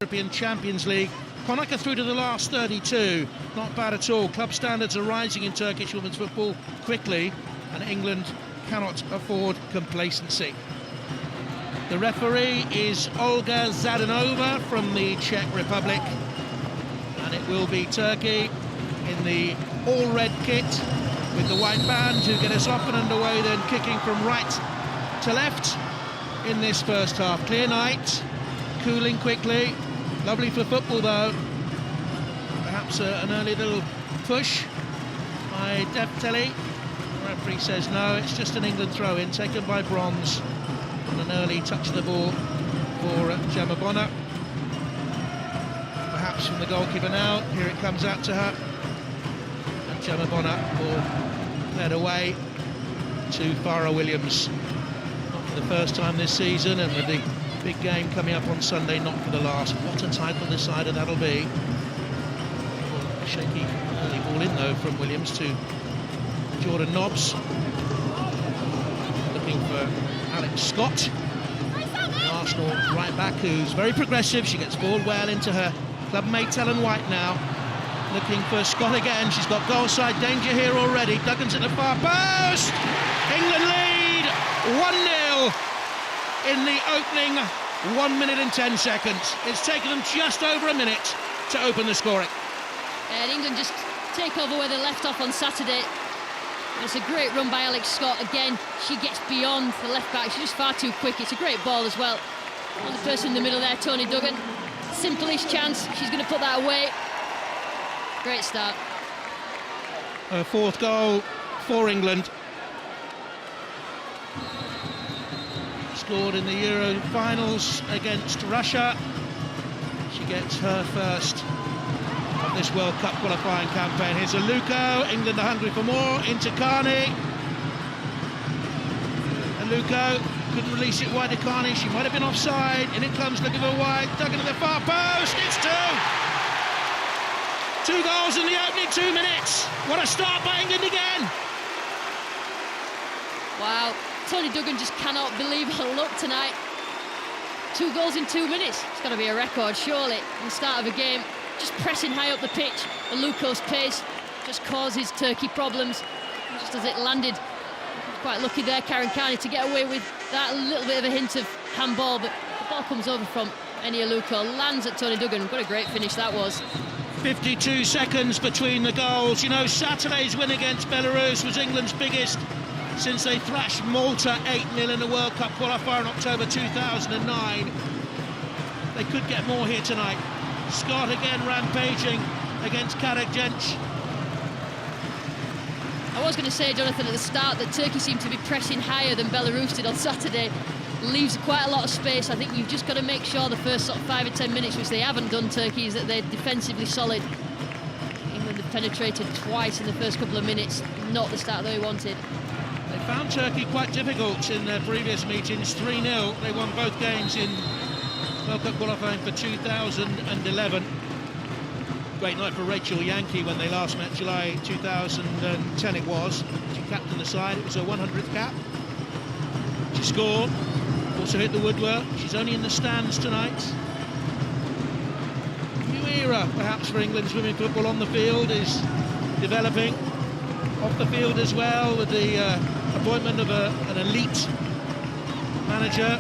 European Champions League. Connacht are through to the last 32. Not bad at all. Club standards are rising in Turkish women's football quickly, and England cannot afford complacency. The referee is Olga Zadanova from the Czech Republic, and it will be Turkey in the all-red kit with the white band to get us off and underway, then kicking from right to left in this first half. Clear night, cooling quickly. Lovely for football though. Perhaps an early little push by Defteli. The referee says no, it's just an England throw-in taken by Bronze, and an early touch of the ball for Gemma Bonner. Perhaps from the goalkeeper now. Here it comes out to her, and Gemma Bonner will head away to Farah Williams. Not for the first time this season, and with the big game coming up on Sunday, not for the last. What a title decider that'll be. A shaky early ball in though from Williams to Jordan Nobbs. Looking for Alex Scott, the Arsenal right back, who's very progressive. She gets ball well into her club mate Ellen White now. Looking for Scott again. She's got goal side danger here already. Duggan's at the far post. England lead 1-0 in the opening 1 minute and 10 seconds. It's taken them just over a minute to open the scoring. And England just take over where they left off on Saturday. It's a great run by Alex Scott. Again, she gets beyond the left back. She's just far too quick. It's a great ball as well. And the person in the middle there, Toni Duggan. Simplest chance. She's going to put that away. Great start. Her fourth goal for England. Scored in the Euro finals against Russia. She gets her first of this World Cup qualifying campaign. Here's Aluko. England are hungry for more. Into Carney. Aluko couldn't release it wide to Carney. She might have been offside. In it comes, looking for wide. Duggan at the far post. It's two. 2 goals in the opening 2 minutes. What a start by England again. Wow. Toni Duggan just cannot believe her luck tonight. 2 goals in 2 minutes. It's got to be a record, surely, in the start of a game. Just pressing high up the pitch. Aluko's pace just causes Turkey problems. Just as it landed, quite lucky there, Karen Carney, to get away with that little bit of a hint of handball, but the ball comes over from Eni Aluko, lands at Toni Duggan. What a great finish that was. 52 seconds between the goals. You know, Saturday's win against Belarus was England's biggest since they thrashed Malta 8-0 in the World Cup qualifier in October 2009. They could get more here tonight. Scott again rampaging against Karagenc. I was going to say, Jonathan, at the start that Turkey seemed to be pressing higher than Belarus did on Saturday. Leaves quite a lot of space. I think you've just got to make sure the first sort of 5 or 10 minutes, which they haven't done, Turkey, is that they're defensively solid. England have penetrated twice in the first couple of minutes. Not the start they wanted. They found Turkey quite difficult in their previous meetings. 3-0. They won both games in World Cup qualifying for 2011. Great night for Rachel Yankee when they last met, July 2010 it was. She captained the side. It was her 100th cap. She scored. Also hit the woodwork. She's only in the stands tonight. New era, perhaps, for England's women's football. On the field is developing. Off the field as well, with the appointment of an elite manager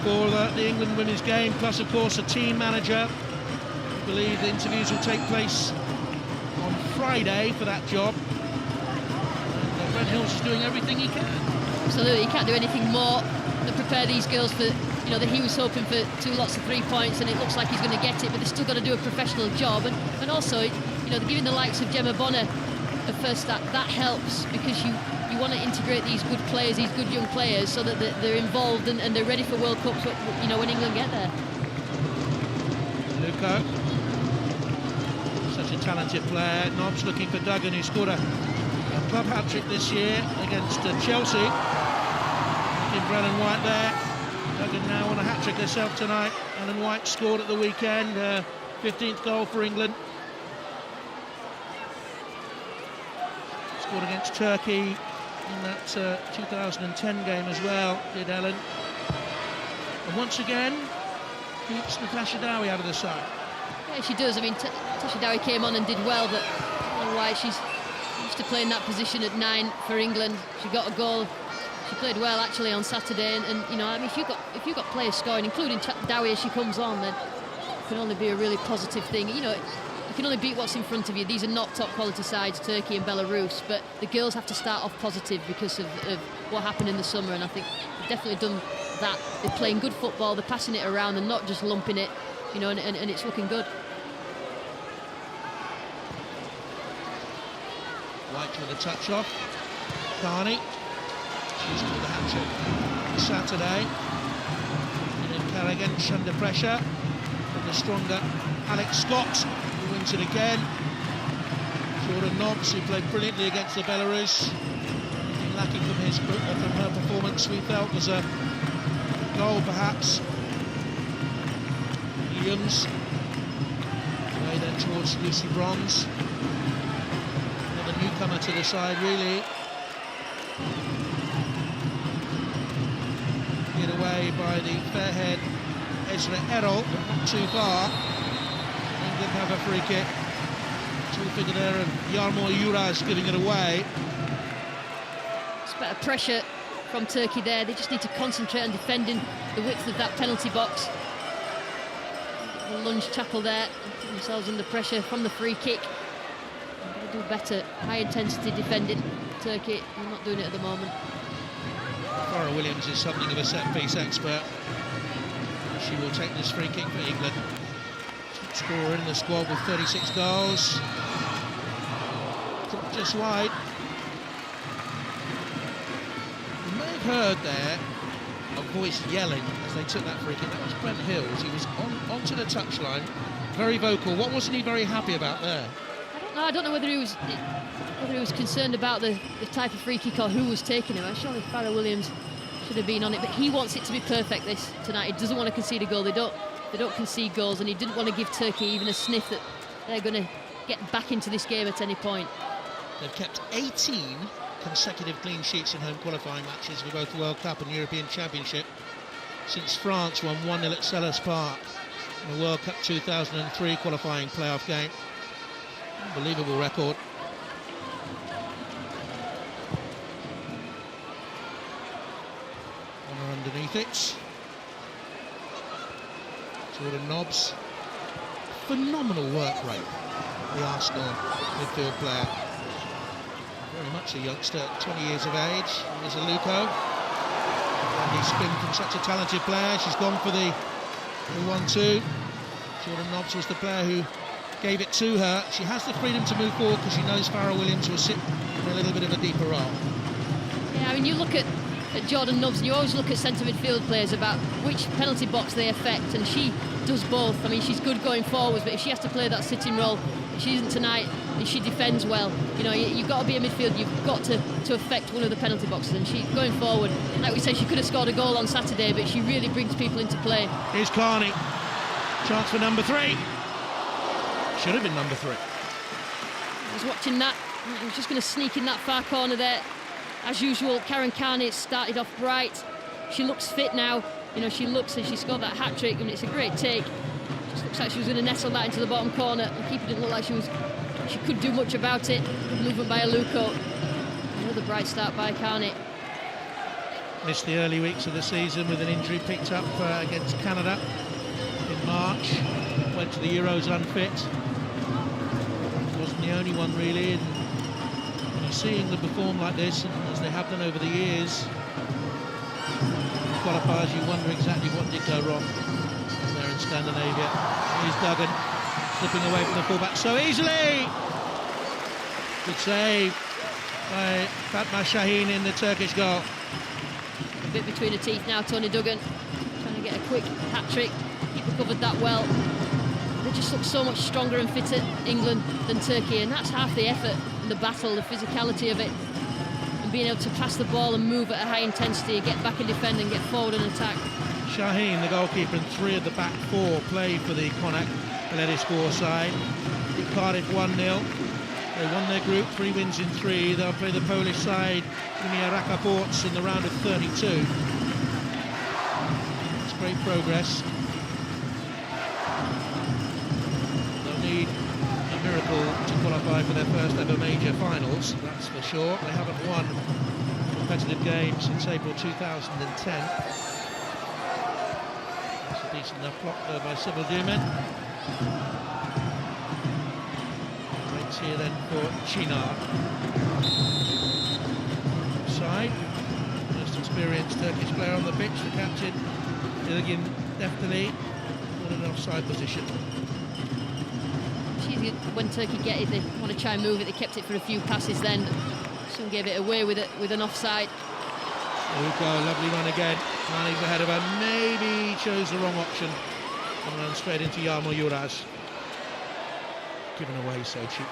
for the England women's game, plus, of course, a team manager. I believe the interviews will take place on Friday for that job. And Red Hills is doing everything he can. Absolutely, he can't do anything more than prepare these girls for, you know, that he was hoping for 2 lots of 3 points, and it looks like he's going to get it, but they've still got to do a professional job. And also, you know, giving the likes of Gemma Bonner a first start, that helps, because you want to integrate these good players, these good young players, so that they're involved and they're ready for World Cups, you know, when England get there. Luko, such a talented player. Nobbs looking for Duggan, who scored a club hat-trick this year against Chelsea. Looking for Ellen White there. Duggan now on a hat-trick herself tonight. Ellen White scored at the weekend, 15th goal for England. Scored against Turkey in that 2010 game as well, did Ellen. And once again, keeps Natasha Dowie out of the side. Yeah, she does. I mean, Natasha Dowie came on and did well, but I don't know why she's used to play in that position at 9 for England. She got a goal. She played well actually on Saturday, and you know, I mean, if you've got players scoring, including Dowie as she comes on, then it can only be a really positive thing. You know, you can only beat what's in front of you. These are not top quality sides, Turkey and Belarus, but the girls have to start off positive because of what happened in the summer, and I think they've definitely done that. They're playing good football, they're passing it around and not just lumping it, you know, and it's looking good. White with a touch off. Carney. She's got the hat-trick Saturday. And then Carrigan under pressure from the stronger Alex Scott, who wins it again. Jordan Nobbs, who played brilliantly against the Belarus. Anything lacking from her performance, we felt, was a goal perhaps. Williams. Away then towards Lucy Bronze. Another newcomer to the side, really. Get away by the fair-haired Ezra Errol, but not too far. England have a free kick. Two figure there of Yarmor Uraz giving it away. It's better pressure from Turkey there. They just need to concentrate on defending the width of that penalty box. The lunge tackle there, put themselves under pressure from the free kick. They'll do better, high intensity defending. Turkey, they're not doing it at the moment. Farrah Williams is something of a set-piece expert. She will take this free kick for England. Top scorer in the squad with 36 goals. Dropped just wide. You may have heard there a voice yelling as they took that free kick. That was Brent Hills. He was onto the touchline, very vocal. What wasn't he very happy about there? I don't know whether he was concerned about the type of free kick or who was taking him. Surely Farrah Williams should have been on it, but he wants it to be perfect tonight. He doesn't want to concede a goal. They don't concede goals, and he didn't want to give Turkey even a sniff that they're going to get back into this game at any point. They've kept 18 consecutive clean sheets in home qualifying matches for both the World Cup and European Championship since France won 1-0 at Selhurst Park in the World Cup 2003 qualifying playoff game. Unbelievable record. Honor underneath it. Jordan Nobbs. Phenomenal work rate, the Arsenal midfield player. Very much a youngster, 20 years of age. Here's Aluko. And he's been from such a talented player. She's gone for the 1-2. Jordan Nobbs was the player who gave it to her. She has the freedom to move forward because she knows Farrah Williams will sit for a little bit of a deeper role. Yeah, I mean, you look at Jordan Nobbs and you always look at centre midfield players about which penalty box they affect, and she does both. I mean, she's good going forwards, but if she has to play that sitting role, she isn't tonight, and she defends well. You know, you've got to be a midfield, you've got to affect one of the penalty boxes, and she, going forward, like we say, she could have scored a goal on Saturday, but she really brings people into play. Here's Carney. Chance for number 3. Should have been number 3. I was watching that. He was just going to sneak in that far corner there. As usual, Karen Carney started off bright. She looks fit now. You know, she looks and she scored that hat-trick, and it's a great take. Just looks like she was going to nestle that into the bottom corner. The keeper didn't look like she could do much about it. Movement by Aluko. Another bright start by Carney. Missed the early weeks of the season with an injury picked up against Canada in March. Went to the Euros unfit. Wasn't the only one really. And seeing them perform like this, as they have done over the years, qualifiers, you wonder exactly what did go wrong there in Scandinavia. Here's Duggan slipping away from the fullback so easily. Good save by Fatma Shaheen in the Turkish goal. A bit between the teeth now, Toni Duggan trying to get a quick hat-trick. Keeper covered that well. They just look so much stronger and fitter, England, than Turkey, and that's half the effort in the battle, the physicality of it, and being able to pass the ball and move at a high intensity, get back and defend and get forward and attack. Shaheen, the goalkeeper, and 3 of the back 4 play for the Connacht Lionesses side. In Cardiff 1-0. They won their group, 3 wins in 3. They'll play the Polish side, Unia Rakaports, in the round of 32. It's great progress. for their first ever major finals, that's for sure. They haven't won a competitive game since April 2010. That's a decent enough block there by Substitutions. Breaks here then for Chinar. Side. Most experienced Turkish player on the pitch, the captain. Duggan deftly in an offside position. When Turkey get it, they want to try and move it. They kept it for a few passes then. Soon gave it away with an offside. There we go, lovely run again. Mane's ahead of her. Maybe he chose the wrong option and ran straight into Yağmur Yılmaz. Given away so cheap.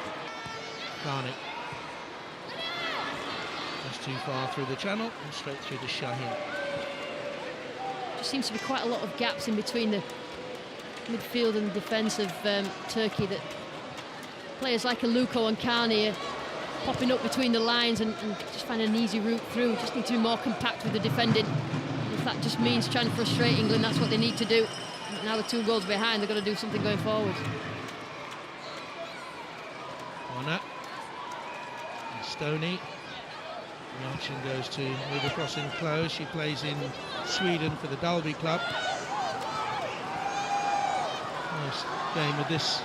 Kani. That's too far through the channel and straight through the Şahin. There seems to be quite a lot of gaps in between the midfield and defence of Turkey, that players like Aluko and Kani are popping up between the lines and just finding an easy route through. Just need to be more compact with the defending. And if that just means trying to frustrate England, that's what they need to do. And now they're 2 goals behind, they've got to do something going forward. Corner. And Stoney. The option goes to move across in close. She plays in Sweden for the Dalby club. Nice game with this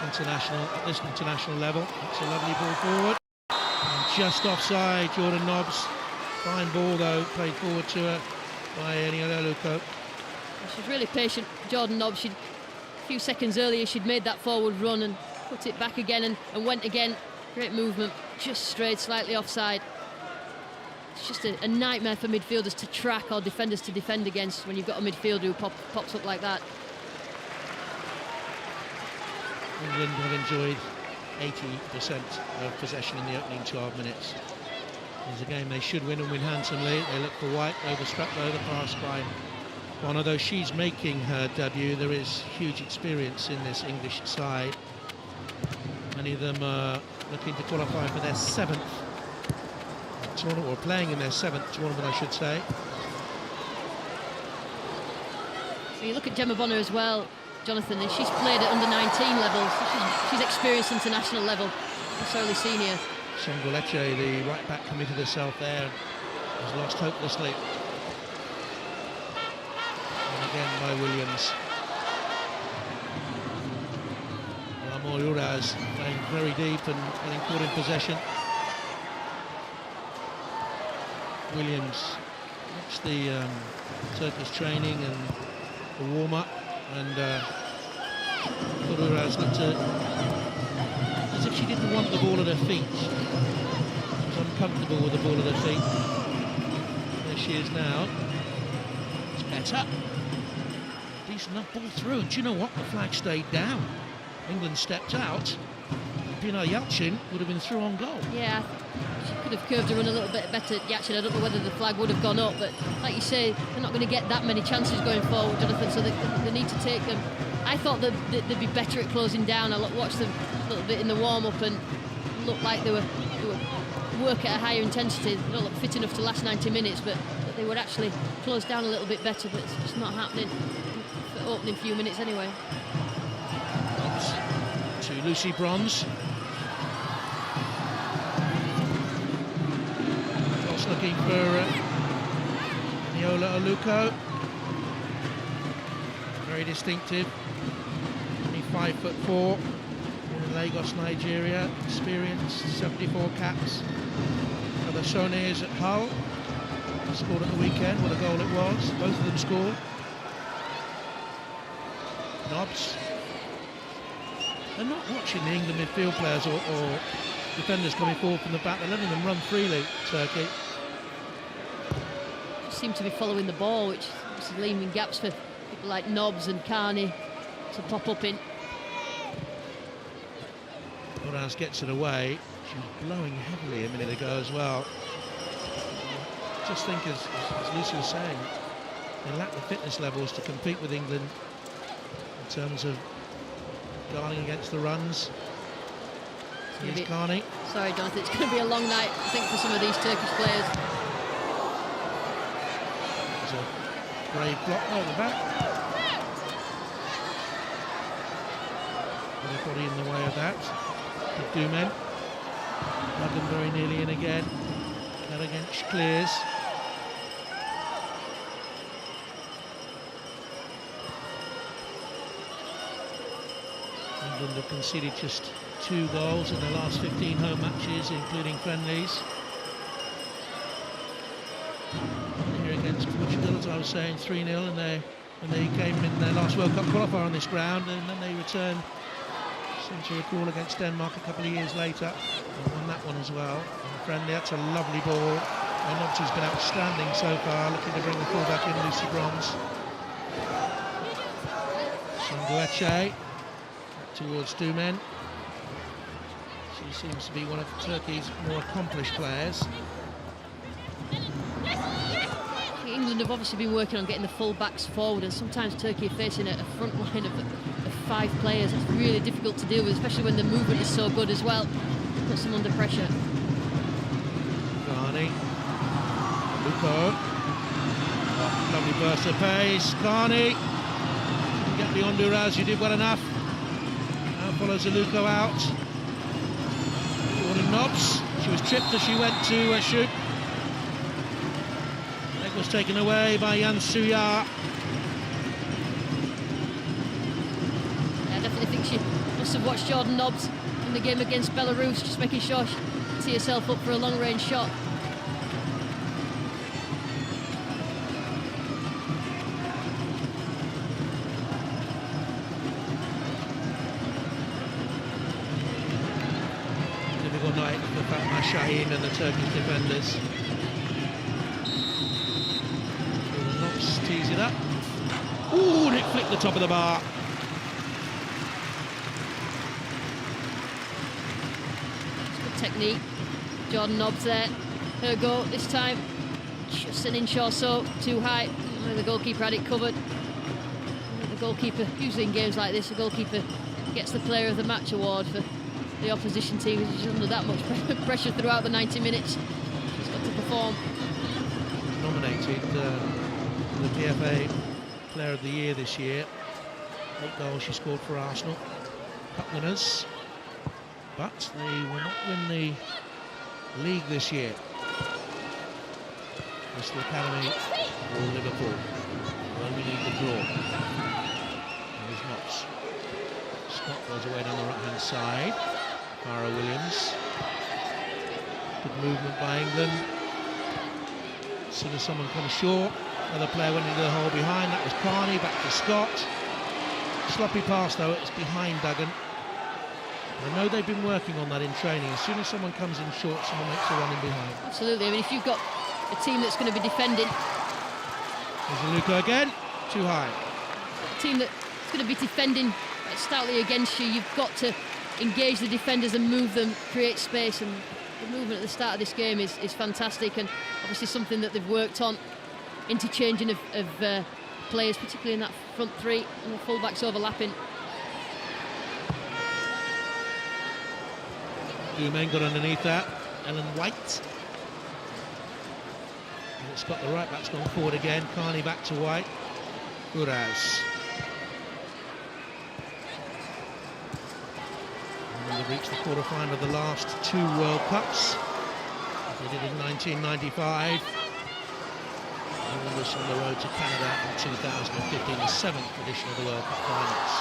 international level. It's a lovely ball forward. And just offside, Jordan Nobbs. Fine ball though, played forward to her by Aluko. She's really patient, Jordan Nobbs. A few seconds earlier she'd made that forward run and put it back again and went again. Great movement, just strayed slightly offside. It's just a nightmare for midfielders to track or defenders to defend against when you've got a midfielder who pops up like that. England have enjoyed 80% of possession in the opening 12 minutes. It's a game they should win and win handsomely. They look for White, overstruck though, the pass by one. Although she's making her debut, there is huge experience in this English side. Many of them are looking to qualify for their 7th tournament, or playing in their 7th tournament, I should say. So you look at Gemma Bonner as well, Jonathan, and she's played at under-19 level, so she's experienced international level, necessarily senior. Songoleche, the right back, committed herself there, was lost hopelessly. And again by Williams. Yağmur Yılmaz playing very deep and getting caught in possession. Williams watched the Turkish training and the warm-up, and Yılmaz looked as if she didn't want the ball at her feet. She was uncomfortable with the ball at her feet. There she is now. It's better. Decent enough ball through. Do you know what? The flag stayed down. England stepped out. Pinar Yalçın would have been through on goal. Yeah, she could have curved her run a little bit better. Yalçın, I don't know whether the flag would have gone up, but like you say, they're not going to get that many chances going forward, Jonathan, so they need to take them. I thought they'd be better at closing down. I watched them a little bit in the warm-up and looked like they were work at a higher intensity. They don't look fit enough to last 90 minutes, but they would actually close down a little bit better, but it's just not happening for the opening few minutes anyway. To Lucy Bronze. Cross looking for Niola Aluko. Very distinctive. Only 5'4", born in Lagos, Nigeria. Experienced, 74 caps. For the Lionesses at Hull. Scored at the weekend. What a goal it was. Both of them scored. Nobbs. They're not watching the England midfield players or defenders coming forward from the back. They're letting them run freely, Turkey. Just seem to be following the ball, which is leaving gaps for people like Nobbs and Kani to pop up in. Moraz gets it away. She was blowing heavily a minute ago as well. Just think, as Lucy was saying, they lack the fitness levels to compete with England in terms of guarding against the runs. Here's Kani. Sorry, Jonathan, it's going to be a long night, I think, for some of these Turkish players. There's a brave block at the back. Everybody in the way of that. Duggan. Duggan very nearly in again. Karagench clears. England have conceded just 2 goals in the last 15 home matches, including friendlies. Here against Portugal, as I was saying, 3-0, and when they came in their last World Cup qualifier on this ground, and then they returned, seem to recall, against Denmark a couple of years later, and won that one as well. And friendly, that's a lovely ball. And Nobs has been outstanding so far, looking to bring the full-back in, Lucy Bronze. Sangueche towards Duggan. She seems to be one of Turkey's more accomplished players. England have obviously been working on getting the full backs forward, and sometimes Turkey are facing a front line of 5 players. It's really difficult to deal with, especially when the movement is so good as well. Puts them under pressure. Carney, Luko, lovely burst of pace. Carney, get beyond Duraz, you did well enough. Now follows Luko out. Jordan Nobs, she was tripped as she went to shoot. Leg was taken away by Yan Suya. I definitely think she must have watched Jordan Nobs in the game against Belarus, just making sure she tee herself up for a long-range shot. Difficult night for Fatma Shaheen and the Turkish defenders. Knox tees it up. Ooh, and it flicked the top of the bar. Technique. Jordan Nobs there. Her go this time. Just an inch or so too high. The goalkeeper had it covered. The goalkeeper, usually in games like this, the goalkeeper gets the Player of the Match award for the opposition team. She's under that much pressure throughout the 90 minutes. She's got to perform. Nominated for the PFA Player of the Year this year. 8 goals she scored for Arsenal. Cup winners. But they will not win the league this year. Bristol Academy or Liverpool. They only need the draw. There's Knox. Scott goes away down the right-hand side. Cara Williams. Good movement by England. As soon as someone comes short, another player went into the hole behind. That was Carney, back to Scott. Sloppy pass though, it's behind Duggan. I know they've been working on that in training. As soon as someone comes in short, someone makes a run in behind. Absolutely. I mean, if you've got a team that's going to be defending... There's Luka again. Too high. A team that's going to be defending stoutly against you, you've got to engage the defenders and move them, create space, and the movement at the start of this game is fantastic, and obviously something that they've worked on, interchanging of players, particularly in that front three, and the full-backs overlapping. Two men got underneath that. Ellen White. And it's got the right back's gone forward again. Carney back to White. Duraz. And they've reached the quarter-final of the last 2 World Cups. They did in 1995. England was on the road to Canada in 2015, the 7th edition of the World Cup finals.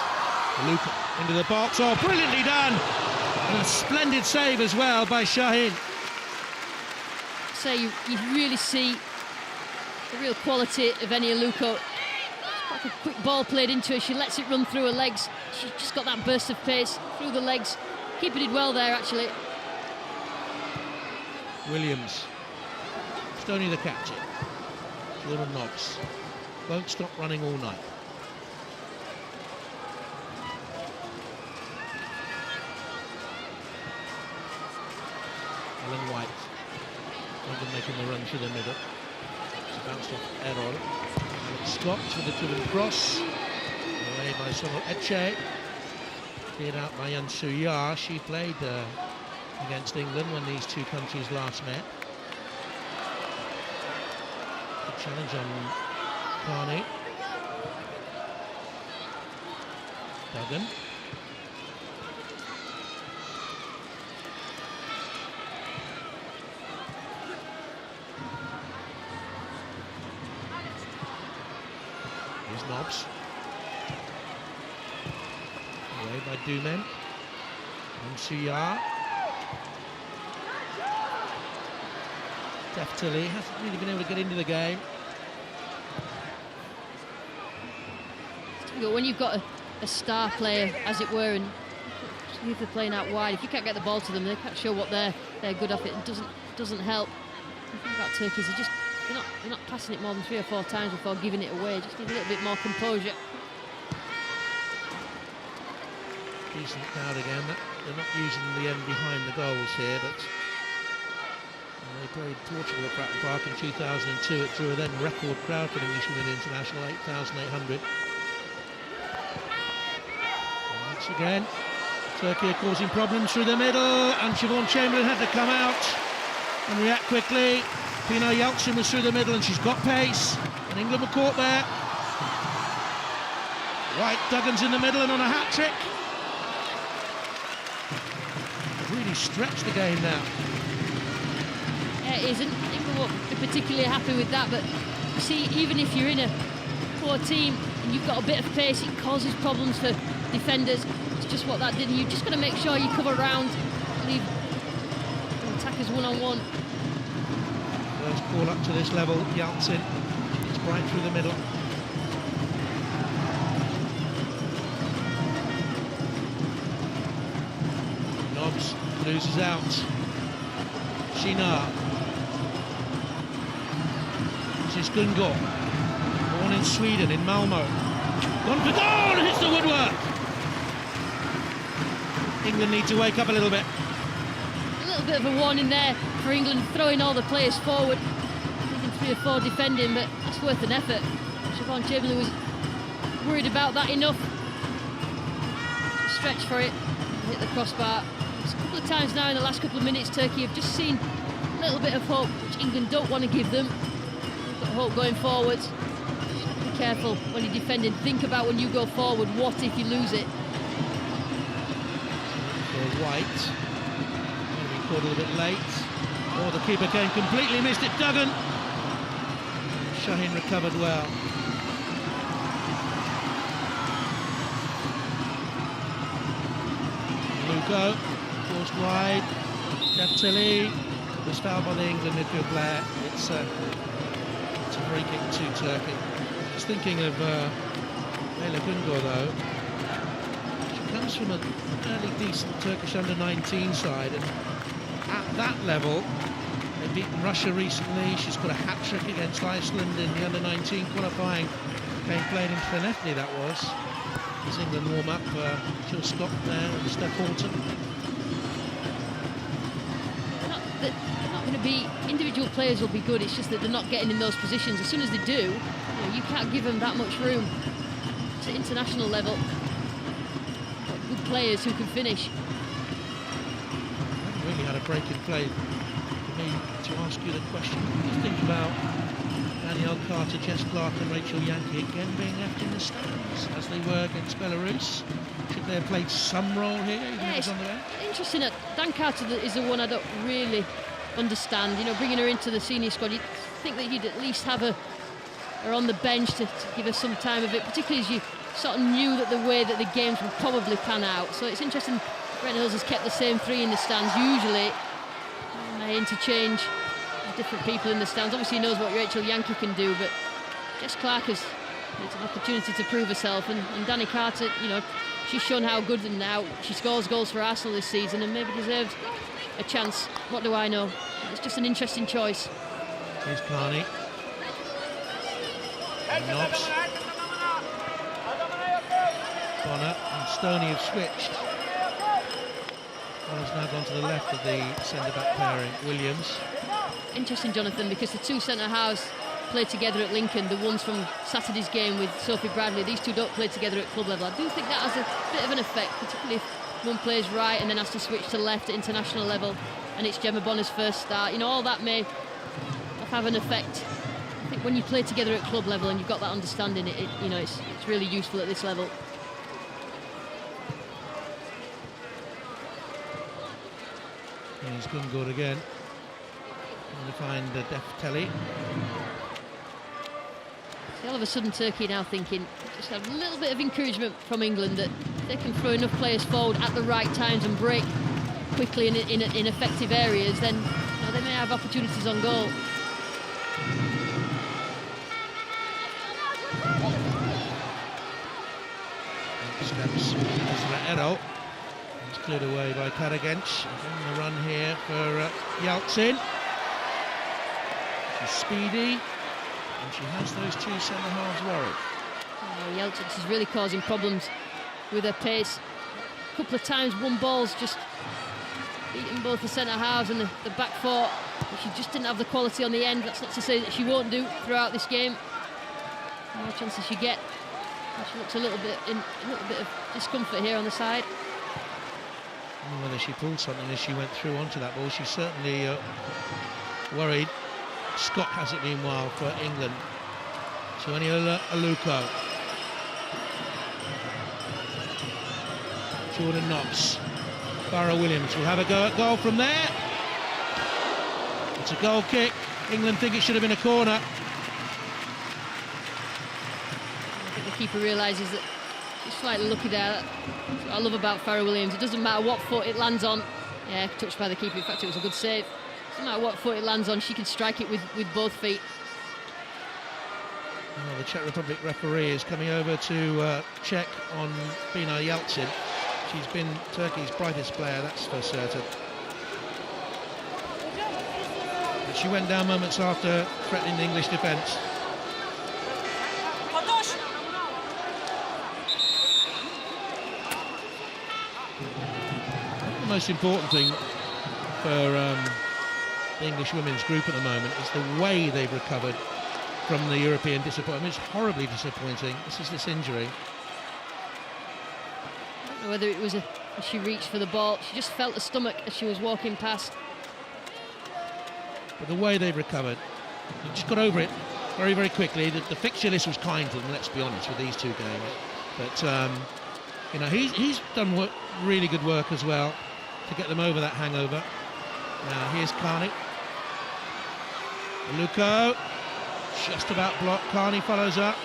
Luka into the box. Oh, brilliantly done! And a splendid save as well by Shaheen. So you really see the real quality of Eni Aluko. Like a quick ball played into her, she lets it run through her legs. She's just got that burst of pace through the legs. Keeper did well there, actually. Williams. Stoney the captain. Jordan Nobs. Won't stop running all night. Ellen White. England making the run to the middle. She bounced off Errol. Alex Scott with the driven cross. Away by Sonal Etche. Cleared out by Yan Suya. She played against England when these two countries last met. Good challenge on Carney. Duggan. Played by Dumen. And Suya. Deftily hasn't really been able to get into the game. When you've got a star player, as it were, and if they're playing out wide, if you can't get the ball to them, they can't show what they're good at. It doesn't help. The thing about Turkey is they're not passing it more than 3 or 4 times before giving it away. Just need a little bit more composure. Decent crowd again. They're not using the end behind the goals here, but they played Portugal at Prattle Park in 2002. It drew a then record crowd for English Women International, 8,800. Once again, Turkey are causing problems through the middle, and Siobhan Chamberlain had to come out and react quickly. Pino Yeltsin was through the middle, and she's got pace, and England were caught there. Right, Duggan's in the middle and on a hat-trick. Really stretched the game now. Yeah, it isn't. England won't be particularly happy with that, but you see, even if you're in a poor team and you've got a bit of pace, it causes problems for defenders. It's just what that did, and you've just got to make sure you cover around, leave attackers one-on-one. First ball up to this level, Yeltsin. It's right through the middle. Nobbs loses out. Shinar. This is Gungo. Born in Sweden, in Malmo. Gone for goal and hits the woodwork. England need to wake up a little bit. A little bit of a warning there for England, throwing all the players forward. Even 3 or 4 defending, but that's worth an effort. Siobhan Chamberlain was worried about that enough. Stretch for it, hit the crossbar. A couple of times now in the last couple of minutes, Turkey have just seen a little bit of hope, which England don't want to give them. They've got hope going forwards. Be careful when you're defending. Think about when you go forward, what if you lose it? For White. Maybe caught a little bit late. Oh, the keeper came completely missed it. Duggan. Shaheen recovered well. Lugo. Forced wide. Deftily was fouled by the England midfield player. It's a free kick to Turkey. Just thinking of Leyla Gungo though. She comes from a fairly decent Turkish under-19 side, and at that level, they've beaten Russia recently. She's got a hat-trick against Iceland in the under-19 qualifying game played in Llanelli, that was. As England warm up, Jill Scott there and Steph Horton. They're not going to be, individual players will be good, it's just that they're not getting in those positions. As soon as they do, you can't give them that much room. To international level, good players who can finish. I haven't really had a break in play for me to ask you the question. What do you think about Danielle Carter, Jess Clark and Rachel Yankee again being left in the stands as they were against Belarus? Should they have played some role here, even if it was on the bench? Interesting that Dan Carter is the one I don't really understand. Bringing her into the senior squad, you'd think that you'd at least have her on the bench to give her some time of it, particularly as you sort of knew that the way that the games would probably pan out. So it's interesting Brent Hills has kept the same 3 in the stands usually, and they interchange different people in the stands. Obviously he knows what Rachel Yankee can do, but Jess Clark has an opportunity to prove herself, and Danny Carter, she's shown how good, and now she scores goals for Arsenal this season and maybe deserves a chance. What do I know? It's just an interesting choice. Here's Carney. Knobs. Bonner and Stoney have switched. Bonner's now gone to the left of the centre-back pairing, Williams. Interesting, Jonathan, because the 2 centre-halves play together at Lincoln, the ones from Saturday's game with Sophie Bradley. These 2 don't play together at club level. I do think that has a bit of an effect, particularly if one plays right and then has to switch to left at international level, and it's Gemma Bonner's first start. All that may have an effect. I think when you play together at club level and you've got that understanding, it's really useful at this level. Here's Gungood again. Trying to find Defteli. See, all of a sudden Turkey now thinking, just have a little bit of encouragement from England that they can throw enough players forward at the right times and break quickly in effective areas, then they may have opportunities on goal. Steps Raero. It's cleared away by Karagenç. On the run here for Yeltsin. She's speedy, and she has those two centre-halves worried. Yeltsin is really causing problems with her pace. A couple of times, one ball's just beating both the centre-halves and the back four. But she just didn't have the quality on the end. That's not to say that she won't do throughout this game. The more chances she gets. She looks a little bit of discomfort here on the side. I don't know whether she pulled something as she went through onto that ball. She's certainly worried. Scott has it meanwhile for England. Tuaniola Aluko. Jordan Knox. Farrah Williams will have a go at goal from there. It's a goal kick. England think it should have been a corner. I think the keeper realises that she's slightly lucky there. That's what I love about Farrah Williams. It doesn't matter what foot it lands on. Yeah, touched by the keeper. In fact, it was a good save. Doesn't matter what foot it lands on, she can strike it with both feet. Well, the Czech Republic referee is coming over to check on Bina Yeltsin. She's been Turkey's brightest player, that's for certain. But she went down moments after threatening the English defence. The most important thing for the English women's group at the moment is the way they've recovered from the European disappointment. It's horribly disappointing. This injury. I don't know whether it was as she reached for the ball. She just felt the stomach as she was walking past. But the way they've recovered, they just got over it very, very quickly. The fixture list was kind to them, let's be honest, with these two games. But he's done really good work as well to get them over that hangover. Now here's Carney. Aluko, just about blocked. Carney follows up.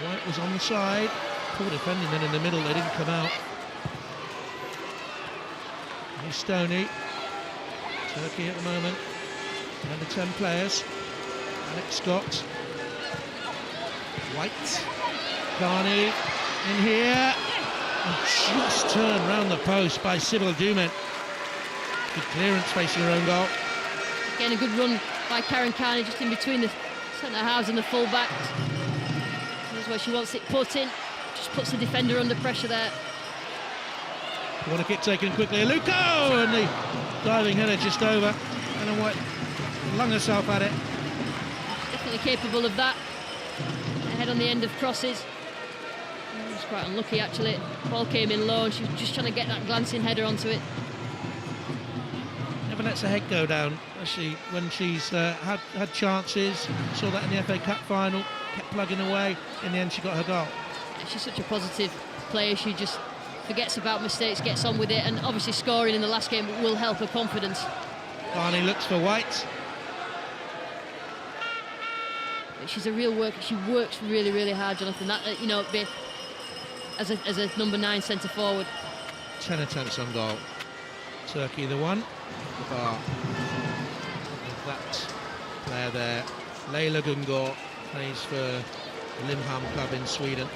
White was on the side. Poor defending then in the middle, they didn't come out. Here's Stoney. Turkey at the moment, under 10 players. Alex Scott. White. Carney in here. And just turned round the post by Sybil Dumet. Good clearance facing her own goal. Again, a good run by Karen Carney, just in between the centre-halves and the full-backs. That's where she wants it put in. Just puts the defender under pressure there. Corner kick taken quickly. Aluko! And the diving header just over. And White flung herself at it. Definitely capable of that. Head on the end of crosses. It was quite unlucky, actually. Ball came in low and she was just trying to get that glancing header onto it. Never lets her head go down, actually, when she's had chances. Saw that in the FA Cup final. Kept plugging away. In the end, she got her goal. She's such a positive player. She just forgets about mistakes, gets on with it, and obviously scoring in the last game will help her confidence. Barney looks for White. But she's a real worker. She works really, really hard, Jonathan. That as a number 9 centre forward. 10 attempts on goal. Turkey the one. The bar. That player there, Leila Gungor, plays for Limhamn club in Sweden.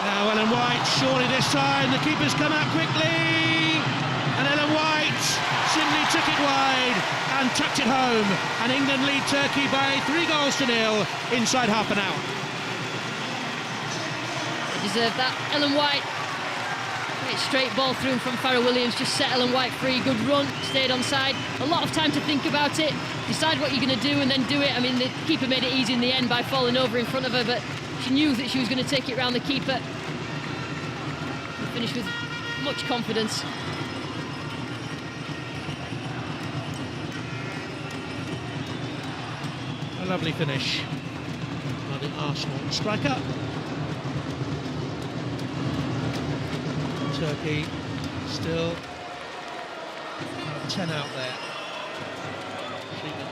Now Ellen White, surely this time the keeper's come out quickly, and Ellen White simply took it wide and tucked it home, and England lead Turkey by 3-0 inside half an hour. They deserve that. Ellen White, great straight ball through from Farrah Williams, just set Ellen White free. Good run, stayed onside. A lot of time to think about it, decide what you're going to do and then do it. I mean, the keeper made it easy in the end by falling over in front of her, but she knew that she was going to take it round the keeper. Finished with much confidence. A lovely finish by the Arsenal striker. Turkey still 10 out there.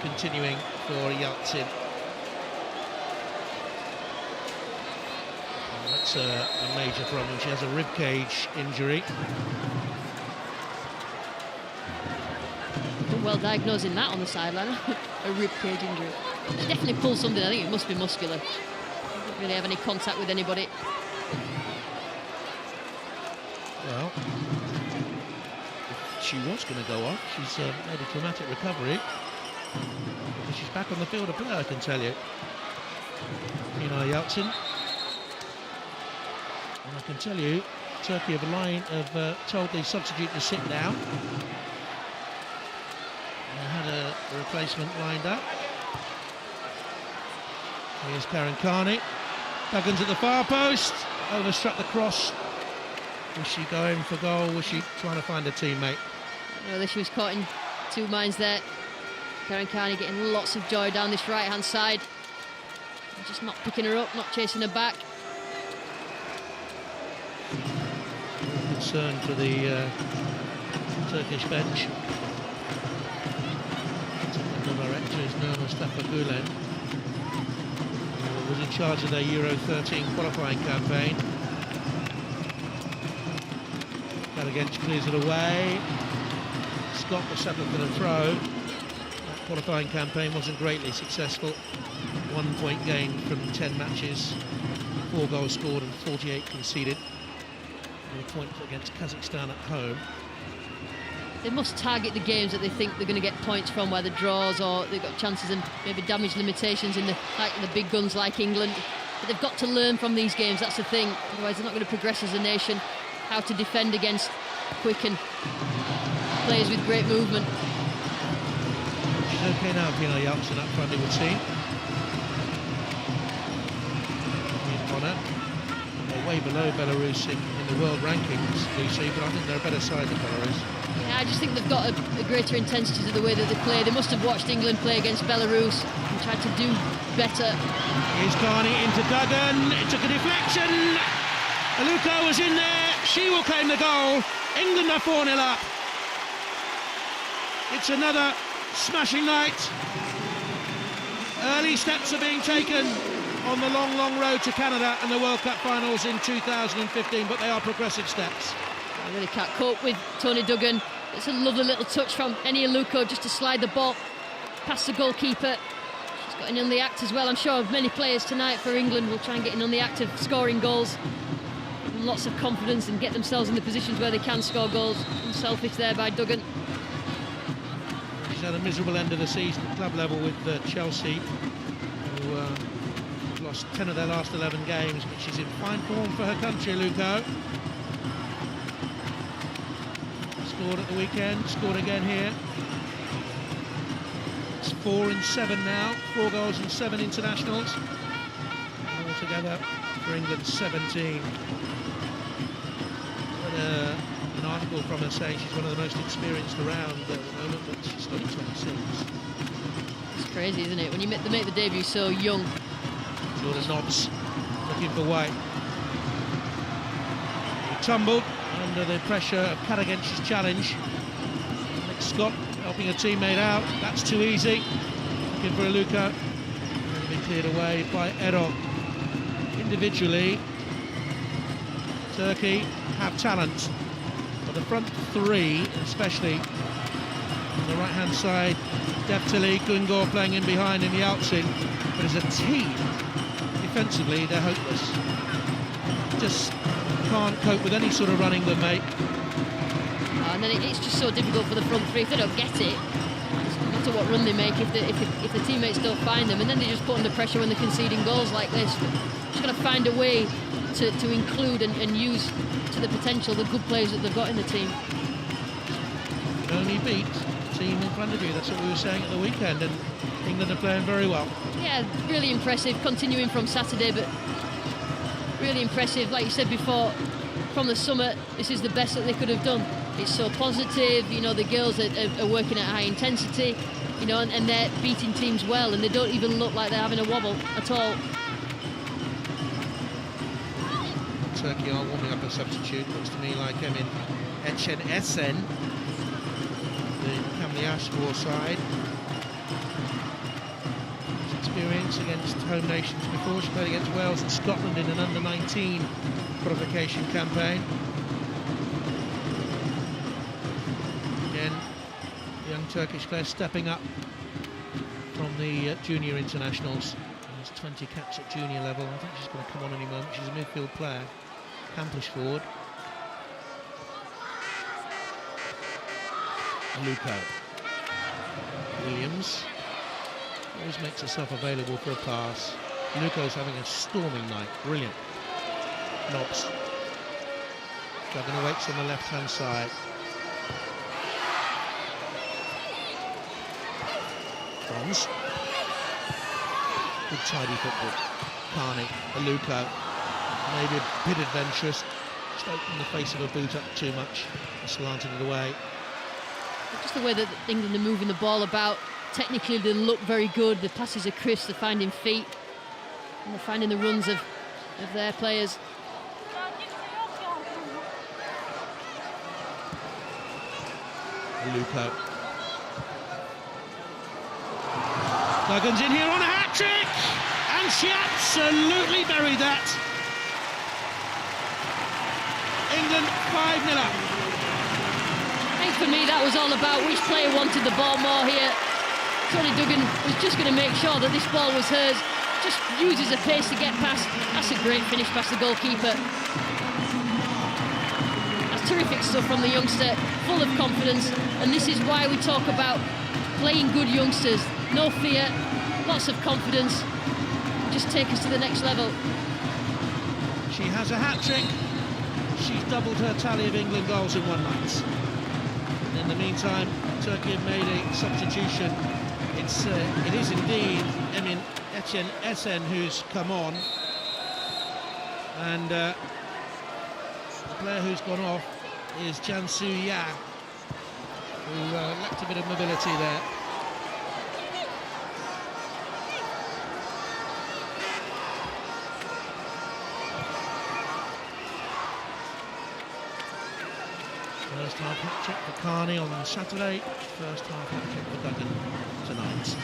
continuing for Yeltsin. That's a major problem. She has a ribcage injury. Well diagnosing that on the sideline. A ribcage injury. They definitely pulled something. I think it must be muscular. Didn't really have any contact with anybody. Well, if she was going to go off, she's made a dramatic recovery. She's back on the field of play, I can tell you. Yeltsin. And I can tell you, Turkey have told the substitute to sit down. They had a replacement lined up. Here's Karen Carney. Duggan's at the far post. Overstruck the cross. Was she going for goal? Was she trying to find a teammate? Well, she was caught in two minds there. Karen Carney getting lots of joy down this right-hand side. Just not picking her up, not chasing her back. Concern for the Turkish bench. The director is known as Mustafa Gulen, who was in charge of their Euro 13 qualifying campaign. Against clears it away. Scott was settled for the throw. That qualifying campaign wasn't greatly successful. 1 point gained from 10 matches, 4 goals scored and 48 conceded. And a point against Kazakhstan at home. They must target the games that they think they're going to get points from, where the draws or they've got chances and maybe damage limitations in the big guns like England. But they've got to learn from these games, that's the thing. Otherwise they're not going to progress as a nation. How to defend against quick and players with great movement. She's okay now, Pino Yeltsin up front, it would seem. Honour. They're way below Belarus in the world rankings, Lucy, but I think they're a better side than Belarus. Yeah, I just think they've got a greater intensity to the way that they play. They must have watched England play against Belarus and tried to do better. Here's Carney into Duggan. It took a deflection. Aluko was in there. She will claim the goal. England are 4-0 up. It's another smashing night. Early steps are being taken on the long, long road to Canada and the World Cup finals in 2015, but they are progressive steps. I really can't cope with Toni Duggan. It's a lovely little touch from Eni Aluko just to slide the ball past the goalkeeper. She's got in the act as well. I'm sure many players tonight for England will try and get in on the act of scoring goals. Lots of confidence and get themselves in the positions where they can score goals. Unselfish there by Duggan. She's had a miserable end of the season at club level with Chelsea, who lost 10 of their last 11 games, but she's in fine form for her country, Luko. Scored at the weekend, scored again here. It's 4 in 7 now, 4 goals and 7 internationals. And altogether for England, 17. An article from her saying she's one of the most experienced around at the moment, but she's only 26. It's crazy, isn't it? When they make the debut so young. Jordan Nobbs looking for White. He tumbled under the pressure of Karagench's challenge. Nick Scott helping a teammate out. That's too easy. Looking for Aluko. And been cleared away by Erol. Individually, Turkey have talent, but the front three, especially on the right-hand side, Deftali, Gungor playing in behind in Yeltsin, but as a team, defensively, they're hopeless. Just can't cope with any sort of running they make. And then it's just so difficult for the front three if they don't get it. No matter what run they make, if the teammates don't find them, and then they just put under pressure when they're conceding goals like this. Just got to find a way to include and use to the potential the good players that they've got in the team. You can only beat the team in front of you. That's what we were saying at the weekend, and England are playing very well. Yeah, really impressive, continuing from Saturday, but really impressive. Like you said before, from the summer, this is the best that they could have done. It's so positive, you know, the girls are working at high intensity, you know, and they're beating teams well, and they don't even look like they're having a wobble at all. Turkey are warming up a substitute. Looks to me like Emin Etchen Essen, the Kamliashvor side. appearance against home nations before. She played against Wales and Scotland in an under-19 qualification campaign. Again, young Turkish player stepping up from the junior internationals. There's 20 caps at junior level. I think she's going to come on any moment. She's a midfield player. Camplish forward. Luko. Williams always makes herself available for a pass. Luko's having a storming night. Brilliant. Knobs. Duggan awaits on the left-hand side. Bronze. Good tidy football. Carney, Luko. Maybe a bit adventurous. Just opened the face of a boot up too much. Slanted it away. Just the way that England are moving the ball about. Technically, they look very good. The passes are crisp. They're finding feet. And they're finding the runs of their players. Luko. Duggan's in here on a hat-trick! And she absolutely buried that. England 5-0 up. I think for me that was all about which player wanted the ball more here. Toni Duggan was just going to make sure that this ball was hers. Just uses her pace to get past. That's a great finish past the goalkeeper. That's terrific stuff from the youngster, full of confidence. And this is why we talk about playing good youngsters. No fear, lots of confidence. Just take us to the next level. She has a hat-trick. She's doubled her tally of England goals in one night. And in the meantime, Turkey have made a substitution. It is indeed Etienne Esen who's come on. And the player who's gone off is Jansu Ya, who lacked a bit of mobility there. First half hat-trick for Carney on Saturday, first half hat-trick for Duggan tonight.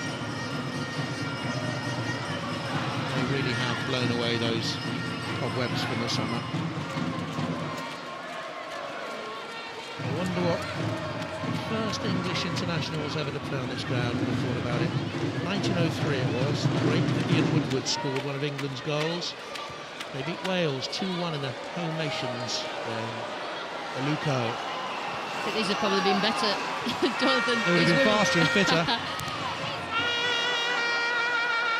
They really have blown away those cobwebs from the summer. I wonder what the first English internationals ever to play on this ground would have thought about it. 1903 it was, the great Vivian Woodward scored one of England's goals. They beat Wales 2-1 in the home nations. Luko. I think these have probably been better, Jonathan. They would have been faster and fitter.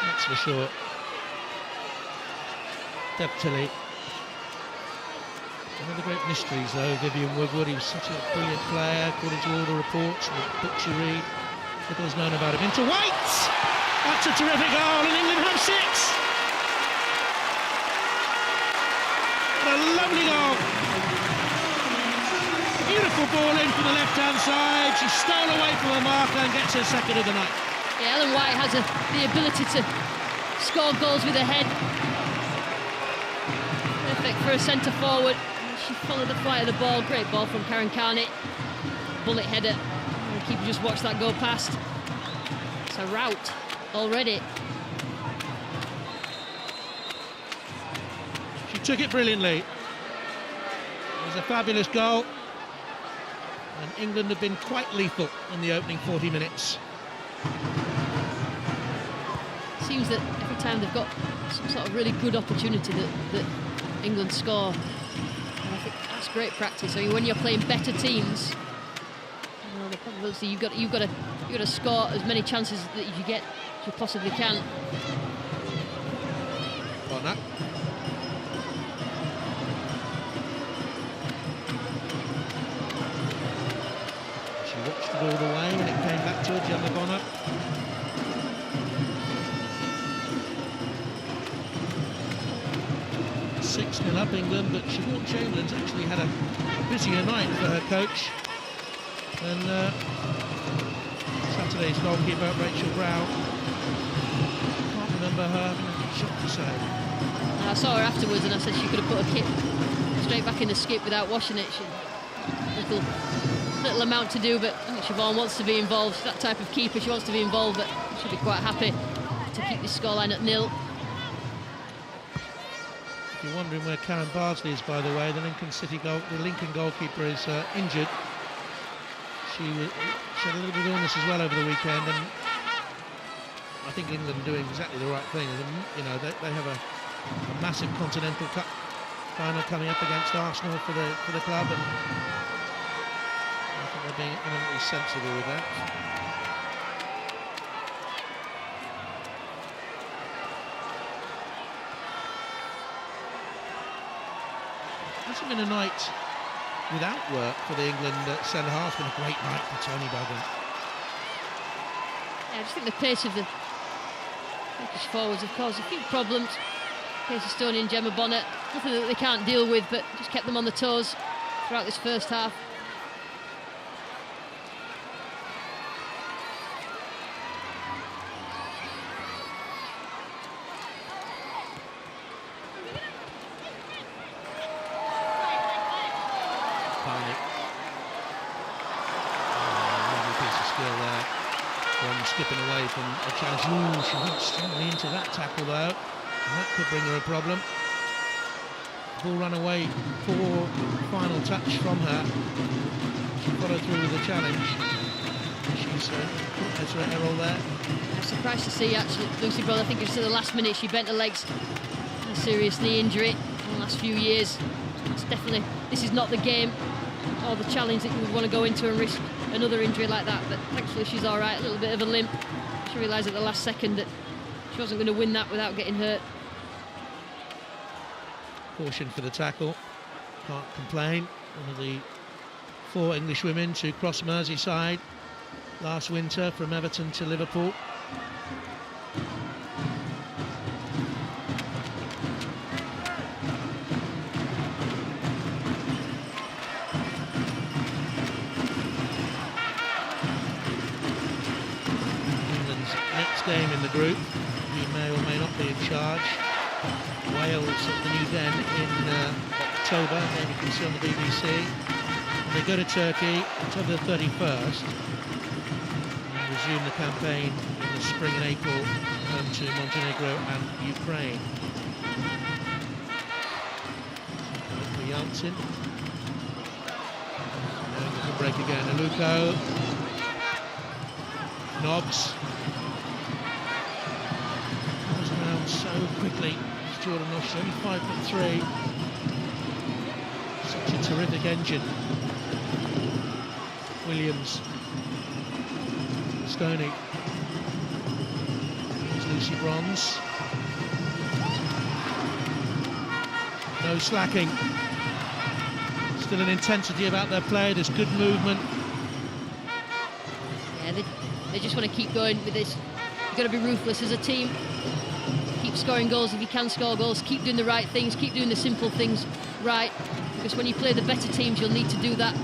That's for sure. Deb Tilley. One of the great mysteries, though, Vivian Woodward. He was such a brilliant player, according to all the reports and the books you read. Little is known about him. Into White! That's a terrific goal, and England have 6! What a lovely goal! Beautiful ball in from the left-hand side. She stole away from her marker and gets her second of the night. Yeah, Ellen White has the ability to score goals with her head. Perfect for a centre forward. She followed the flight of the ball. Great ball from Karen Carney. Bullet header. The keeper just watched that go past. It's a rout already. She took it brilliantly. It was a fabulous goal. And England have been quite lethal in the opening 40 minutes. Seems that every time they've got some sort of really good opportunity that England score. And I think that's great practice. I mean, when you're playing better teams, you know, the probability you've got to score as many chances that you get as you possibly can. Bonner. Watched it all the way when it came back to her, Gemma Bonner. Six-0 up England, but Siobhan Chamberlain's actually had a busier night for her coach than Saturday's goalkeeper, Rachel Brown. Can't remember her having a shot to say. I saw her afterwards and I said she could have put a kit straight back in the skip without washing it. Little amount to do, but I think Siobhan wants to be involved. She's that type of keeper, she wants to be involved, but she'll be quite happy to to keep this scoreline at 0. If you're wondering where Karen Bardsley is, by the way, the Lincoln goalkeeper is injured. She had a little bit of illness as well over the weekend, and I think England are doing exactly the right thing. You know, they have a massive Continental Cup final coming up against Arsenal for the club, and I think they're being eminently sensible with that. Hasn't been a night without work for the England centre-half. It's been a great night for Toni Duggan. Yeah, I just think the pace of the Turkish forwards have caused a few problems. Casey Stoney and Gemma Bonnet, nothing that they can't deal with, but just kept them on the toes throughout this first half. Skipping away from a challenge. Ooh, she went strongly into that tackle though, and that could bring her a problem. Ball run away, poor final touch from her. She followed through with the challenge. She's has her error there. I'm surprised to see actually Lucy Broad. I think it's to the last minute she bent her legs. A serious knee injury in the last few years. It's definitely, this is not the game or the challenge that you would want to go into and risk another injury like that, but thankfully she's all right. A little bit of a limp. She realised at the last second that she wasn't going to win that without getting hurt. Caution for the tackle. Can't complain. One of the 4 English women to cross Merseyside last winter from Everton to Liverpool. Game in the group, he may or may not be in charge. Wales at the New Den in October, maybe you can see on the BBC. And they go to Turkey October the 31st and resume the campaign in the spring and April, home to Montenegro and Ukraine. For Yeltsin, going to break again. Aluko, Nobbs. So quickly, Jordan Nobbs, only 5'3". Such a terrific engine. Williams, Stoney, there's Lucy Bronze. No slacking. Still an intensity about their play. There's good movement. Yeah, they just want to keep going with this. You've got to be ruthless as a team. Keep scoring goals if you can score goals. Keep doing the right things. Keep doing the simple things right. Because when you play the better teams, you'll need to do that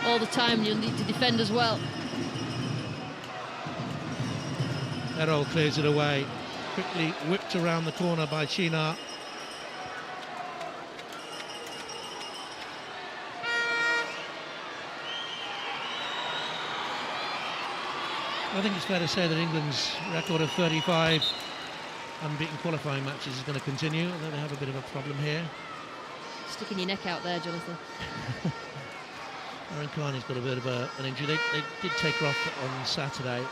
all the time. You'll need to defend as well. Errol clears it away. Quickly whipped around the corner by Chinar. I think it's fair to say that England's record of 35 unbeaten qualifying matches is going to continue, although they have a bit of a problem here. Sticking your neck out there, Jonathan. Aaron Carney's got a bit of an injury. They did take her off on Saturday,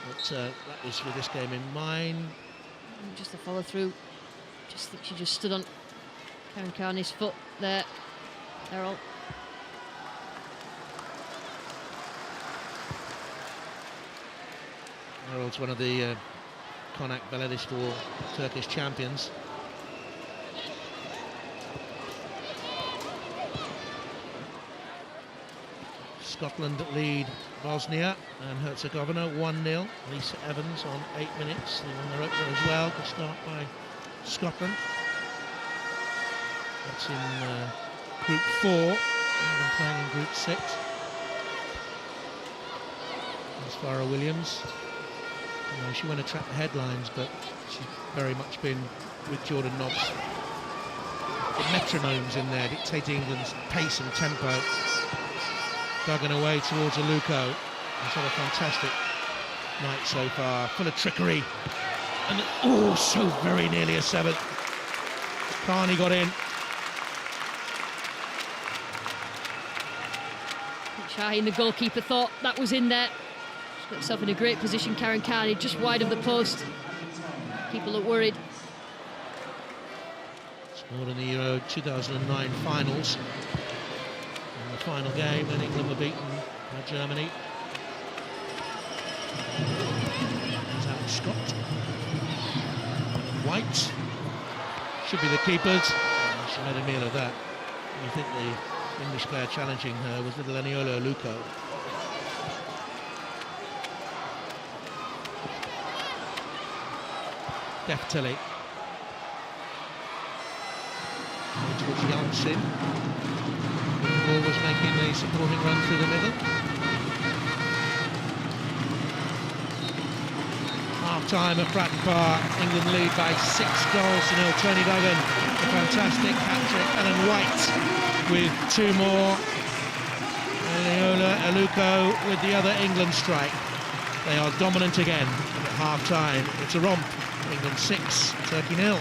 but that was with this game in mind. Just a follow through. Just think she just stood on Karen Carney's foot there. Errol. Errol's one of the Konak Belediyespor Turkish champions. Scotland lead Bosnia and Herzegovina 1-0. Lisa Evans on 8 minutes. They won their opener as well. Good start by Scotland. That's in Group 4. England playing in Group 6. There's Farah Williams. You know, she won't attract the headlines, but she's very much been with Jordan Nobbs. The metronomes in there dictating England's pace and tempo. Duggan away towards Aluko. He's had a fantastic night so far, full of trickery And oh, so very nearly a 7th. Carney got in. Shaheen, the goalkeeper, thought that was in there. She's got herself in a great position. Karen Carney just wide of the post. People look worried. Scored in the Euro 2009 finals. In the final game, when England were beaten by Germany. There's Alex Scott. White should be the keepers. She made a meal of that. I think the English player challenging her was little Aniolo Luco. Deftilly. Towards Janssen. The ball was making a supporting run through the middle. Half-time at Fratton Park. England lead by 6 goals to 0. Toni Duggan, a fantastic hat-trick. Ellen White with 2 more. Aniolo Aluko with the other England strike. They are dominant again at half-time. It's a romp. England 6, Turkey 0.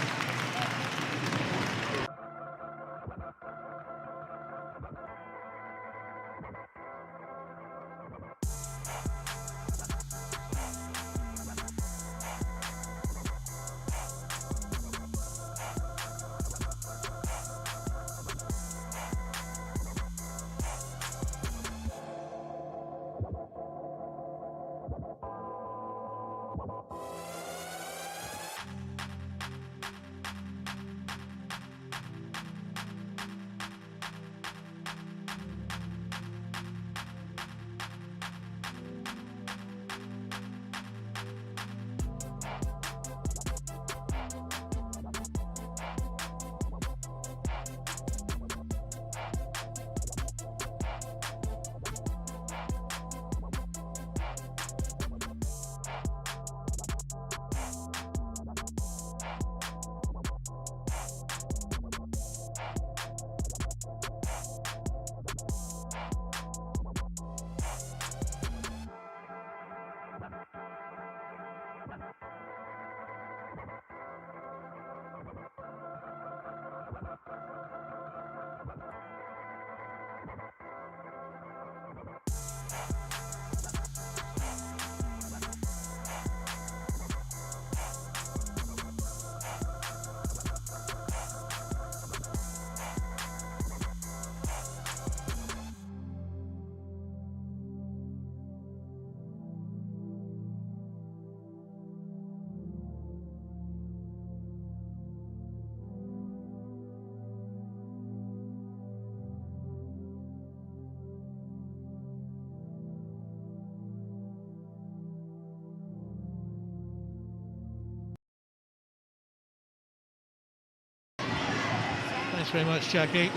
Thanks very much, Jackie.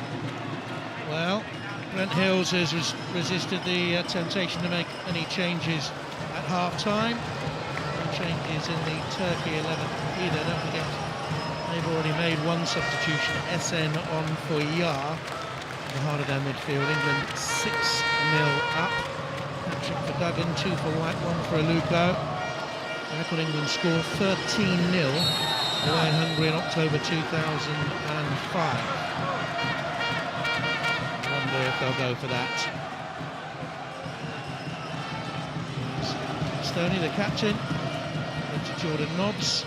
Well, Brent Hills has resisted the temptation to make any changes at half-time. No changes in the Turkey 11 either. Don't forget, they've already made 1 substitution. SN on for Yar in the heart of their midfield. England 6-0 up. Hat-trick for Duggan, 2 for White, 1 for Aluko. The record England scored 13-0. Away in Hungary in October 2005. I wonder if they'll go for that. Stoney, the captain, into Jordan Nobbs.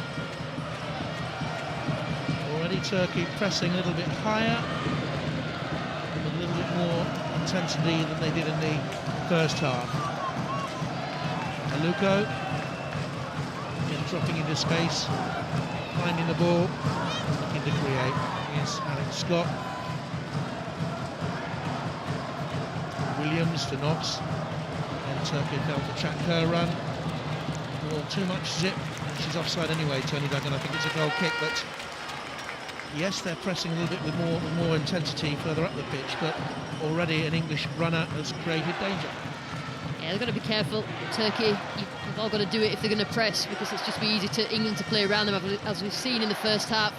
Already Turkey pressing a little bit higher, with a little bit more intensity than they did in the first half. Aluko, dropping into space. Finding the ball, looking to create, is Alex Scott. Williams to Nobbs, and Turkey failed to track her run. Well, too much zip, and she's offside anyway, Toni Duggan. I think it's a goal kick, but yes, they're pressing a little bit with more intensity further up the pitch, but already an English runner has created danger. Yeah, they've got to be careful. Turkey, you've all got to do it if they're going to press, because it's just be easy to England to play around them, as we've seen in the first half.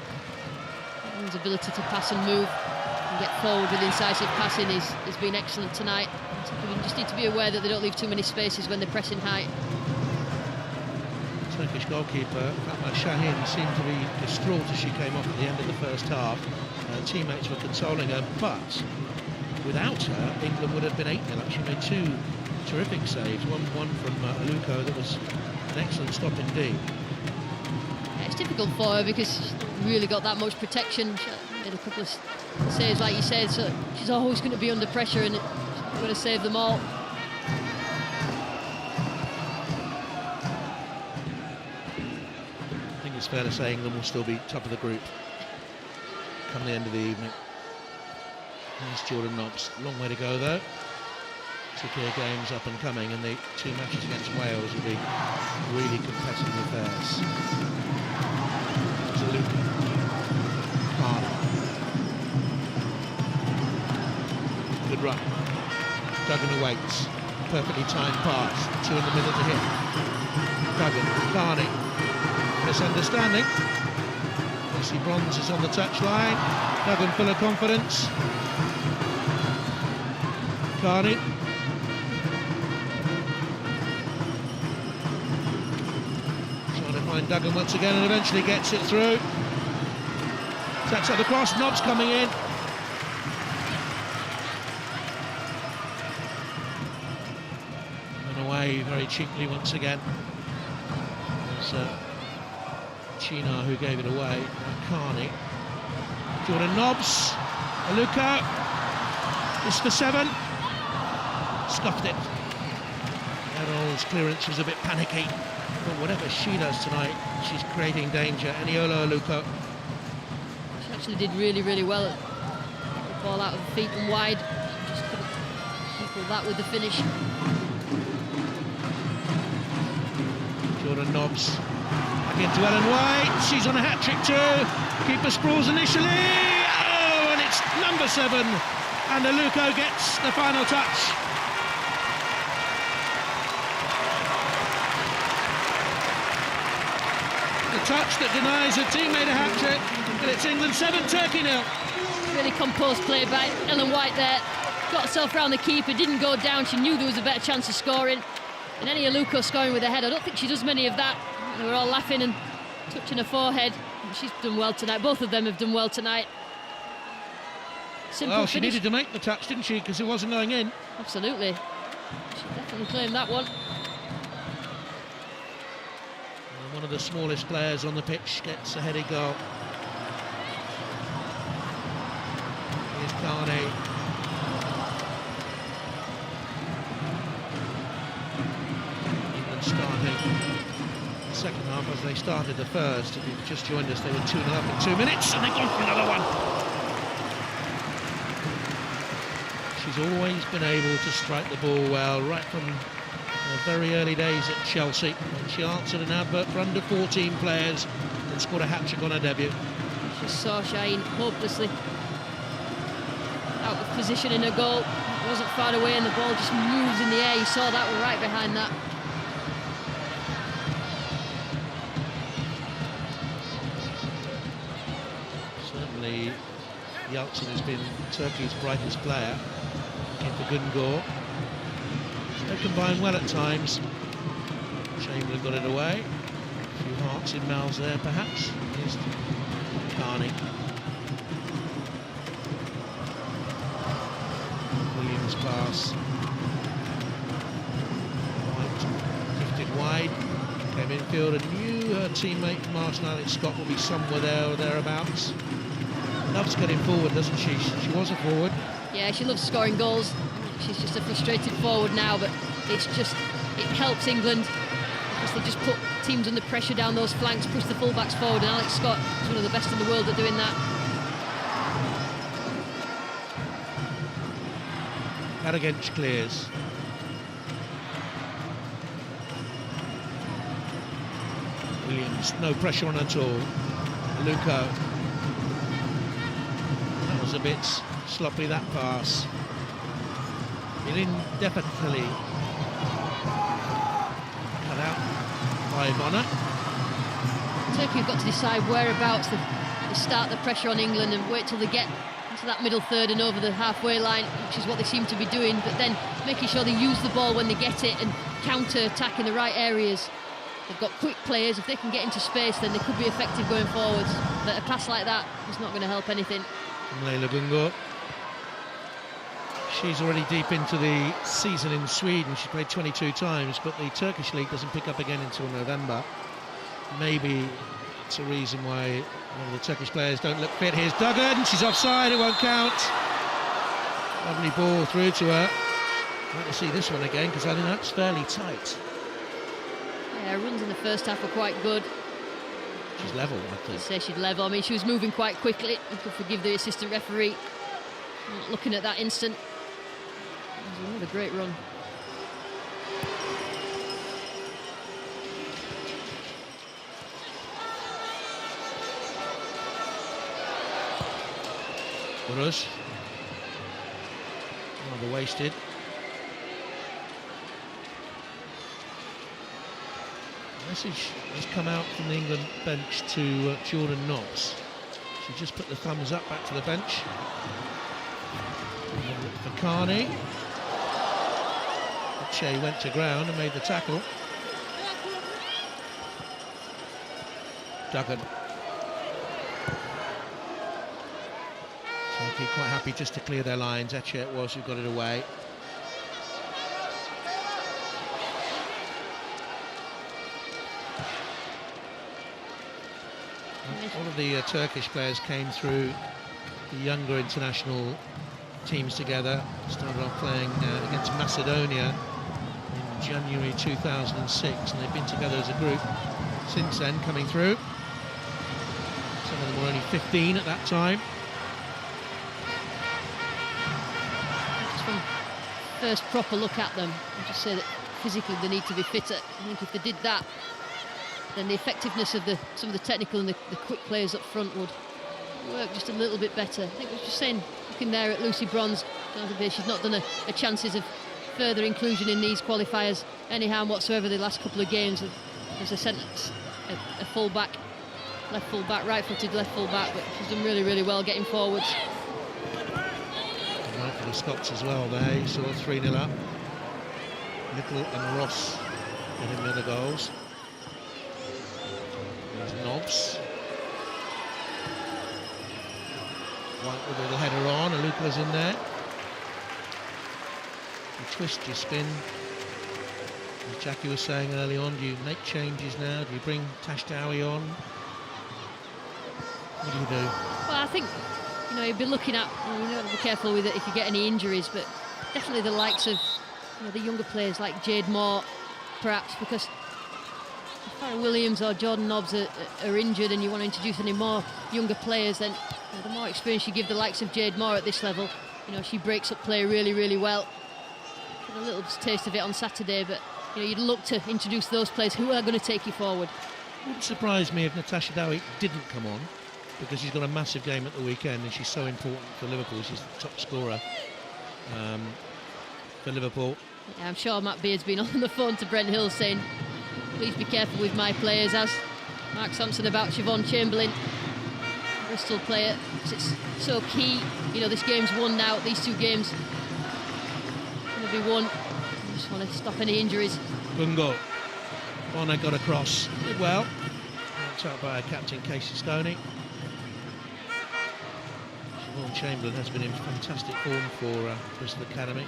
England's ability to pass and move and get forward with incisive passing has been excellent tonight. We just need to be aware that they don't leave too many spaces when they're pressing high. Turkey Turkish goalkeeper, Fatma Şahin, seemed to be distraught as she came off at the end of the first half. Teammates were consoling her, but without her, England would have been 8-0. She made two terrific saves, one from Aluko that was an excellent stop indeed. Yeah, it's difficult for her because she's really got that much protection. She made a couple of saves, like you said, so she's always going to be under pressure and she's going to save them all. I think it's fair to say England will still be top of the group come the end of the evening. There's Jordan Nobbs. Long way to go though. Turkey games up and coming, and the two matches against Wales will be really competitive affairs. There's Luke Carter. Good run. Duggan awaits. Perfectly timed pass. Two in the middle to hit. Duggan, Carney. Misunderstanding. Lucy Bronze is on the touchline. Duggan full of confidence. Carney. Trying to find Duggan once again and eventually gets it through. Sets up the cross. Nobbs coming in. And away very cheaply once again. There's Chinar who gave it away. Carney. Jordan Nobbs. Aluko. It's for 7. Scuffed it. Errol's clearance was a bit panicky, but whatever she does tonight, she's creating danger. Eniola Aluko. She actually did really, really well at the ball out of the feet and wide. She just couldn't equal that with the finish. Jordan Nobbs back into Ellen White. She's on a hat-trick too. Keeper sprawls initially. Oh, and it's number 7. And Aluko gets the final touch. The touch that denies her teammate a hat-trick, and it's England 7, Turkey 0. Really composed play by Ellen White there. Got herself round the keeper, didn't go down. She knew there was a better chance of scoring. And any Aluko scoring with her head, I don't think she does many of that. They were all laughing and touching her forehead. She's done well tonight. Both of them have done well tonight. Simple well, she finish. needed to make the touch, didn't she? Because it wasn't going in. Absolutely. She definitely claimed that one. And one of the smallest players on the pitch gets a headed goal. Here's Carney. England starting the second half as they started the first. If you've just joined us, they were 2-0 up in 2 minutes, and they've gone for another one. She's always been able to strike the ball well, right from her very early days at Chelsea, when she answered an advert for under 14 players and scored a hat-trick on her debut. She saw Shaheen hopelessly out of position in her goal. It wasn't far away and the ball just moves in the air. You saw that right behind that. Certainly Yalçın has been Turkey's brightest player. For Gungor. They combine well at times. Chamberlain got it away. A few hearts in mouths there, perhaps. Here's Carney. Williams pass. White drifted wide. Came infield and knew her teammate Martin Alex Scott will be somewhere there or thereabouts. Loves getting forward, doesn't she? She was a forward. Yeah, she loves scoring goals. She's just a frustrated forward now, but it helps England because they just put teams under pressure down those flanks, push the fullbacks forward, and Alex Scott is one of the best in the world at doing that. Karagenç clears. Williams, no pressure on at all. Aluko. That was a bit sloppy, that pass. Indefinitely cut out by Bonner. Turkey have got to decide whereabouts they start the pressure on England and wait till they get into that middle third and over the halfway line, which is what they seem to be doing, but then making sure they use the ball when they get it and counter-attack in the right areas. They've got quick players. If they can get into space, then they could be effective going forwards. But a pass like that is not going to help anything. Leila Gungo. She's already deep into the season in Sweden. She's played 22 times, but the Turkish league doesn't pick up again until November. Maybe it's a reason why one of the Turkish players don't look fit. Here's Duggan. She's offside. It won't count. Lovely ball through to her. I'd like to see this one again because I think that's fairly tight. Yeah, her runs in the first half were quite good. She's level, I think. I'd say she'd level. I mean, she was moving quite quickly. You could forgive the assistant referee not looking at that instant. It was another great run. Buruz. Rather wasted. Message has come out from the England bench to Jordan Knox. She just put the thumbs up back to the bench. For Carney. Che went to ground and made the tackle. Duggan. Turkey quite happy just to clear their lines. Etche it was who got it away. All of the Turkish players came through the younger international teams together. Started off playing against Macedonia in January 2006, and they've been together as a group since then, coming through. Some of them were only 15 at that time. Just from first proper look at them, I'll just say that physically they need to be fitter. I think if they did that, then the effectiveness of some of the technical and the quick players up front would work just a little bit better. I think I was just saying, looking there at Lucy Bronze, she's not done a chances of further inclusion in these qualifiers any harm whatsoever the last couple of games. As a full-back, left full-back, right-footed left full-back, but she's done really, really well getting forwards. Right for the Scots as well there, you saw 3-0 up. Little and Ross getting the other goals. There's Nobbs. White with a little header on, Alukla's in there. You twist, you spin. As Jackie was saying early on, do you make changes now? Do you bring Tash Dowie on? What do you do? Well, I think, you'd be looking at, you have to be careful with it if you get any injuries, but definitely the likes of the younger players like Jade Moore, perhaps, because if Farrah Williams or Jordan Nobbs are injured and you want to introduce any more younger players, then the more experience you give the likes of Jade Moore at this level, she breaks up play really, really well. Got a little taste of it on Saturday, but you'd look to introduce those players who are going to take you forward. It wouldn't surprise me if Natasha Dowie didn't come on, because she's got a massive game at the weekend and she's so important for Liverpool. She's the top scorer for Liverpool. Yeah, I'm sure Matt Beard's been on the phone to Brent Hill saying, please be careful with my players, as Mark Sampson about Siobhan Chamberlain, Bristol player, because it's so key. This game's won now, these two games going to be won. I just want to stop any injuries. Bungo. Bonner got across. Did well. Knocked out by captain Casey Stoney. Siobhan Chamberlain has been in fantastic form for Bristol Academy.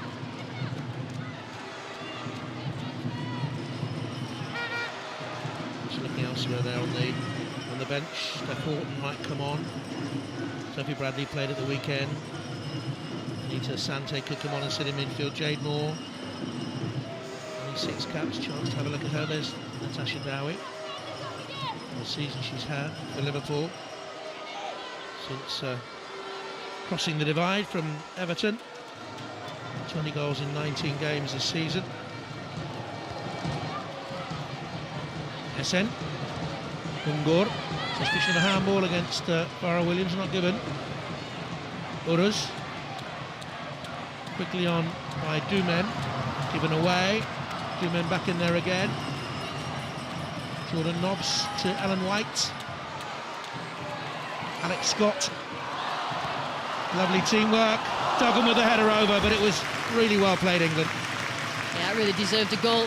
Just looking elsewhere there on the bench. Steph Horton might come on. Sophie Bradley played at the weekend. Anita Sante could come on and sit in midfield. Jade Moore, only 6 caps. Chance to have a look at her. There's Natasha Dowie. The season she's had for Liverpool since crossing the divide from Everton. 20 goals in 19 games this season. SN. Gungur. Suspicion of a handball against Farrah Williams, not given. Buruz. Quickly on by Dumen. Given away. Dumen back in there again. Jordan Nobbs to Ellen White. Alex Scott. Lovely teamwork. Duggan with the header over, but it was really well played, England. Yeah, it really deserved a goal.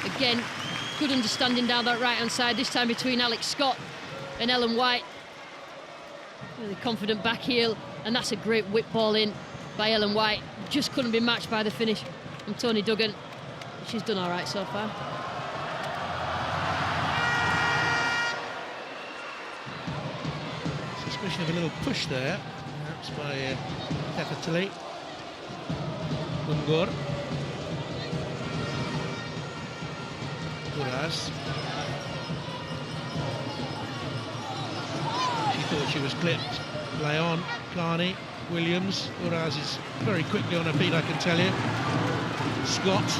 Again, Good understanding down that right-hand side, this time between Alex Scott and Ellen White. Really confident back heel, and that's a great whip ball in by Ellen White. Just couldn't be matched by the finish from Toni Duggan. She's done all right so far. Suspicion of a little push there, perhaps by Tefatali. Gungur. Uraz. She thought she was clipped. Leon, Carney, Williams. Uraz is very quickly on her feet, I can tell you. Scott.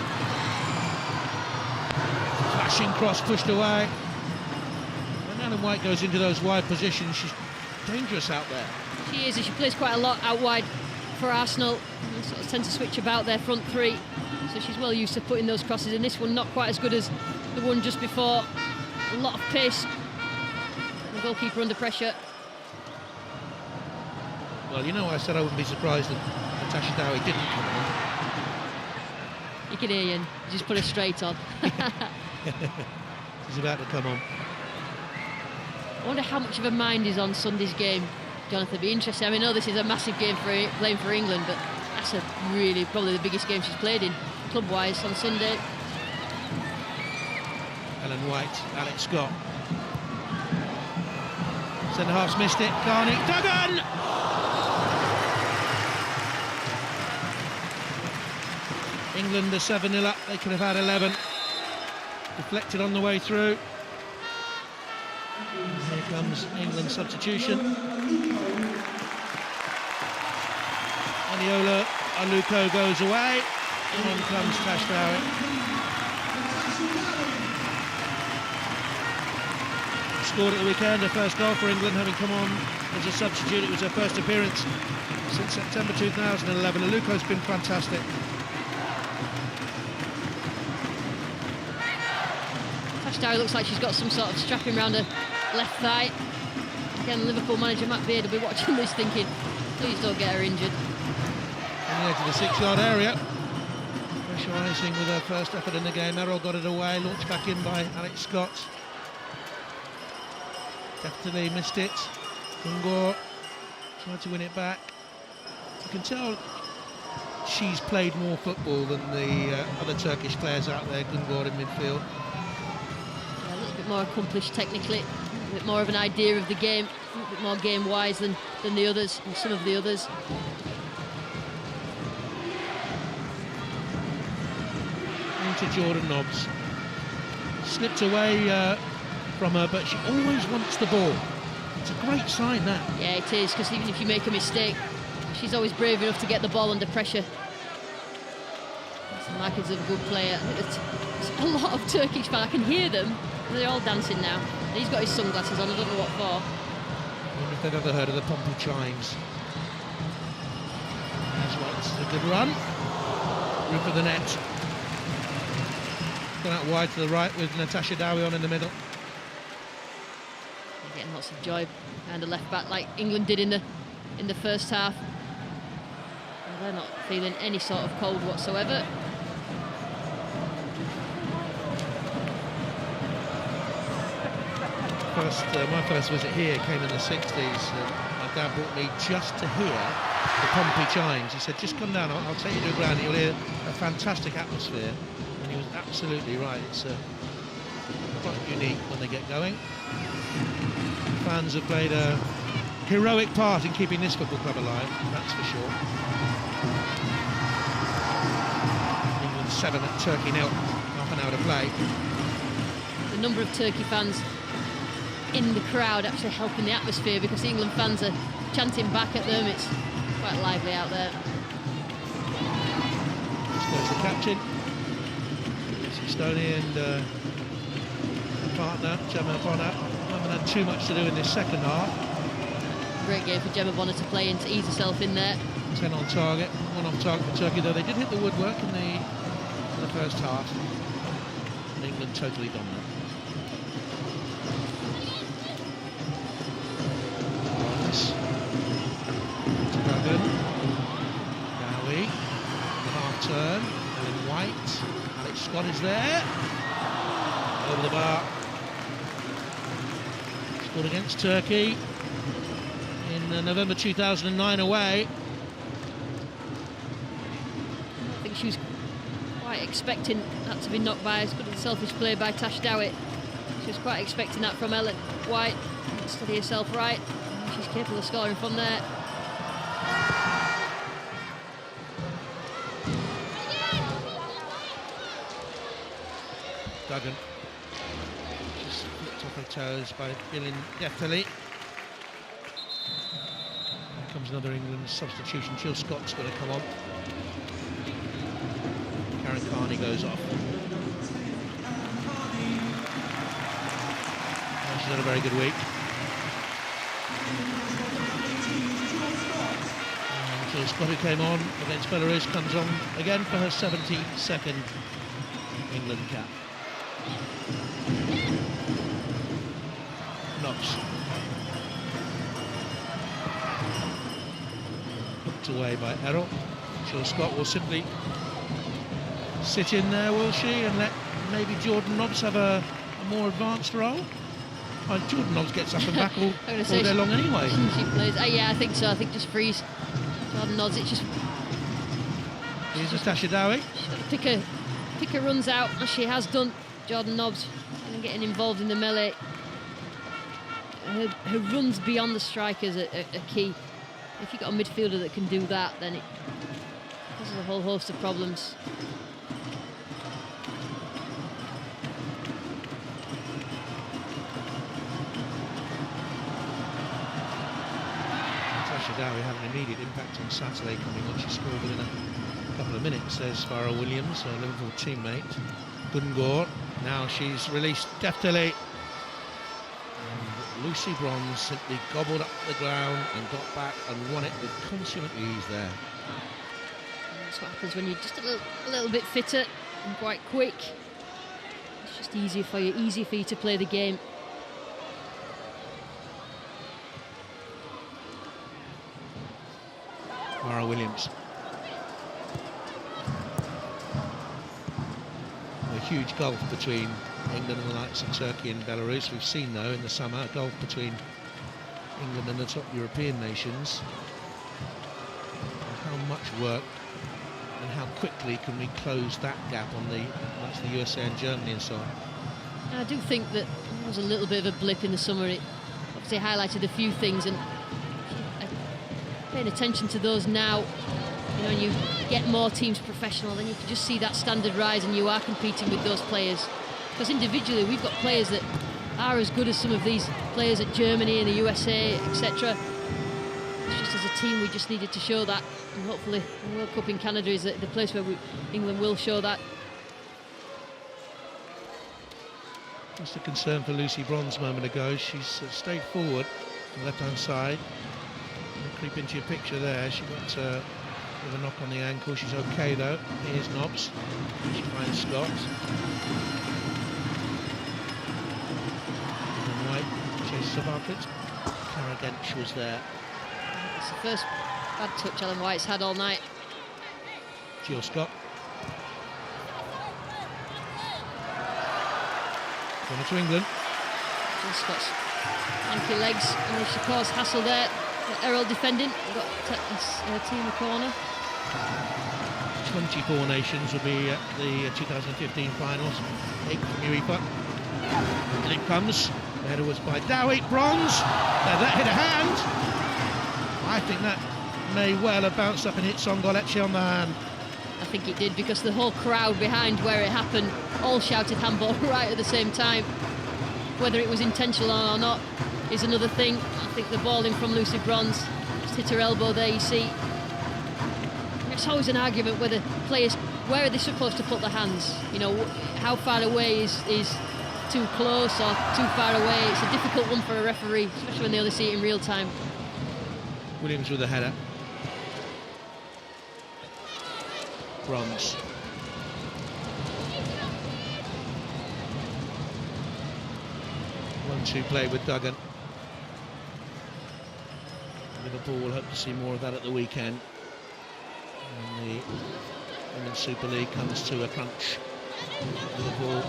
Flashing cross pushed away. When Ellen White goes into those wide positions, she's dangerous out there. She is, and she plays quite a lot out wide for Arsenal. They sort of tend to switch about their front three, so she's well used to putting those crosses in. This one not quite as good as the one just before. A lot of pace. The goalkeeper under pressure. Well, you know, I said I wouldn't be surprised if Natasha Dowie didn't come on. You can hear you. You just put her straight on. She's about to come on. I wonder how much of a mind is on Sunday's game, Jonathan. It'd be interesting. I mean, I know this is a massive game for playing for England, but that's probably the biggest game she's played in club-wise on Sunday. Ellen White, Alex Scott. Centre-half's missed it. Carney, Duggan! England are 7-0 up. They could have had 11. Deflected on the way through. Here comes England's substitution. Aniola Aluko goes away. And on comes Tash Dowie. Scored at the weekend, her first goal for England, having come on as a substitute. It was her first appearance since September 2011. Aluko's been fantastic. Tash Dowie looks like she's got some sort of strapping around her left thigh. Again, Liverpool manager Matt Beard will be watching this thinking, please don't get her injured. On the edge of the 6-yard area. Pressurising with her first effort in the game. Errol got it away, launched back in by Alex Scott. Definitely missed it. Gungur tried to win it back. You can tell she's played more football than the other Turkish players out there, Gungur in midfield. Yeah, a little bit more accomplished technically, a bit more of an idea of the game, a little bit more game-wise than the others, and some of the others. Into Jordan Nobbs. Slipped away from her, but she always wants the ball. It's a great sign, that. Yeah, it is, because even if you make a mistake, she's always brave enough to get the ball under pressure. That's the markings of a good player. It's a lot of Turkish fans. I can hear them. They're all dancing now. He's got his sunglasses on. I don't know what for. I wonder if they've ever heard of the Pompey Chimes. That's right, this is a good run. Roof of the net. Gone out wide to the right with Natasha Dowie on in the middle. They're getting lots of joy behind the left back like England did in the first half. Well, they're not feeling any sort of cold whatsoever. My first visit here came in the 60s. My dad brought me just to hear the Pompey Chimes. He said, just come down, I'll take you to the ground, you'll hear a fantastic atmosphere. And he was absolutely right. It's quite unique when they get going. Fans have played a heroic part in keeping this football club alive, that's for sure. England 7 at Turkey 0, half an hour to play. The number of Turkey fans in the crowd actually helping the atmosphere, because the England fans are chanting back at them. It's quite lively out there. There's the captain, Stoney, and partner Gemma Bonner haven't had too much to do in this second half. Great game for Gemma Bonner to play in, to ease herself in there. 10 on target, 1 off target for Turkey, though they did hit the woodwork in the first half. And England totally dominant. Duggan, Dowie, the half turn, Ellen White, Alex Scott is there. over the bar. Scored against Turkey in November 2009 away. I think she was quite expecting that to be knocked by as good a selfish play by Tash Dowett. She was quite expecting that from Ellen White. Steady herself right. She's capable of scoring from there. Duggan. Just flipped off her toes by Gillian deftly. Here comes another England substitution. Jill Scott's going to come on. Karen Carney goes off. Oh, she's had a very good week. And Jill Scott, who came on against Belarus, comes on again for her 72nd England cap. Knox. Hooked away by Errol. Jill Scott will simply sit in there, will she, and let maybe Jordan Nobbs have a more advanced role? Well, Jordan Nobbs gets up and back all day long anyway. She plays. Yeah, I think so. I think just freeze. Jordan Nobbs. It's just. Here's Tasha Dowie. She's got to pick her runs out, as she has done. Jordan Nobbs and getting involved in the melee. Her runs beyond the strikers are key. If you've got a midfielder that can do that, then it causes a whole host of problems. Tasha Dowie had an immediate impact on Saturday, coming on. She scored within a couple of minutes. There's Farrell Williams, her Liverpool teammate. Gungor. Now she's released deftly. And Lucy Bronze simply gobbled up the ground and got back and won it with consummate ease there. That's what happens when you're just a little bit fitter and quite quick. It's just easier for you to play the game. Farrell Williams. A huge gulf between England and the likes of Turkey and Belarus. We've seen, though, in the summer, a gulf between England and the top European nations. And how much work and how quickly can we close that gap on the USA and Germany and so on. I do think that there was a little bit of a blip in the summer. It obviously highlighted a few things, and paying attention to those now, you know, you get more teams professional, then you can just see that standard rise, and you are competing with those players. Because individually, we've got players that are as good as some of these players at Germany and the USA, etc. It's just as a team, we just needed to show that, and hopefully the World Cup in Canada is the place where England will show that. Just a concern for Lucy Bronze a moment ago. She's stayed forward on the left-hand side. Creep into your picture there. She got with a knock on the ankle. She's okay though. Here's Nobbs. She finds Scott. And White chases up after it. Cara Gench was there. It's the first bad touch Ellen White's had all night. Jill Scott. Corner to England. Jill Scott's lanky legs, and she caused hassle there. Errol defending. We've got her team in the corner. 24 nations will be at the 2015 finals. 8 from UEFA. And it comes. The header was by Dowie. Bronze. That hit a hand. I think that may well have bounced up and hit Songoleche on the hand. I think it did, because the whole crowd behind where it happened all shouted handball right at the same time. Whether it was intentional or not is another thing. I think the ball in from Lucy Bronze just hit her elbow there, you see. It's always an argument whether players, where are they supposed to put their hands? You know, how far away is too close or too far away? It's a difficult one for a referee, especially when they only see it in real time. Williams with the header. Bronze. One-two play with Duggan. Liverpool will hope to see more of that at the weekend. And the Women's Super League comes to a crunch Liverpool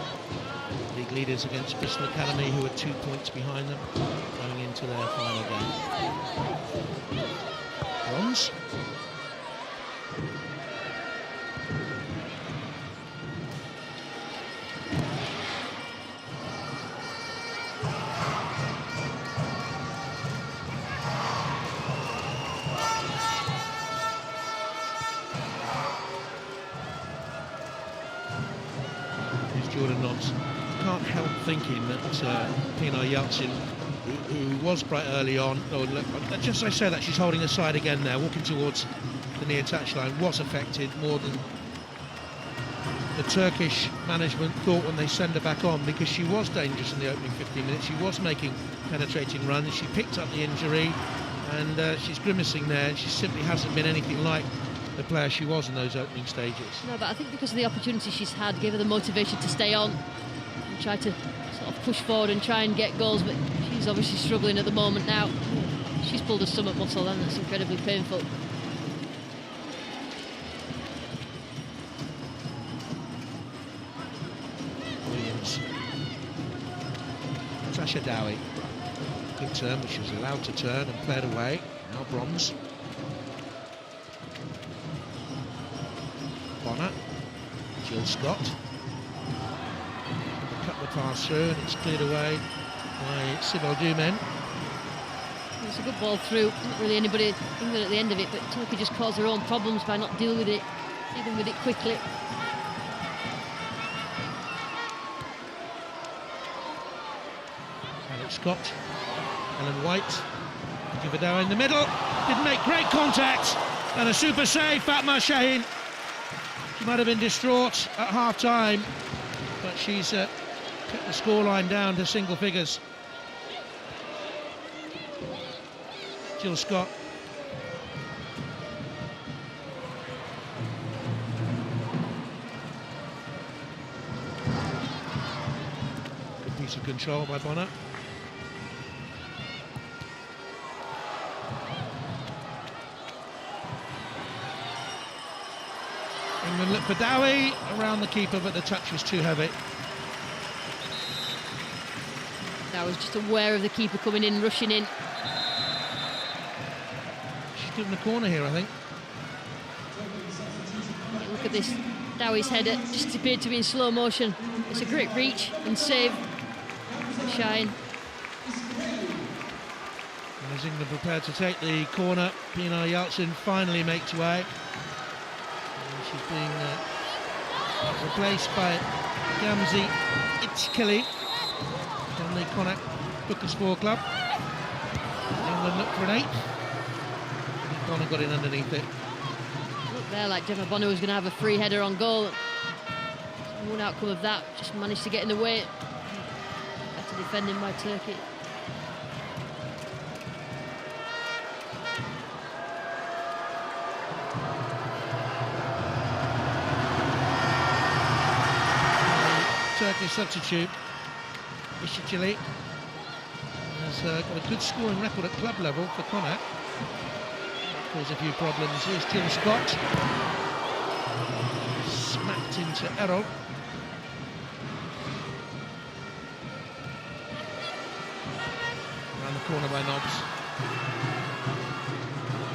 league leaders against Bristol Academy, who are 2 points behind them going into their final game. Bronze. Jordan Nobbs. Can't help thinking that Pina Yeltsin, who was bright early on, just as I say that, she's holding her side again there, walking towards the near touchline, was affected more than the Turkish management thought when they send her back on, because she was dangerous in the opening 15 minutes. She was making penetrating runs. She picked up the injury, and she's grimacing there. She simply hasn't been anything like the player she was in those opening stages. No, but I think because of the opportunity she's had, gave her the motivation to stay on and try to sort of push forward and try and get goals, but she's obviously struggling at the moment now. She's pulled her stomach muscle, and that's incredibly painful. Williams. Tasha Dowie. Good turn, but she was allowed to turn and played away. Now Bronze. Bonner, Jill Scott, cut the pass through, and it's cleared away by Sibel Dumen. It's a good ball through, not really anybody England at the end of it, but Turkey just caused their own problems by not dealing with it quickly. Alex Scott, Ellen White, Jivadao in the middle, didn't make great contact, and a super save, Fatma Shaheen. She might have been distraught at half-time, but she's kept the scoreline down to single figures. Jill Scott. Good piece of control by Bonner. England look for Dowie around the keeper, but the touch was too heavy. I was just aware of the keeper coming in, rushing in. She's given the corner here, I think. Yeah, look at this. Dowie's header just appeared to be in slow motion. It's a great reach and save. Shine. As England prepared to take the corner, Pina Yeltsin finally makes way. She's being replaced by Gamze Itkeli from the Connacht Booker Sport Club. England looked for an 8. Bonner got in underneath it. Look there, like Gemma Bonner was going to have a free header on goal. One outcome of that, just managed to get in the way. Better defending by Turkey. Turkish substitute, Ishicili, has got a good scoring record at club level for Connacht. Caused a few problems. Here's Jill Scott. Smacked into Errol. Around the corner by Nobbs.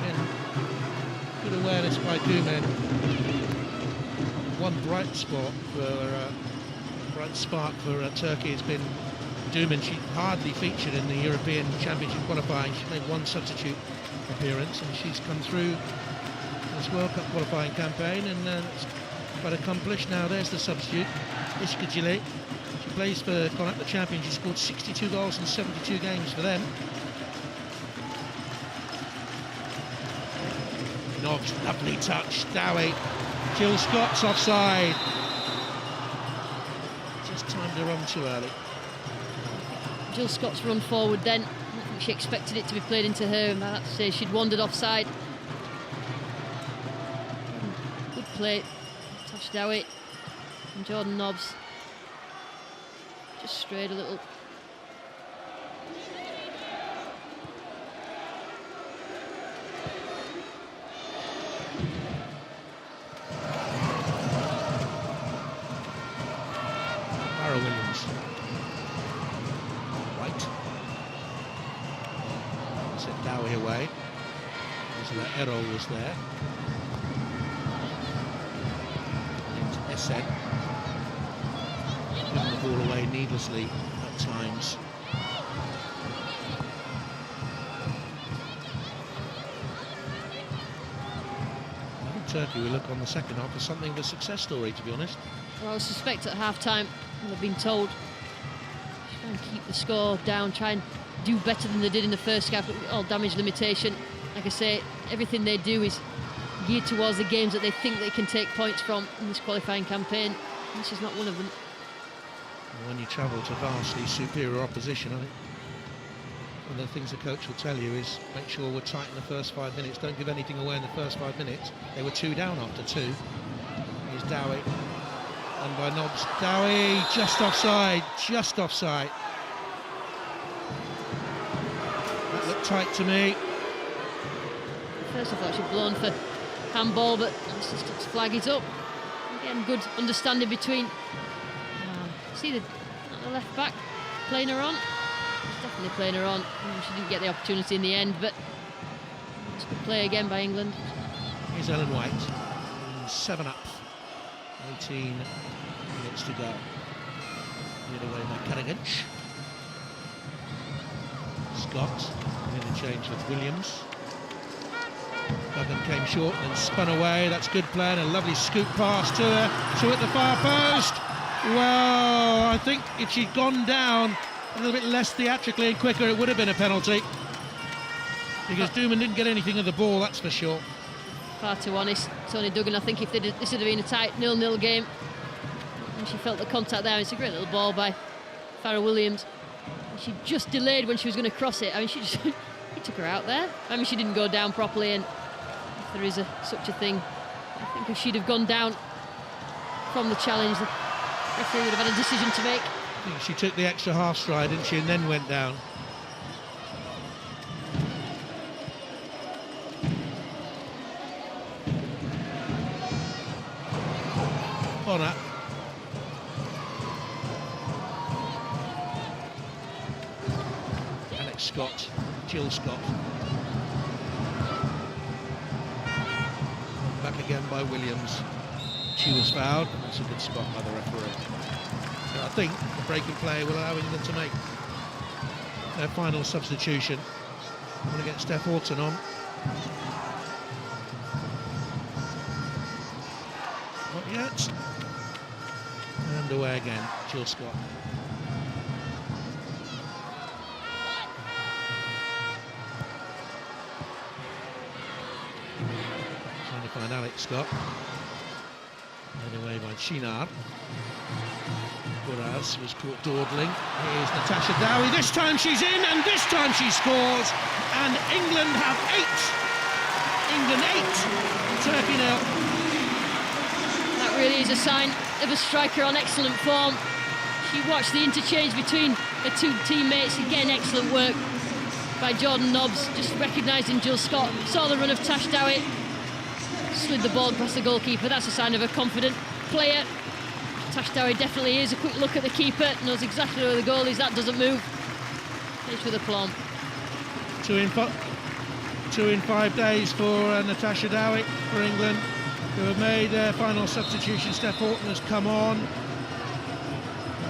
Again, good awareness by Dumen. One bright spot for spark for Turkey has been Dumen. She hardly featured in the European Championship qualifying. She made one substitute appearance, and she's come through this World Cup qualifying campaign, and it's quite accomplished. Now there's the substitute, Ishkajili. She plays for Connacht, the champion. She scored 62 goals in 72 games for them. Nobbs, lovely touch. Dowie. Jill Scott's offside. Just timed her on too early. Jill Scott's run forward then. I think she expected it to be played into her, and I have to say she'd wandered offside. Good play. Tash Dowie and Jordan Nobbs. Just strayed a little. Sent Dowie away. Errol was there. And into Essen. Giving the ball away needlessly at times. Turkey will look on the second half as something of a success story, to be honest. Well, I suspect at half-time, they've been told, try and keep the score down, try and do better than they did in the first half, all damage limitation. Like I say, everything they do is geared towards the games that they think they can take points from in this qualifying campaign. This is not one of them. When you travel to vastly superior opposition, I think one of the things the coach will tell you is make sure we're tight in the first 5 minutes, don't give anything away in the first 5 minutes. They were 2 down after 2. Here's Dowie, and by Nobbs. Dowie just offside, just offside. That looked tight to me. First I thought she'd blown for handball, but the assistant's flag is up. Again, good understanding between see the left back playing her on. She's definitely playing her on. She didn't get the opportunity in the end, but it's a good play again by England. Here's Ellen White, 7 up, 18 minutes to go. Lead away by Carrigan. Scott in the change with Williams. Duggan came short and spun away. That's good play and a lovely scoop pass to her. Two at the far post. Well, I think if she'd gone down a little bit less theatrically and quicker, it would have been a penalty. Because Dooman didn't get anything of the ball, that's for sure. Far too honest, Toni Duggan. I think if this had been a tight 0-0 game, and she felt the contact there, it's a great little ball by Farrah Williams. And she just delayed when she was going to cross it. I mean, she just he took her out there. I mean, she didn't go down properly, and if there is such a thing, I think if she'd have gone down from the challenge, the referee would have had a decision to make. I think she took the extra half stride, didn't she, and then went down. Bonner. Alex Scott, Jill Scott. Back again by Williams. She was fouled. That's a good spot by the referee. So I think the breaking play will allow England to make their final substitution. I'm going to get Steph Horton on. Not yet. And away again, Jill Scott. Trying to find Alex Scott. Led away by Chinar. Buraz was caught dawdling. Here's Natasha Dowie. This time she's in, and this time she scores. And England have 8. England 8. Turkey 0. That really is a sign of a striker on excellent form. She watched the interchange between her two teammates. Again, excellent work by Jordan Nobbs, just recognising Jill Scott. Saw the run of Tash Dowie, slid the ball past the goalkeeper. That's a sign of a confident player. Tash Dowie definitely is. A quick look at the keeper, knows exactly where the goal is. That doesn't move. Finish with aplomb. 2 in 5 days for Natasha Dowie for England, who have made their final substitution. Steph Horton has come on.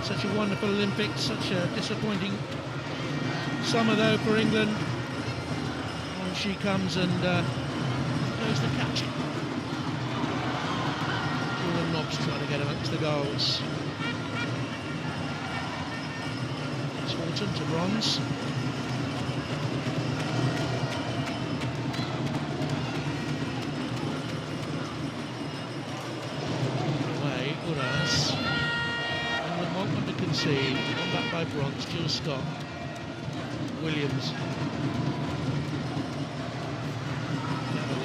Such a wonderful Olympics, such a disappointing summer though for England. On she comes and goes the catch. Jordan Nobbs trying to get amongst the goals. It's Horton to Bronze. Concede, come back by Bronze, Jill Scott, Williams. Now that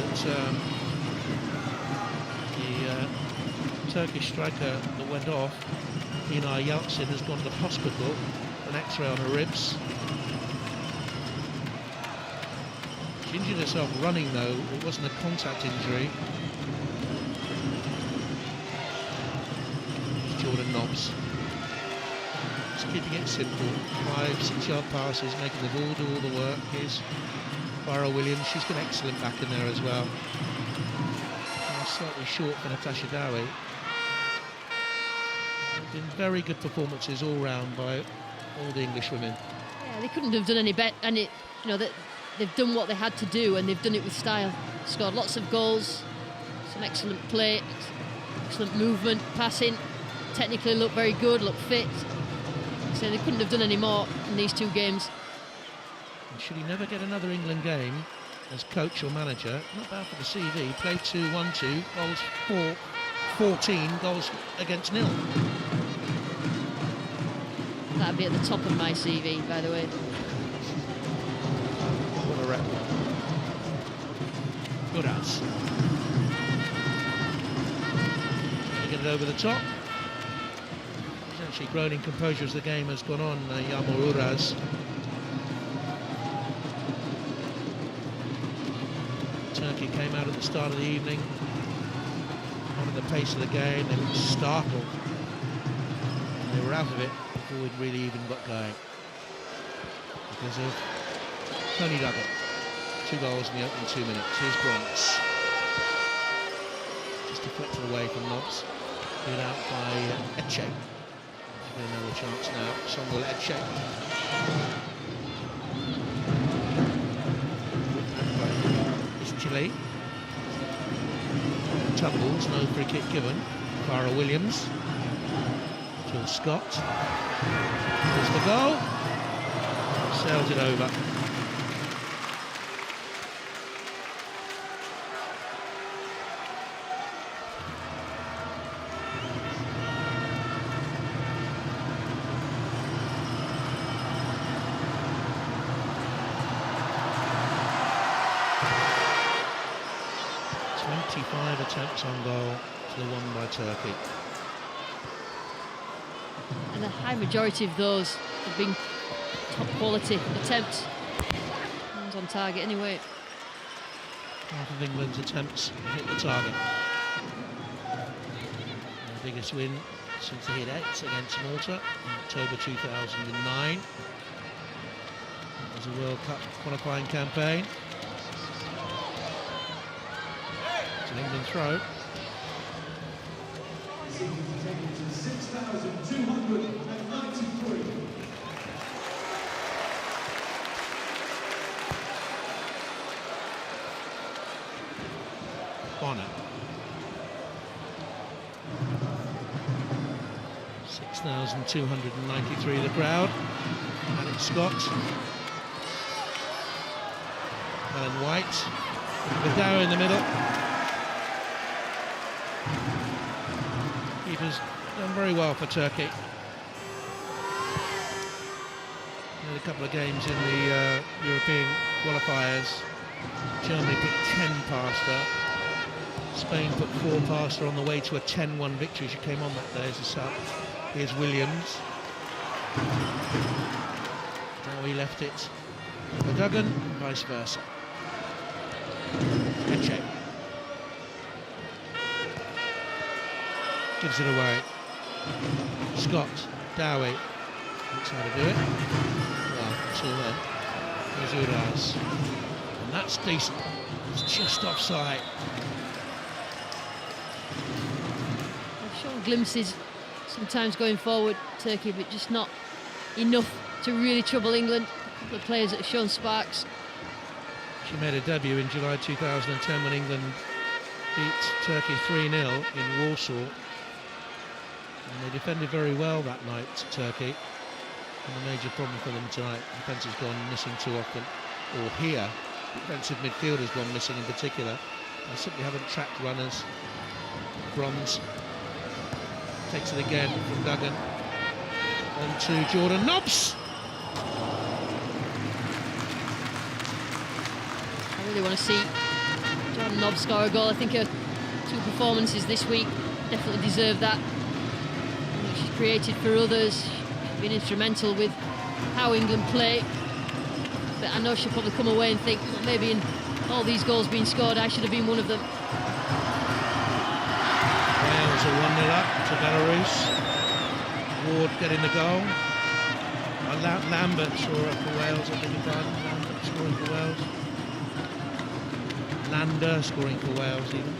the Turkish striker that went off, Inar Yalçın, has gone to hospital, an X-ray on her ribs. She injured herself running though, it wasn't a contact injury. Jordan Nobbs. keeping it simple. 5-6 yard passes, making the ball do all the work. Here's Farrell Williams. She's been excellent back in there as well. Slightly short for Natasha Dowie. Been very good performances all round by all the English women. Yeah, they couldn't have done any better, and you know that they've done what they had to do, and they've done it with style. Scored lots of goals, some excellent play, excellent movement, passing. Technically looked very good, looked fit. So they couldn't have done any more in these two games. And should he never get another England game as coach or manager, not bad for the CV. Played 2-1-2, goals 14 goals against nil. That'd be at the top of my CV, by the way. What a record. Good ass. Trying to get it over the top. He's actually grown in composure as the game has gone on, Yağmur Uraz. Turkey came out at the start of the evening, on the pace of the game. They looked startled. And they were out of it before we'd really even got going. Because of Toni Duggan. 2 goals in the opening 2 minutes. Here's Bronx. Just deflected away from Nobbs. Cleared out by Etche. Another chance now. Songul Etche. Chile. Tumbles, no free kick given. Farrell Williams. Jill Scott. There's the goal. Sails it over. Attempts on goal to the one by Turkey. And a high majority of those have been top quality attempts. One's on target anyway. Half of England's attempts hit the target. Their biggest win since they hit 8 against Malta in October 2009. It was a World Cup qualifying campaign. An England throw. Bonner. 6,293 the crowd. Alex Scott. Helen White. Vidal in the middle. Keeper's done very well for Turkey. Had a couple of games in the European qualifiers. Germany put 10 past her. Spain put 4 past her on the way to a 10-1 victory. She came on that day as a sub. Here's Williams. Now he left it for Duggan, and vice versa. Etche. Gives it away. Scott, Dowie. Looks how to do it. Well, until then. There's Uraz. And that's decent. It's just offside. They've shown glimpses sometimes going forward, Turkey, but just not enough to really trouble England. A couple of players that have shown sparks. She made a debut in July 2010 when England beat Turkey 3-0 in Warsaw. And they defended very well that night, Turkey. And the major problem for them tonight, defence has gone missing too often. Or here, defensive midfield has gone missing in particular. They simply haven't tracked runners. Bronze takes it again from Duggan. On to Jordan Nobbs. I really want to see Jordan Nobbs score a goal. I think her 2 performances this week definitely deserve that. She's created for others. She's been instrumental with how England play. But I know she'll probably come away and think, well, maybe in all these goals being scored, I should have been one of them. Wales are 1-0 up to Belarus. Ward getting the goal. Lambert scoring for Wales, I beg your pardon. Lambert scoring for Wales. Lander scoring for Wales even.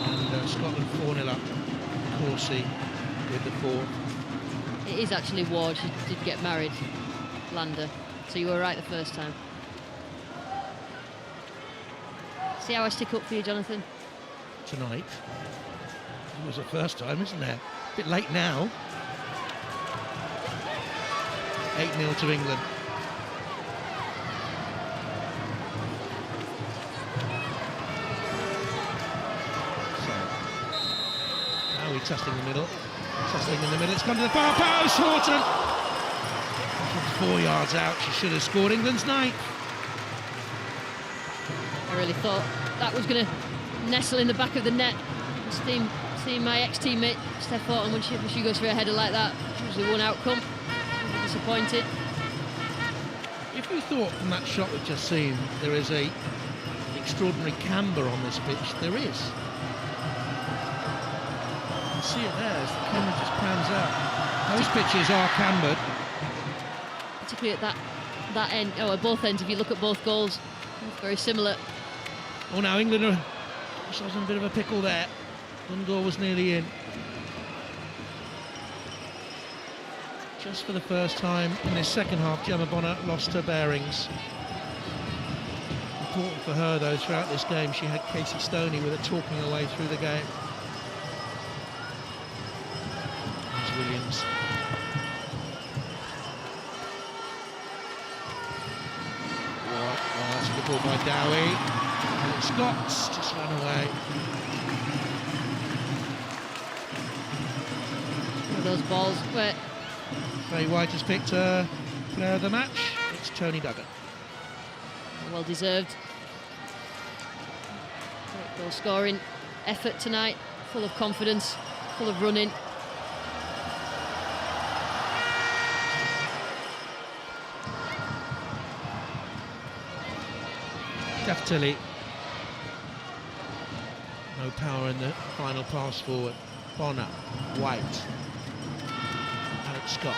And Scotland 4-0 up. Corsi with the 4. It is actually Ward. She did get married, Lander. So you were right the first time. See how I stick up for you, Jonathan? Tonight. It was the first time, isn't it? A bit late now. 8-0 to England. So, now we're testing the middle. Testing in the middle. It's gone to the far post. Horton. 4 yards out. She should have scored. England's 9th. I really thought that was going to nestle in the back of the net. Seeing my ex-teammate Steph Horton when she goes for a header like that, usually one outcome. Disappointed. If you thought from that shot we've just seen there is a extraordinary camber on this pitch, there is. You can see it there as the camera just pans out. Those pitches are cambered. Particularly at that end, at both ends, if you look at both goals, very similar. Oh, now England are themselves in a bit of a pickle there. One goal was nearly in. Just for the first time in this second half, Gemma Bonner lost her bearings. Important for her, though, throughout this game, she had Casey Stoney with her talking her way through the game. There's Williams. Oh, that's a good ball by Dowie. And Scott's just run away. One of those balls where Faye White has picked her player of the match. It's Toni Duggan. well deserved. Great goal scoring effort tonight, full of confidence, full of running. Steph Tilley. No power in the final pass forward. Bonner, White, Alex Scott.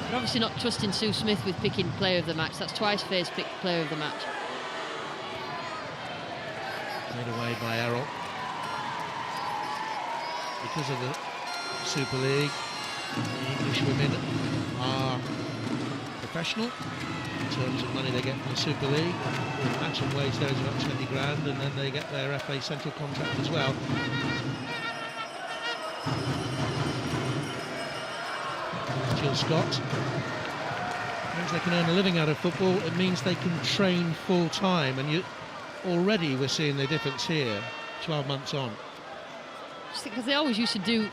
We're obviously not trusting Sue Smith with picking player of the match. That's twice Faye's picked player of the match. Made away by Errol. Because of the Super League, the English women are professional in terms of money they get from the Super League. The maximum wage there is about 20 grand, and then they get their FA Central contract as well. Jill Scott. It means they can earn a living out of football. It means they can train full time, and already we're seeing the difference here 12 months on. Because they always used to do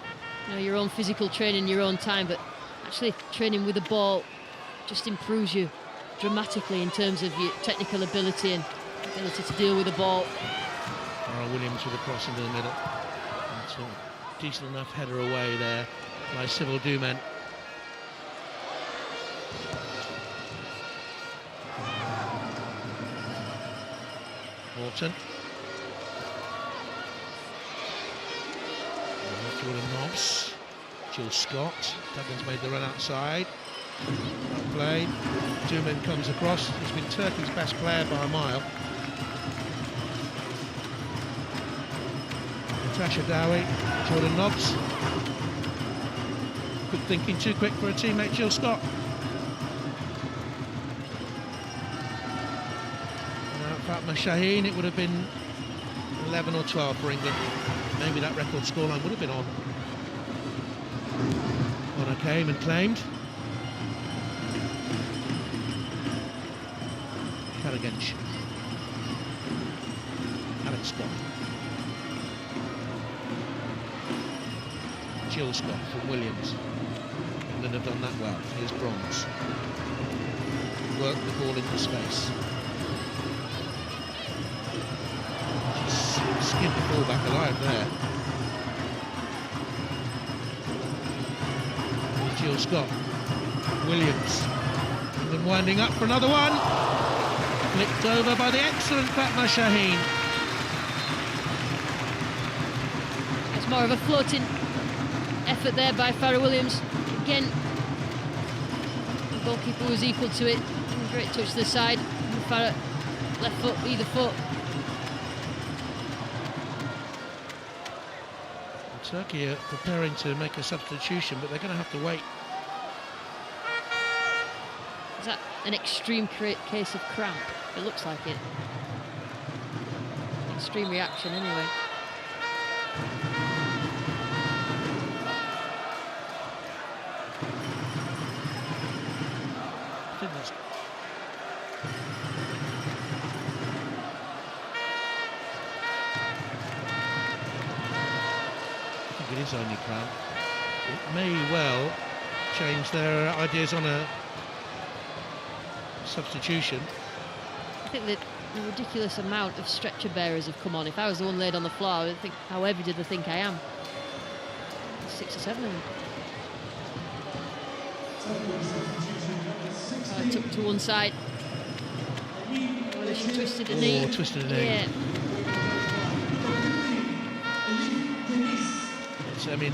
your own physical training in your own time, but actually training with the ball just improves you dramatically in terms of your technical ability and ability to deal with the ball. Laura Williams with a cross into the middle. That's a decent enough header away there by Civil Dumen. Horton. Jordan Nobbs. Jill Scott. Duggan's made the run outside. Well played. Dumen comes across. He's been Turkey's best player by a mile. Natasha Dowie. Jordan Nobbs. Good thinking, too quick for a teammate, Jill Scott. Fatma Shaheen, it would have been 11 or 12 for England. Maybe that record scoreline would have been on. Bonner came and claimed. Karagench. Alex Scott. Jill Scott from Williams. England have done that well. Here's Bronze. Work the ball into space. Skinned the ball back alive there. Here's Jill Scott. Williams. And then winding up for another one. Flicked over by the excellent Fatma Shaheen. That's more of a floating effort there by Farrell Williams. Again, the goalkeeper was equal to it. Great touch to the side. Farrell, left foot, either foot. Turkey are preparing to make a substitution, but they're going to have to wait. Is that an extreme case of cramp? It looks like it. Extreme reaction, anyway. I think it is only cramp. It may well change their ideas on a substitution. I think that a ridiculous amount of stretcher bearers have come on. If I was the one laid on the floor, I would think, how heavy did they think I am? 6 or 7 of them. I took to one side. Whether she twisted a knee. Oh, twisted a knee. Yeah. It's, I mean,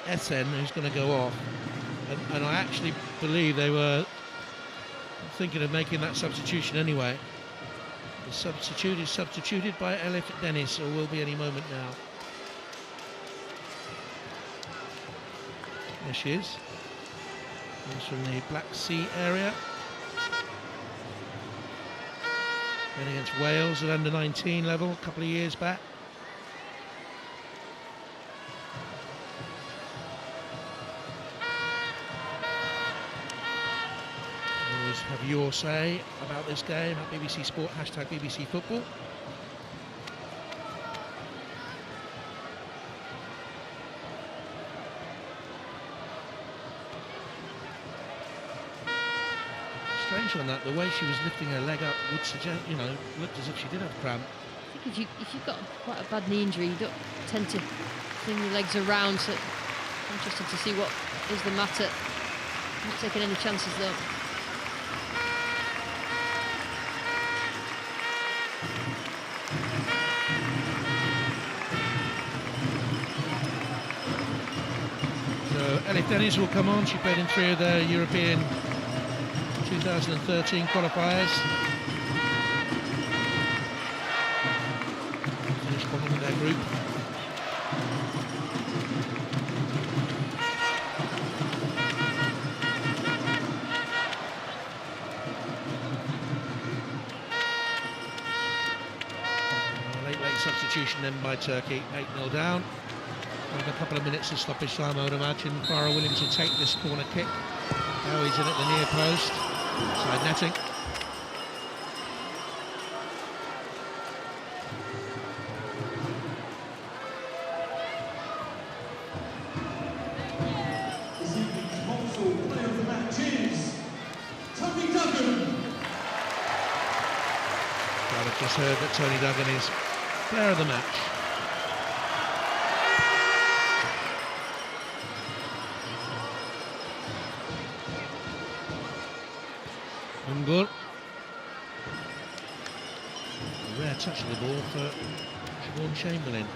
Essen who's going to go off. And I actually believe they were thinking of making that substitution anyway. The substitute is substituted by Elif Dennis, or will be any moment now. There she is. Comes from the Black Sea area. Playing against Wales at under 19 level a couple of years back. Always have your say about this game at BBC Sport, hashtag BBC Football. Strange on that, the way she was lifting her leg up would suggest, you know, looked as if she did have cramp. I think if you've got quite a bad knee injury, you don't tend to fling your legs around, so I'm interested to see what is the matter. I'm not taking any chances though. So Elif Dennis will come on. She played in 3 of the European 2013 qualifiers. Finished bottom of their group. Late substitution then by Turkey, 8-0 down. With a couple of minutes of stoppage time, I would imagine Farrell Williams will take this corner kick. Now he's in at the near post. Side netting. This evening's also player of the match is Toni Duggan. Well, I've just heard that Toni Duggan is player of the match. Good. A rare touch of the ball for Siobhan Chamberlain.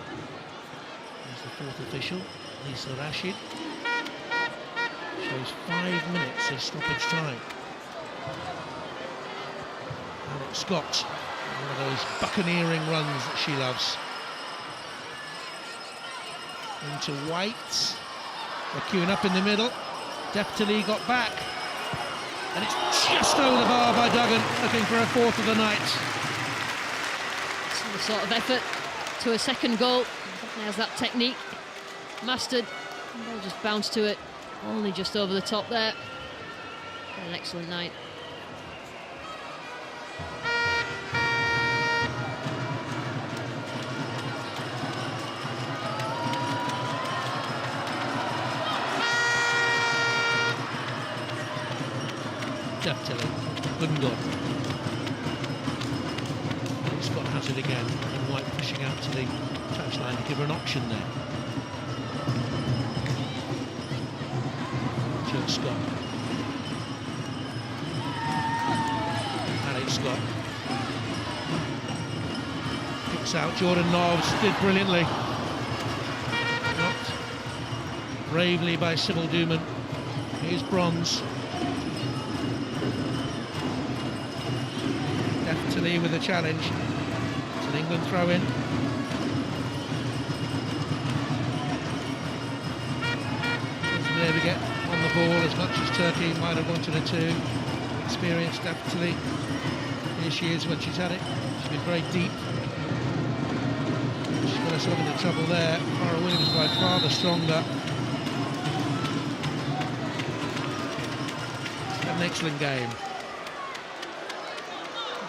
There's the 4th official, Lisa Rashid. Shows 5 minutes of stoppage time. Alex Scott, one of those buccaneering runs that she loves. Into White. They're queuing up in the middle. Deftly got back. And it's just over the bar by Duggan, looking for a 4th of the night. Similar sort of effort to a second goal. He has that technique mastered. And they'll just bounce to it, only just over the top there. Had an excellent night. Deftly, Gungon. Scott has it again, and White pushing out to the touchline to give her an option there. Jill Scott. Alex Scott. It's out. Jordan Nobbs did brilliantly. Blocked bravely by Sybil Duggan. Here's Bronze. Definitely with a challenge. It's an England throw-in. Doesn't be able to get on the ball as much as Turkey might have wanted her to. Experienced, definitely. Here she is when she's had it. She's been very deep. She's got herself into trouble there. Mara Williams by far the stronger. An excellent game.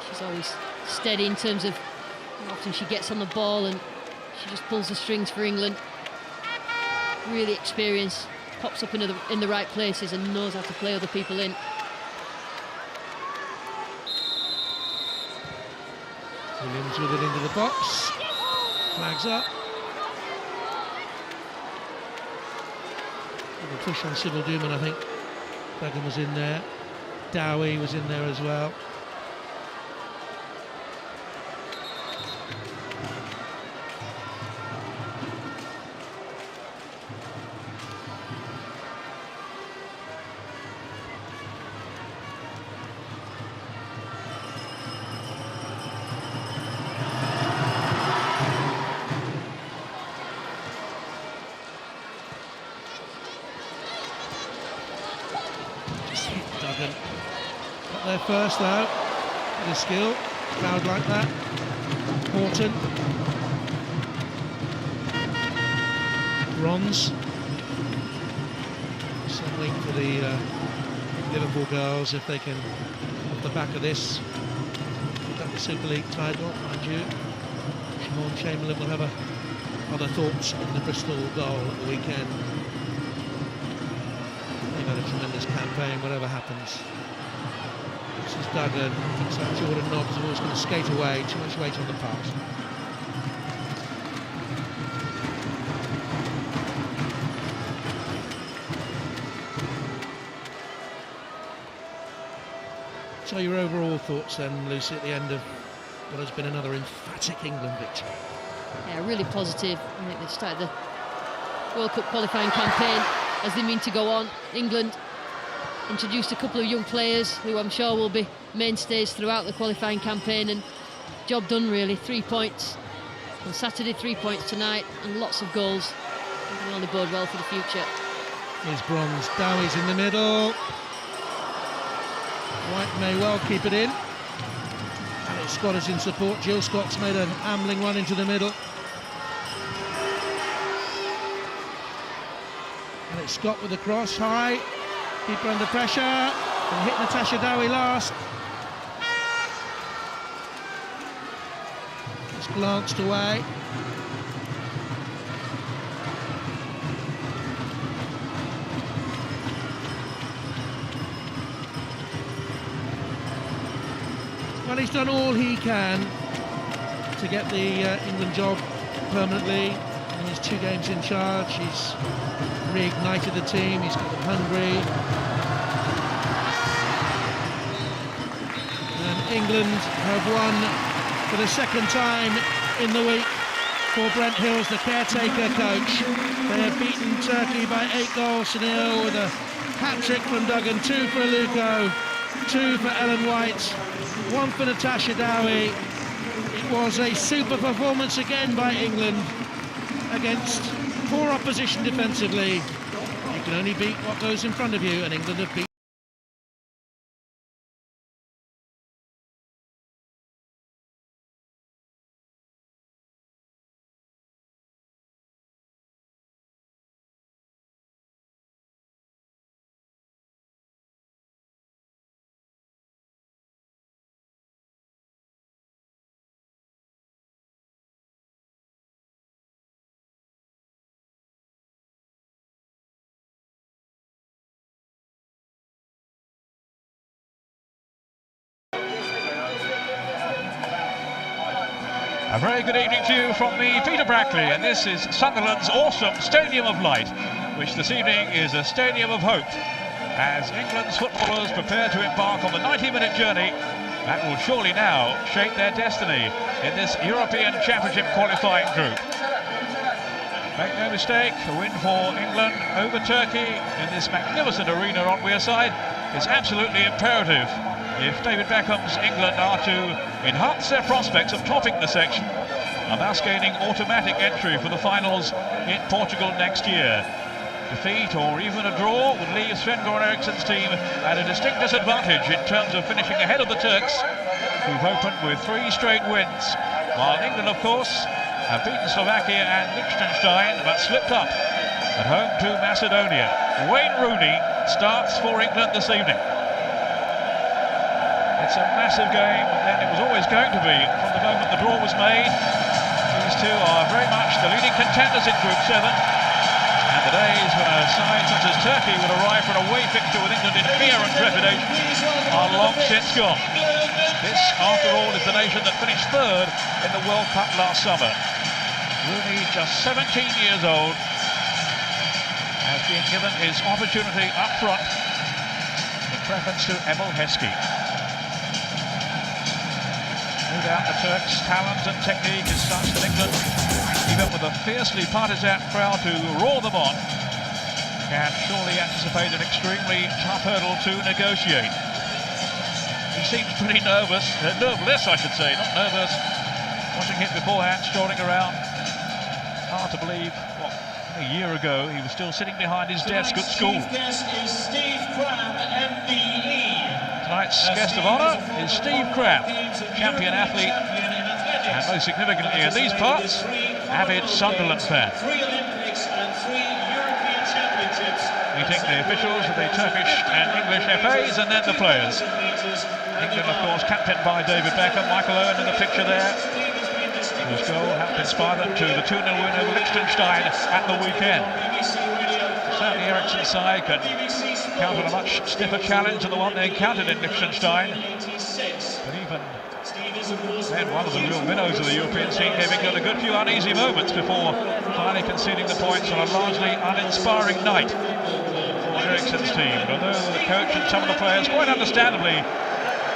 She's always steady in terms of how often she gets on the ball, and she just pulls the strings for England. Really experienced, pops up in the right places and knows how to play other people in. Williams with it into the box. Flags up. Little push on Sybil Duggan, I think. Beckham was in there. Dowie was in there as well. Duggan got there first though, with a skill, crowd like that. Horton, Bronze, something for the Liverpool girls if they can, off the back of this, pick up the Super League title, mind you. Siobhan Chamberlain will have other thoughts on the Bristol goal at the weekend. They've had a tremendous campaign, whatever happens. This is Duggan, thinks that Jordan Nobbs is always going to skate away, too much weight on the pass. So your overall thoughts then, Lucy, at the end of what has been another emphatic England victory? Yeah, really positive. I think they've started the World Cup qualifying campaign as they mean to go on. England introduced a couple of young players who I'm sure will be mainstays throughout the qualifying campaign, and job done really. 3 points on Saturday, 3 points tonight, and lots of goals. It can only bode well for the future. Here's Bronze, Dowie's in the middle. White may well keep it in. Alex Scott is in support. Jill Scott's made an ambling run into the middle. Alex Scott with the cross, high. Keeper under pressure. And hit Natasha Dowie last. Just glanced away. Well, he's done all he can to get the England job permanently in his 2 games in charge. He's reignited the team, he's got them hungry. And England have won for the 2nd time in the week for Brent Hills, the caretaker coach. They have beaten Turkey by 8 goals to 0 with a hat-trick from Duggan, 2 for Aluko, 2 for Ellen White, 1 for Natasha Dowie. It was a super performance again by England against poor opposition defensively. You can only beat what goes in front of you, and England have beaten. A very good evening to you from the Peter Brackley, and this is Sunderland's awesome Stadium of Light, which this evening is a stadium of hope, as England's footballers prepare to embark on the 90-minute journey That will surely now shape their destiny in this European Championship qualifying group. Make no mistake, a win for England over Turkey in this magnificent arena on Wearside is absolutely imperative if David Beckham's England are to enhance their prospects of topping the section and thus gaining automatic entry for the finals in Portugal next year. Defeat or even a draw would leave Sven-Göran Eriksson's team at a distinct disadvantage in terms of finishing ahead of the Turks, who've opened with 3 straight wins, while England, of course, have beaten Slovakia and Liechtenstein but slipped up at home to Macedonia. Wayne Rooney starts for England this evening. It's a massive game, and it was always going to be from the moment the draw was made. These two are very much the leading contenders in Group 7. And the days when a side such as Turkey would arrive for an away fixture with England in fear and trepidation are long since gone. This, after all, is the nation that finished 3rd in the World Cup last summer. Rooney, just 17 years old, has been given his opportunity up front in preference to Emil Heskey. No doubt the Turks' talent and technique is such that England, even with a fiercely partisan crowd to roar them on, can surely anticipate an extremely tough hurdle to negotiate. He seems pretty nervous, nerveless I should say, not nervous. Watching him beforehand, strolling around. Hard to believe, what, a year ago he was still sitting behind his desk at school. Tonight's guest of honour is Steve Cram, champion athlete, and most significantly in these parts, avid Sunderland fan. Meeting the officials of the Turkish and English FAs and then the players. England, of course, captained by David Beckham. Michael Owen in the picture there, whose goal helped inspire them to the 2-0 win over Liechtenstein at the weekend. Certainly Eriksson's side can count on a much stiffer challenge than the one they encountered in Liechtenstein. But even then, one of the real minnows of the European scene gave England a good few uneasy moments before finally conceding the points on a largely uninspiring night for Eriksson's team. But although the coach and some of the players quite understandably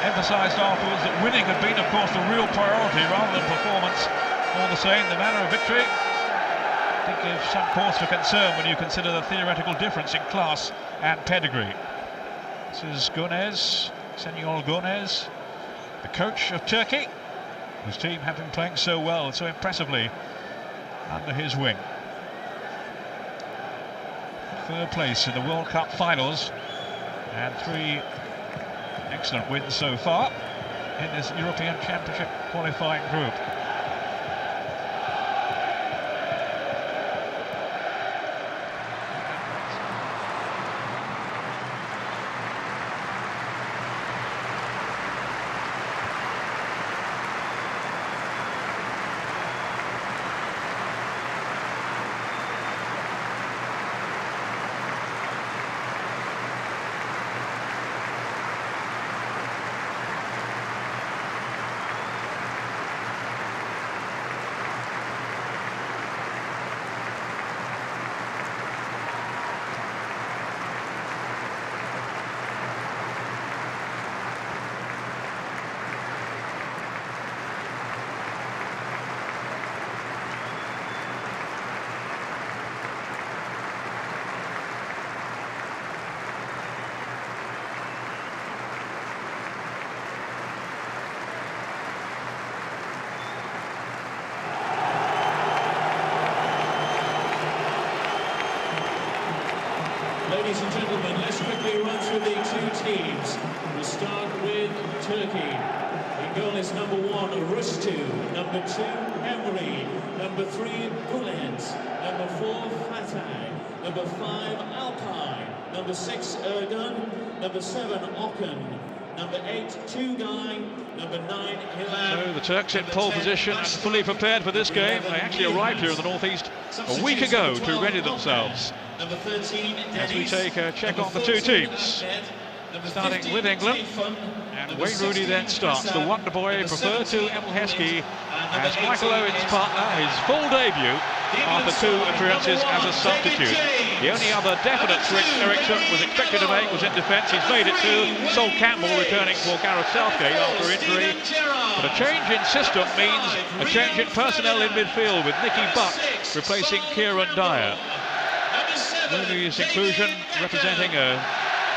emphasised afterwards that winning had been, of course, the real priority rather than performance, all the same, the manner of victory did give some cause for concern when you consider the theoretical difference in class and pedigree. This is Gunez, Senyor Gunez, the coach of Turkey, whose team have been playing so well, so impressively under his wing. 3rd place in the World Cup finals and 3 excellent wins so far in this European Championship qualifying group. Ladies and gentlemen, let's quickly run through the 2 teams. We'll start with Turkey. In goal is number 1, Rüştü. Number 2, Emre. Number 3, Bülent. Number 4, Fatah. Number 5, Alpay. Number 6, Ergun. Number 7, Okan. Number 8, Tugay. Number 9, Hilal. So the Turks in pole position, fully prepared for this game. They actually arrived here in the northeast a week ago to ready themselves. Number 13, as we take a check on the 2 teams, starting with England, and Wayne Rooney then starts. The wonder boy preferred to Emil Heskey as Michael Owen's partner, his full debut after 2 appearances as a substitute. The only other definite switch Eriksson was expected to make was in defence. He's made it to Sol Campbell returning for Gareth Southgate after injury. But a change in system means a change in personnel in midfield, with Nicky Butt replacing Kieran Dyer. Rooney's inclusion representing a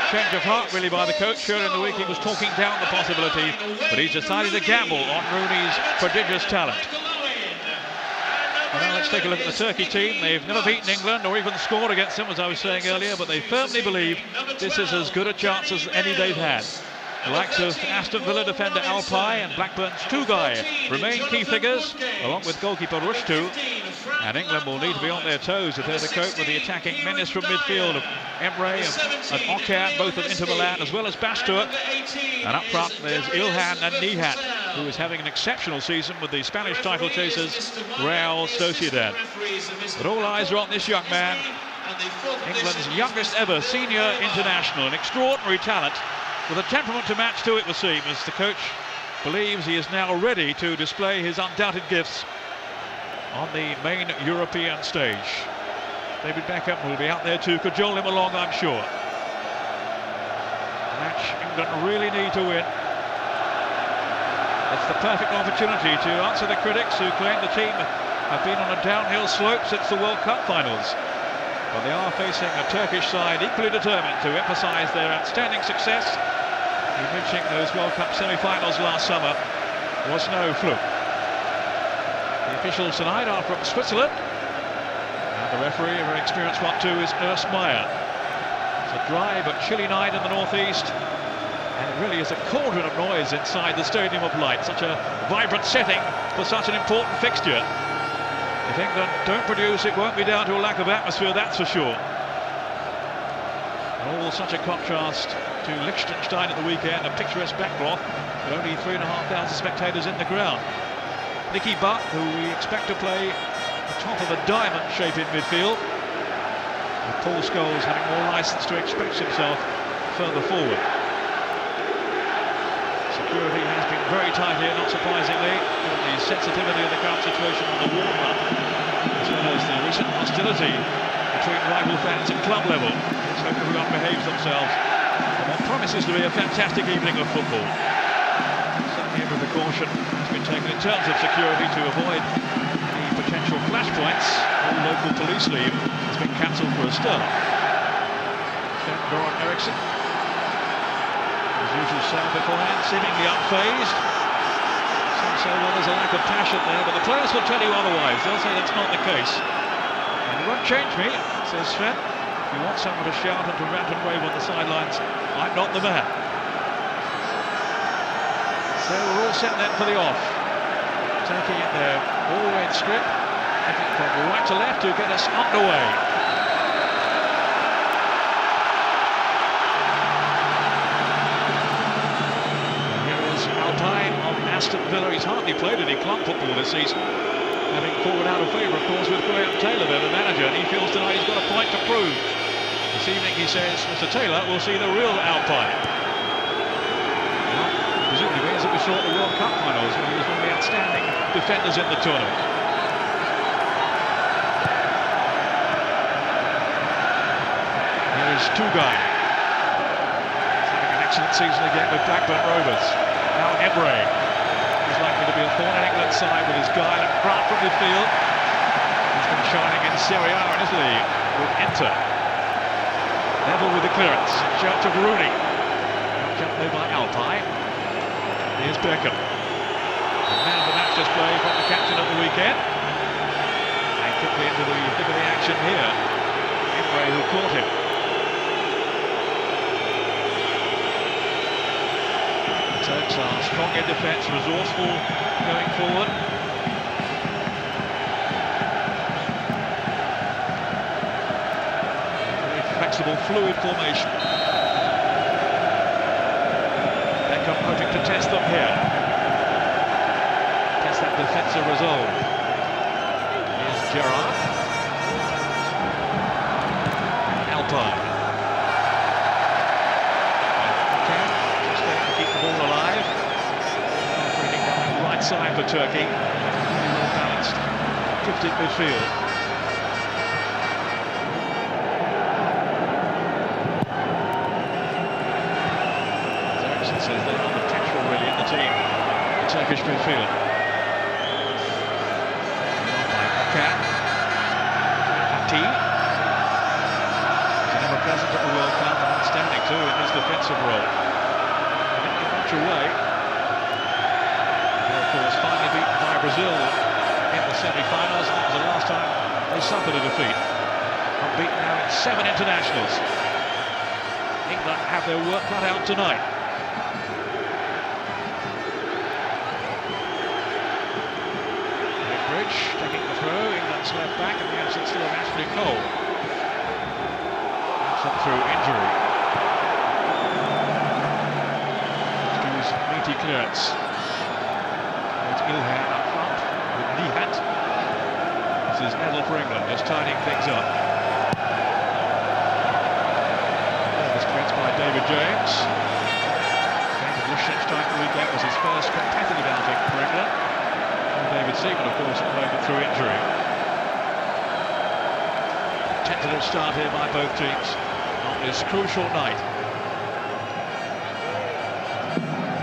change of heart really by the coach. Earlier in the week he was talking down the possibility, but he's decided to gamble on Rooney's prodigious talent. Well, now let's take a look at the Turkey team. They've never beaten England or even scored against them, as I was saying earlier, but they firmly believe this is as good a chance as any they've had. The likes of Aston Villa defender Alpay and Blackburn's Tugay remain key figures, along with goalkeeper Rushtu. And England will need to be on their toes if they're to cope with the attacking menace from midfield of Emre and Okan, both of Inter Milan, as well as Bastur. And up front there's Ilhan and Nihat, who is having an exceptional season with the Spanish title chasers Real Sociedad. But all eyes are on this young man, England's youngest ever senior international, an extraordinary talent, with a temperament to match to it, would seem, as the coach believes he is now ready to display his undoubted gifts on the main European stage. David Beckham will be out there to cajole him along, I'm sure. A match England really need to win. It's the perfect opportunity to answer the critics who claim the team have been on a downhill slope since the World Cup finals. But they are facing a Turkish side equally determined to emphasise their outstanding success. Reaching those World Cup semi-finals last summer was no fluke. The officials tonight are from Switzerland, and the referee, a very experienced one too, is Urs Meier. It's a dry but chilly night in the northeast, and it really is a cauldron of noise inside the Stadium of Light. Such a vibrant setting for such an important fixture. If England don't produce, it won't be down to a lack of atmosphere, that's for sure. And all such a contrast to Liechtenstein at the weekend, a picturesque backdrop, but only 3,500 spectators in the ground. Nicky Butt, who we expect to play the top of a diamond shape in midfield, with Paul Scholes having more licence to express himself further forward. Security has been very tight here, not surprisingly, given the sensitivity of the current situation on the warm-up, as well as the recent hostility between rival fans at club level. Let's hope everyone behaves themselves for what promises to be a fantastic evening of football. Certainly every precaution has been taken in terms of security to avoid any potential flashpoints. All local police leave has been cancelled for a start. Goran Eriksson, as usual, sound beforehand, seemingly unfazed. Some say, well, there's a lack of passion there, but the players will tell you otherwise. They'll say that's not the case. And it won't change me, says Sven. If you want someone to shout and to rant and rave on the sidelines, I'm not the man. So we're all set then for the off. Turkey in their all-red strip, looking from right to left to get us underway. Of Aston Villa. He's hardly played any club football this season, having fallen out of favour, of course, with Graham Taylor there, the manager, and he feels tonight he's got a point to prove. This evening, he says, Mr. Taylor will see the real Alpine. Well, presumably means that we saw at the World Cup finals when he was one of the outstanding defenders in the tournament. Here is Tugay. He's having an excellent season again with Blackburn Rovers. Now Emre is likely to be a thorn in England's side with his guile and craft from midfield. He's been shining in Serie A in Italy with Inter. Neville with the clearance. Shout to Rooney. Jumped there by Alpay. Here's Beckham. The man of the match display from the captain at the weekend. And quickly into the thick of the action here. Emre, who caught him. Turks are strong in defence, resourceful going forward. Very flexible, fluid formation. Beckham hoping to test them here. Test that defensive resolve. Here's Gerrard. Alpine. Side for Turkey, really well balanced, gifted midfield. and says they are the potential really in the team, the Turkish midfield. By Beckham. Fatih. He's never present at the World Cup and outstanding too in his defensive role. He didn't give much away. They, of course, finally beaten by Brazil in the semi-finals, and that was the last time they suffered a defeat. Unbeaten now in 7 internationals. England have their work cut out tonight. Bridge taking the throw, England's left back, and the absence still of Ashley Cole. Absent through injury. Hughes' meaty clearance. It's Ilhan up front with Nihat. This is Nedal for England, just tidying things up. By David James. Liechtenstein weekend was his first competitive outing for England. And David Seaman, of course, at the moment through injury. Tentative start here by both teams on this crucial night.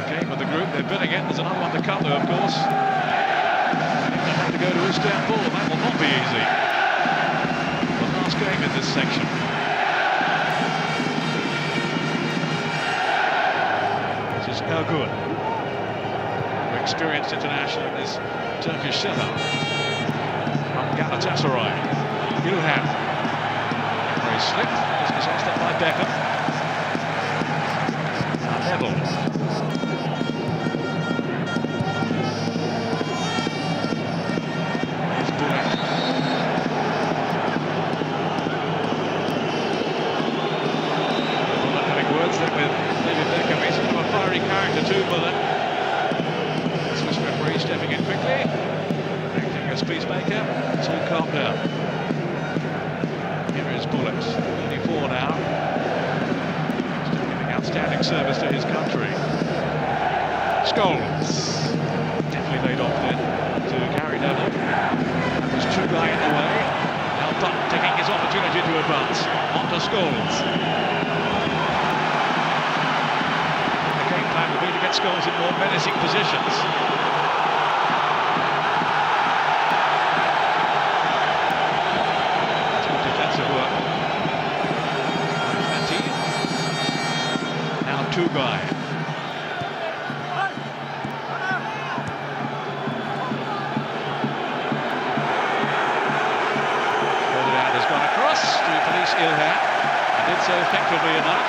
The game of the group, they're bidding it. There's another one to come, though, of course. England have to go to Istanbul, and that will not be easy. The last game in this section. No good. Very experienced international in this Turkish setup. From Galatasaray. Ilhan. Very slick. Just possessed up by Beckham. Nedal. There's Bullet. Bullet having words with David Beckham. He's a fiery character too, Bullet. Swiss referee stepping in quickly, acting as peacemaker to calm down. Here is Bullet, 24 now. Still giving outstanding service to his country. Scholes. Definitely laid off then to Gary Neville. There's Tugay in the way. Now Butt taking his opportunity to advance. On to Scholes. Will be to get Scholes in more menacing positions. That's good defensive work. Fatih. Now Tugay. Ferdinand has gone across to police Ilhan. He did so effectively enough.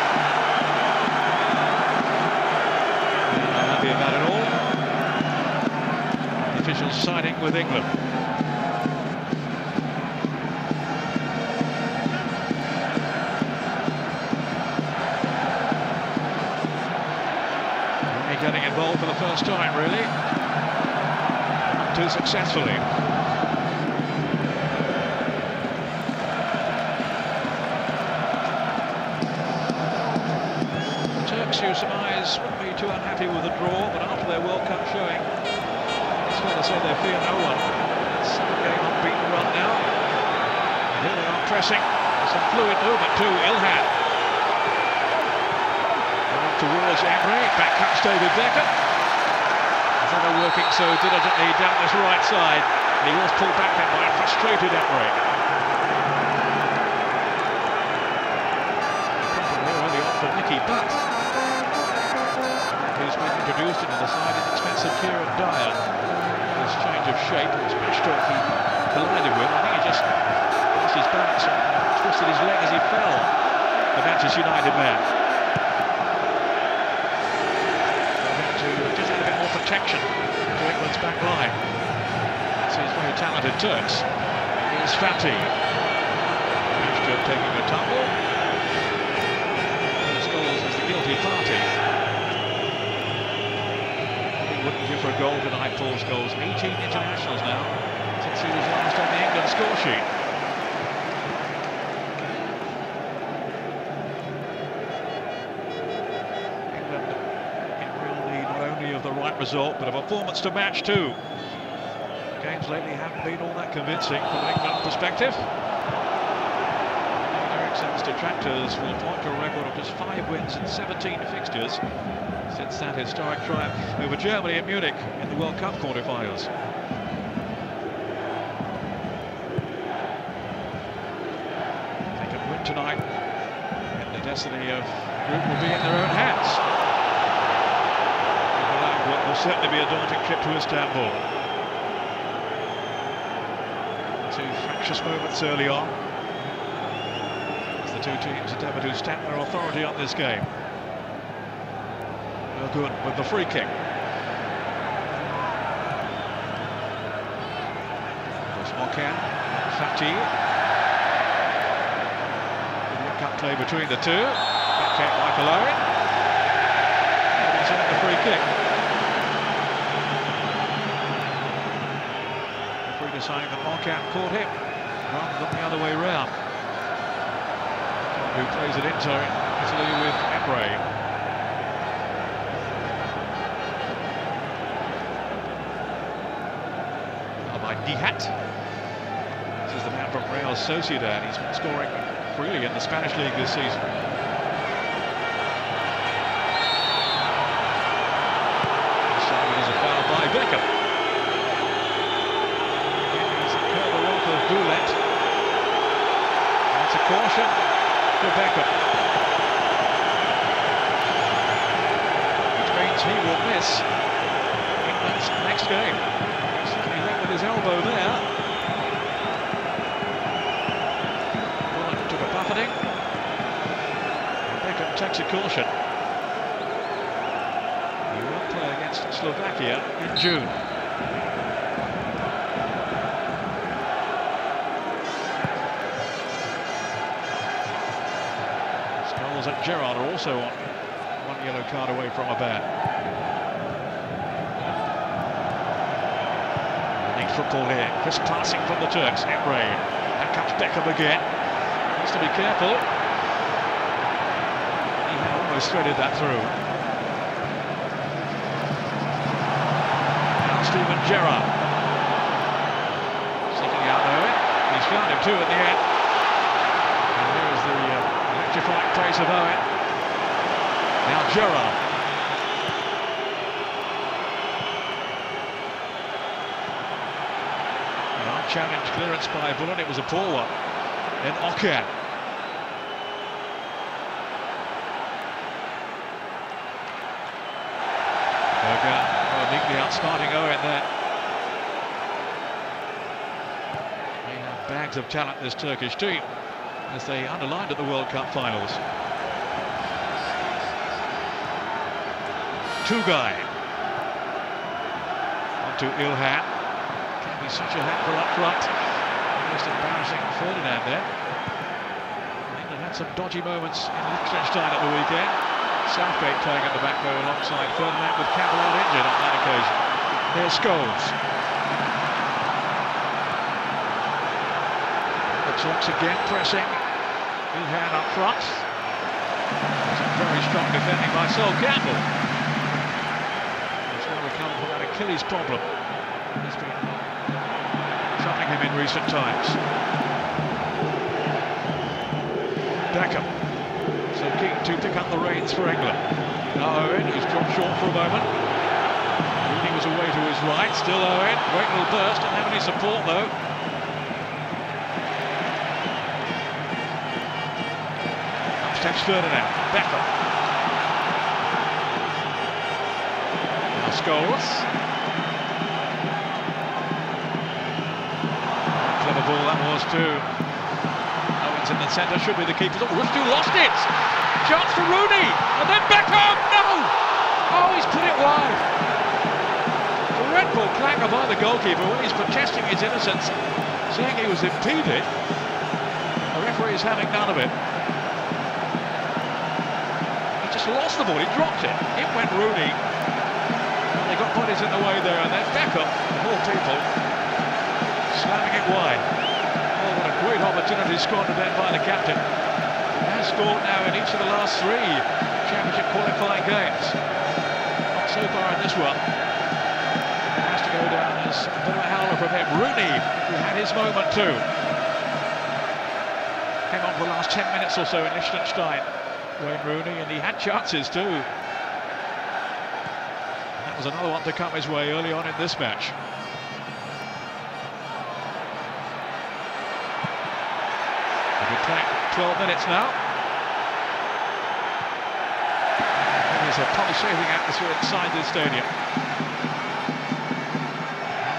About it all. The officials siding with England. Only getting involved for the first time, really. Not too successfully. Turks, you surmise, wouldn't be too unhappy with the draw, but after their World Cup showing, it's fair to say they fear no one. It's getting unbeaten run now. And here they are pressing. Some fluid movement too. Ilhan. Going towards Emre. Back comes David Beckham. Never working so diligently down this right side. And he was pulled back then by a frustrated Emre. Early on for Nicky Butt. He's been introduced into the side, inexpensive Kieran Dyer. His change of shape, it was Pashtok he collided with. I think he just lost his balance and twisted his leg as he fell. The Manchester United man. To just add a bit more protection to England's back line. That's his very talented Turks. Here's Fatih. Pashtok taking a tumble. Scholes is the guilty party. Wouldn't give for a goal tonight, Paul Scholes. 18 internationals now since he was last on the England score sheet. England in real need not only of the right result, but a performance to match too. Games lately haven't been all that convincing from an England perspective. Eriksen's detractors will point to a record of just 5 wins in 17 fixtures since that historic triumph over Germany at Munich in the World Cup quarterfinals. If they can win tonight, and the destiny of the group will be in their own hands. It will certainly be a daunting trip to Istanbul. Two fractious moments early on, as the two teams endeavour to stamp their authority on this game. Good with the free kick. Mokan, Fatih. Good cut play between the two. Back Michael Owen. And he's on the free kick. The referee deciding that Mokan caught him rather than the other way round. Who plays it into Italy with Emre. Nihat. This is the man from Real Sociedad. He's been scoring freely in the Spanish league this season. This time it is a foul by Beckham. He's incurred the wrath of Boulet. That's a caution for Beckham, which means he will miss England's next game. His elbow there. Bullock took a buffeting. Beckham takes a caution. He will play against Slovakia in June. Scholes and Gerrard are also on one yellow card away from a ban. Football here, crisp passing from the Turks. Emre, and comes Beckham again. Needs to be careful. He had almost threaded that through. Now Steven Gerrard sticking out Owen. He's found him too at the end. And here's the electrifying pace of Owen. Now Gerrard. Challenge clearance by Bullen, it was a poor one. Then Okan. Duggan, neatly outsmarting Owen there. They have bags of talent, this Turkish team, as they underlined at the World Cup finals. Tugay. On to Ilhan. Such a handful up front. Most embarrassing Ferdinand there. England had some dodgy moments in Liechtenstein at the weekend. Southgate playing at the back row alongside Ferdinand, with Campbell out injured on that occasion. Here's Scholes. The Turks again pressing. Ilhan up front. Some very strong defending by Sol Campbell. He's now recovered from that Achilles problem. He's been troubling him in recent times. Beckham, so keen to pick up the reins for England. Now Owen, who's dropped short for a moment. Rooney was away to his right, still Owen. Great little burst, didn't have any support though. Upsteps Ferdinand, Beckham. Now Scholes. Clever ball that was too. Owen's in the centre, should be the keeper. Oh, Rushdu lost it! Chance for Rooney! And then Beckham! No! Oh, he's put it wide. Dreadful clanger by the goalkeeper when he's protesting his innocence, saying he was impeded. The referee is having none of it. He just lost the ball, he dropped it. In went Rooney. And they got bodies in the way there, and then Beckham, of all people, slamming it wide. Oh, what a great opportunity squandered then by the captain. He has scored now in each of the last 3 championship qualifying games. Not so far in this one. It has to go down as a bit of a howler from him. Rooney, who had his moment too. Came on the last 10 minutes or so in Liechtenstein, Wayne Rooney, and he had chances too. And that was another one to come his way early on in this match. We've been playing 12 minutes now. There's a pulsating atmosphere inside this stadium.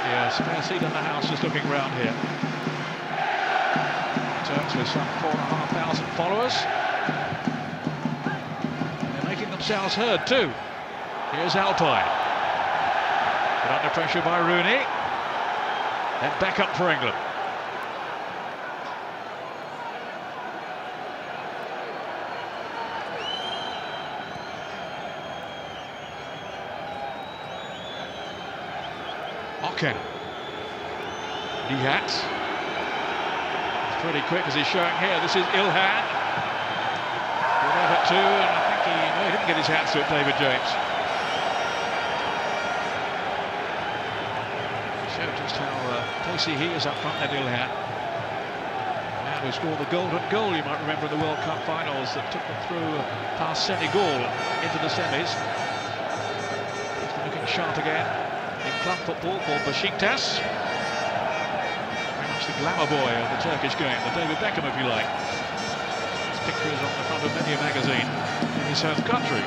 Yes, spare seat in the house just looking round here. Turks with some 4,500 followers. They're making themselves heard too. Here's Alpine. Put under pressure by Rooney. Then Beckham for England. Okay. Nihat. It's pretty quick as he's showing here. This is Ilhan. Good effort too, and I think he didn't get his hands to it, David James. Showed just how pacey he is up front, that Ilhan. Man who scored the golden goal, you might remember, in the World Cup finals that took them through past Senegal into the semis. He's looking sharp again. In club football for Besiktas. Very much the glamour boy of the Turkish game, the David Beckham if you like. His picture is on the front of many a magazine in his home country.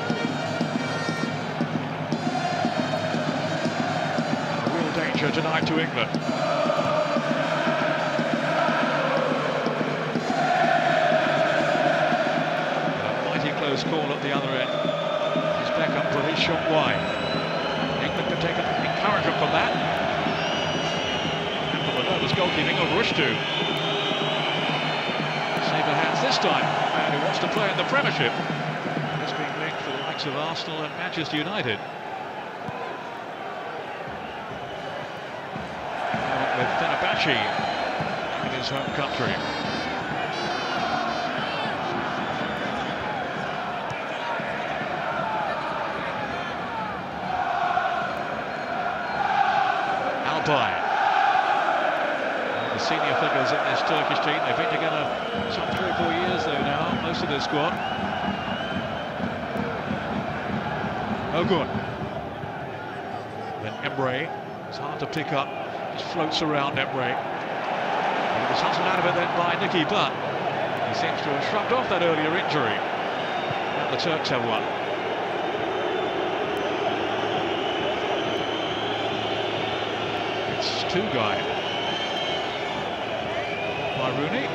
A real danger tonight to England. A mighty close call at the other end. He's Beckham for his shot wide. England can take encouragement from that. And from the nervous goalkeeping of Rushdu. Saber hands this time. Man who wants to play in the Premiership. It's being linked for the likes of Arsenal and Manchester United. With Fenerbahce in his home country. By the senior figures in this Turkish team. They've been together some 3 or 4 years though now, most of their squad. Oh good. Then Emre, it's hard to pick up, just floats around Emre. He was hustled out of it then by Nicky Butt. He seems to have shrugged off that earlier injury. And the Turks have one. Two guy by Rooney.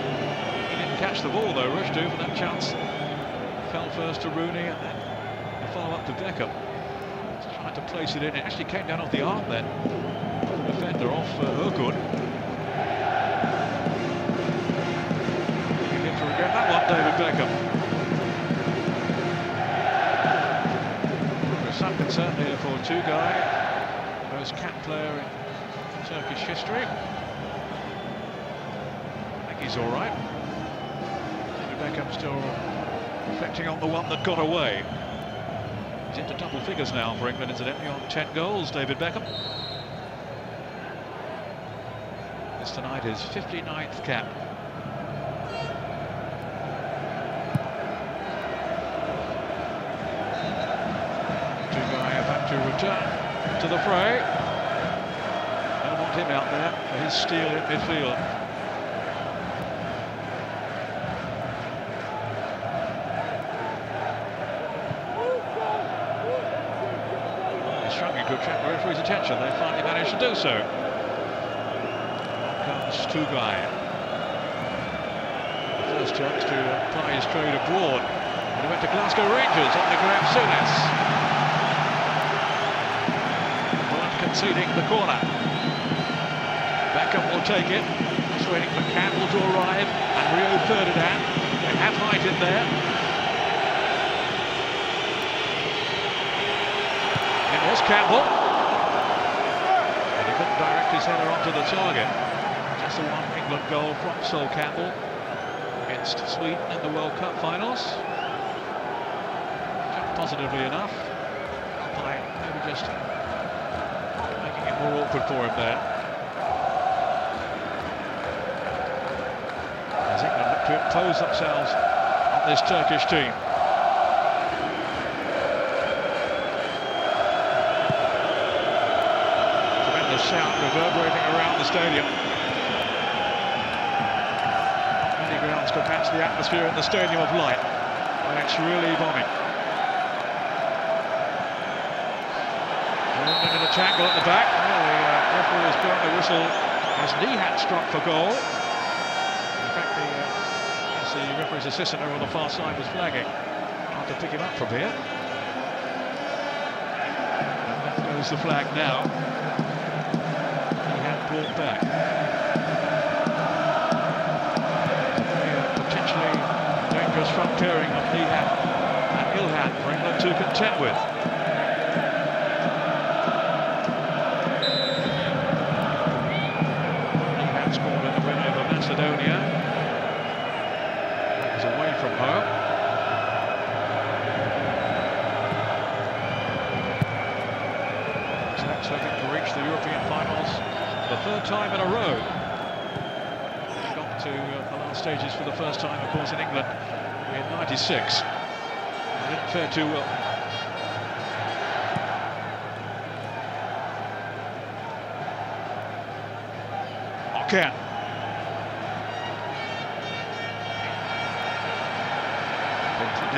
He didn't catch the ball though, Rushdu, for that chance. Fell first to Rooney and then a follow-up to Beckham. Just tried to place it in. It actually came down off the arm then. The defender off Ergun. He didn't regret that one, David Beckham. There's some concern here for two guy. Most capped player in Turkish history. I think he's all right. David Beckham still reflecting on the one that got away. He's into double figures now for England, incidentally, on 10 goals, David Beckham. This tonight is 59th cap. Two-guy about to return to the fray. Him out there for his steal in midfield. He's struggling to attract the referee's attention. They finally managed to do so. Comes Tugay. The first chance to apply his trade abroad. And he went to Glasgow Rangers on the Graham Souness. Blunt conceding the corner. Beckham will take it, just waiting for Campbell to arrive, and Rio Ferdinand. They have height in there. It was Campbell. And he couldn't direct his header onto the target. Just the one England goal from Sol Campbell against Sweden in the World Cup finals. Jumped positively enough. Alpine maybe just making it more awkward for him there. to impose themselves on this Turkish team. Tremendous sound reverberating around the stadium. Not many grounds could match the atmosphere in the Stadium of Light, when it's really bombing. And in a tangle at the back. Well, the referee has blown the whistle as Nihat struck for goal. In fact, the referee's assistant over on the far side was flagging. Hard to pick him up from here. And that goes the flag now. Nihat brought back. Potentially dangerous front pairing of Nihat and Ilhan for England to contend with. Macedonia. That was away from home. Turks looking to reach the European finals for the third time in a row. They got to the last stages for the first time, of course, in England in '96. They didn't fare too well. Okan.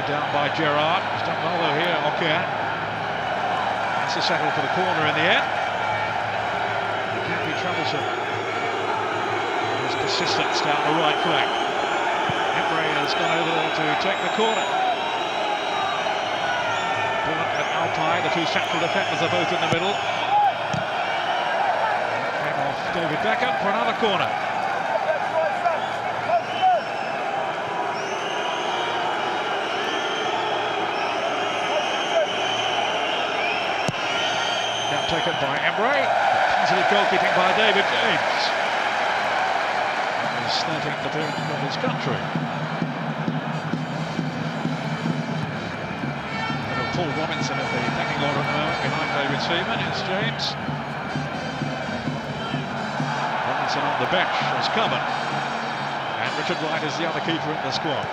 Down by Gerrard. He's done well though here, Okan. That's a settle for the corner in the end. It can be troublesome. His persistence down the right flank. Emre has gone over there to take the corner. Bullock and Alpay, the two central defenders, are both in the middle. Came off David Beckham for another corner. Taken by Emre. Positive goalkeeping by David James. He's 13th appearance for his country. And Paul Robinson at the pecking order at the moment behind David Seaman. It's James. Robinson on the bench as covered. And Richard Wright is the other keeper in the squad.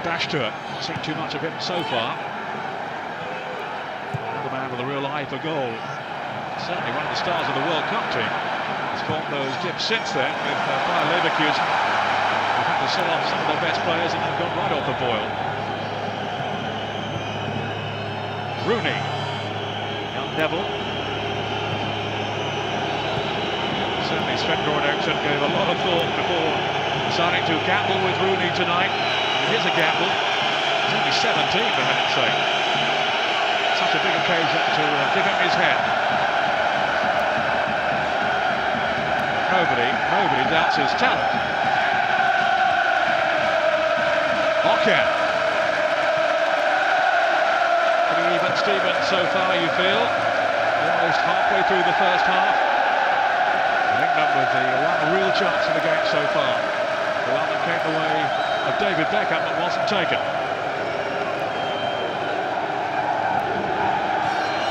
Dash to it. Not seen too much of him so far. Another man with a real eye for goal. Certainly one of the stars of the World Cup team. He's caught those dips since then with Bayer Leverkusen. They've had to sell off some of their best players and they've gone right off the boil. Rooney. Young Neville. Certainly Sven-Goran Eriksson gave a lot of thought before deciding to gamble with Rooney tonight. Here's a gamble. He's only 17, for heaven's sake. Such a big occasion to give him his head. Nobody doubts his talent. Okan. Pretty even Steven so far, you feel. Almost halfway through the first half. England with the one real chance in the game so far. The one that came the way of David Beckham that wasn't taken.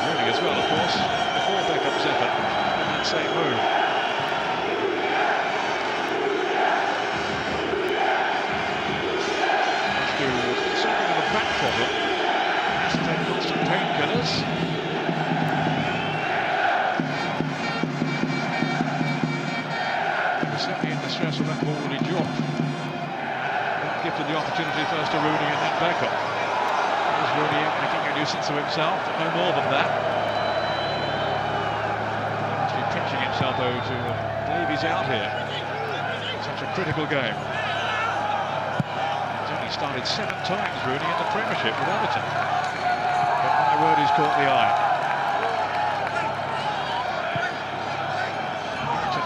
Rooney as well, of course, before Beckham's effort in that same move. Let's do something of a back problem. Has to take constant painkillers. Certainly in the stress of that ball that he dropped. Gifted the opportunity first to Rooney and then Beckham. There's Rooney out making a nuisance of himself, but no more than that. Actually pinching himself though to believe he's out here. Such a critical game. He's only started 7 times, Rooney, in the Premiership with Everton. But my word, he's caught the eye.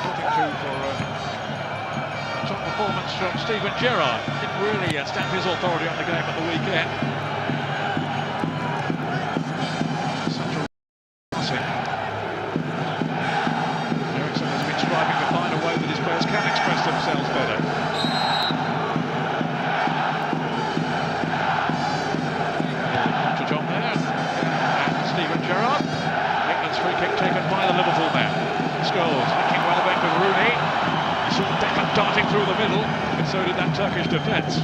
Looking to for top performance from Steven Gerrard. Didn't really stamp his authority on the game at the weekend. Such a passing. Eriksson has been striving to find a way that his players can express themselves better. Partridge on there. And Steven Gerrard. England's free kick taken by the little, but so did that Turkish defence.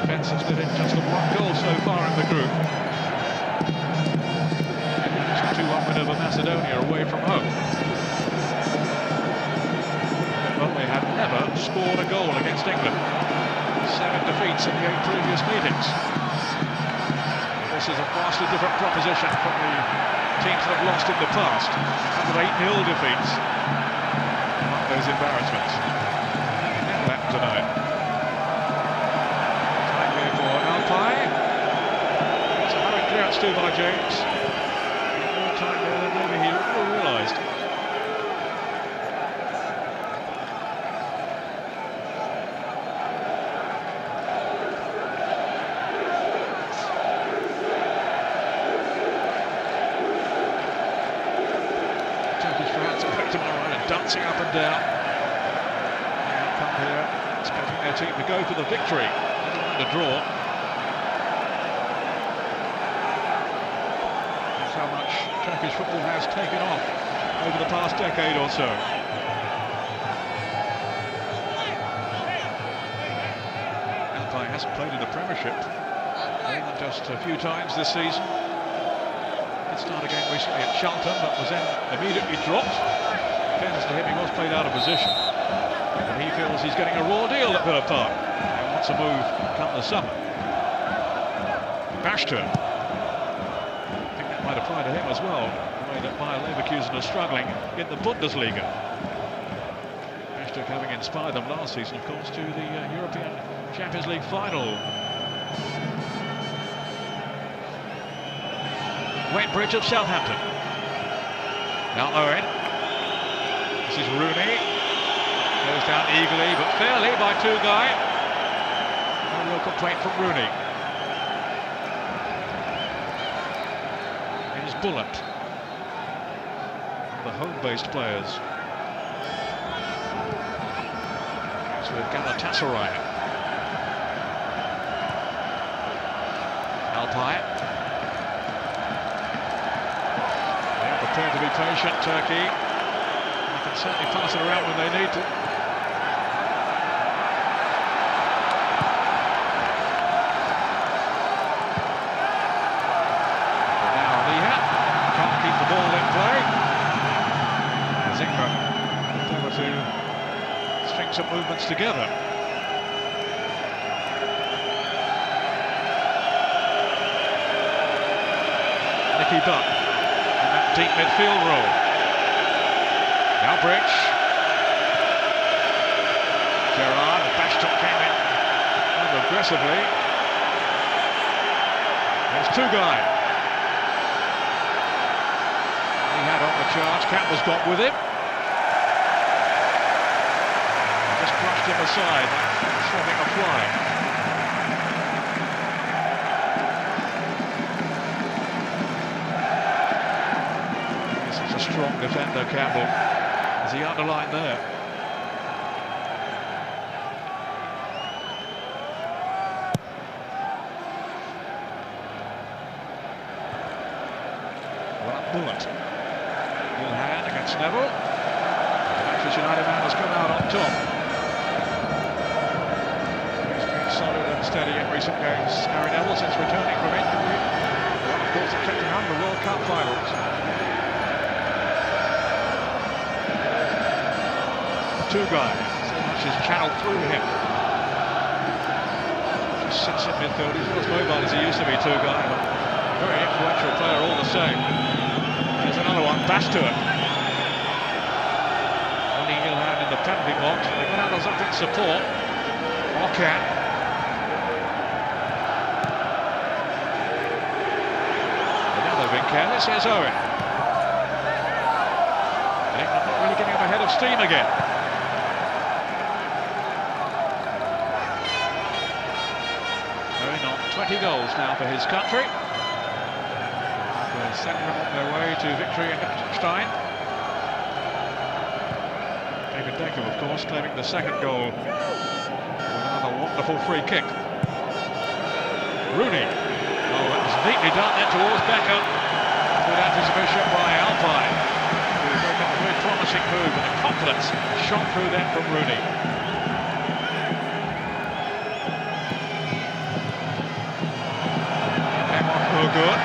Defence has let in just the one goal so far in the group. 2-1 win over Macedonia away from home. But they had never scored a goal against England. 7 defeats in the 8 previous meetings. This is a vastly different proposition from the teams that have lost in the past. 8-0 defeats. Not those embarrassments. And that tonight. Time here for Alpine. It's a hurried clearance too by James. More time there than maybe he realised. Dancing up and down. And come here, expecting their team to go for the victory. Never mind a draw. That's how much Turkish football has taken off over the past decade or so. Alpine hasn't played in the Premiership more than just a few times this season. Did start a game recently at Charlton, but was then immediately dropped. Fairness to him, he was played out of position. And he feels he's getting a raw deal at Villa Park and wants a move come the summer. Bashtur. I think that might apply to him as well, the way that Bayer Leverkusen are struggling in the Bundesliga. Bashtur having inspired them last season, of course, to the European Champions League final. Wayne Bridge of Southampton. Now Owen. This is Rooney. Goes down eagerly, but fairly by Tugay. No real complaint from Rooney. Here's Buildup. The home-based players. It's with Galatasaray. Alpay. They're prepared to be patient, Turkey. Certainly pass it around when they need to. But now Lihat can't keep the ball in play. Zingra able to string some movements together. Nicky Butt in that deep midfield role. Now Bridge. Gerrard, Bashtur came in rather aggressively. There's Tugay. He had on the charge, Campbell's got with him. Just brushed him aside, swapping a fly. This is a strong defender, Campbell. As he underlined there. Well, Bullet. Good hand against Neville. The Manchester United man has come out on top. He's been solid and steady in recent games. Harry Neville, since returning from injury, well, of course, expecting him the World Cup finals. Tugay, so much is channeled through him. Just sits in midfield. He's not as mobile as he used to be, Tugay, but very influential player all the same. There's another one, Bashtur. Only Ilhan in the penalty box. They've got out of something support. Okan. And now they've been careless. Here's Owen. England not really getting up ahead of steam again. Going on 20 goals now for his country. They're sending them on their way to victory in Liechtenstein. David Beckham, of course, claiming the second goal with another wonderful free kick. Rooney. Oh, that was neatly done there towards Beckham. Good anticipation by Alpine. Who broke up a very promising promising move, and the confidence shot through that from Rooney. Oh, good.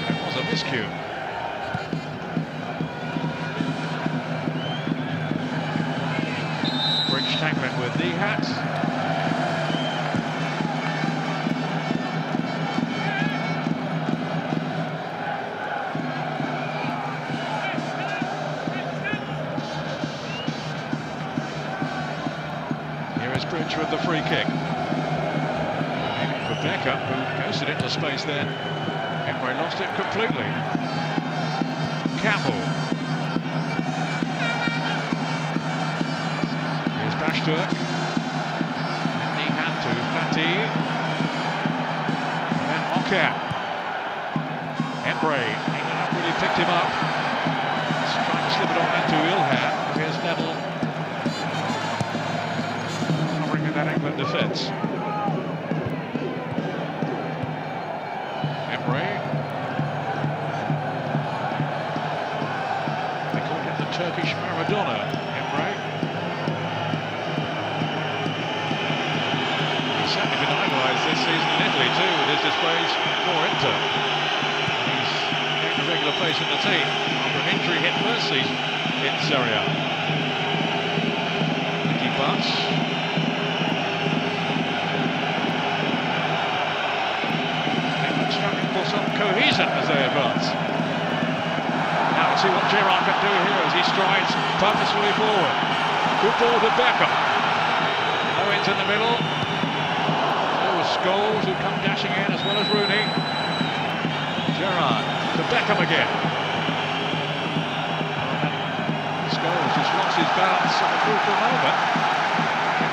It was a miscue. Bridge tackling with the hat. Bridge with the free kick. Aiming for Beckham, who ghosted into space then. Emery lost it completely. Campbell. Here's Bashturk. Knee hand to Fatih. And then Okan. Emery. England have really picked him up. He's trying to slip it on into Ilhan. Here's Neville. That England defence. Emery. They call him the Turkish Maradona, Emery. He's certainly been idolised this season in Italy too, with his displays for Inter. He's getting a regular place in the team after an injury hit first season in Serie A. Nicky Butt. Some cohesion as they advance. Now let's see what Gerrard can do here as he strides purposefully forward. Good ball to Beckham. Owens in the middle. There was Scholes who come dashing in as well as Rooney. Gerrard to Beckham again. Scholes just lost his balance at a crucial moment.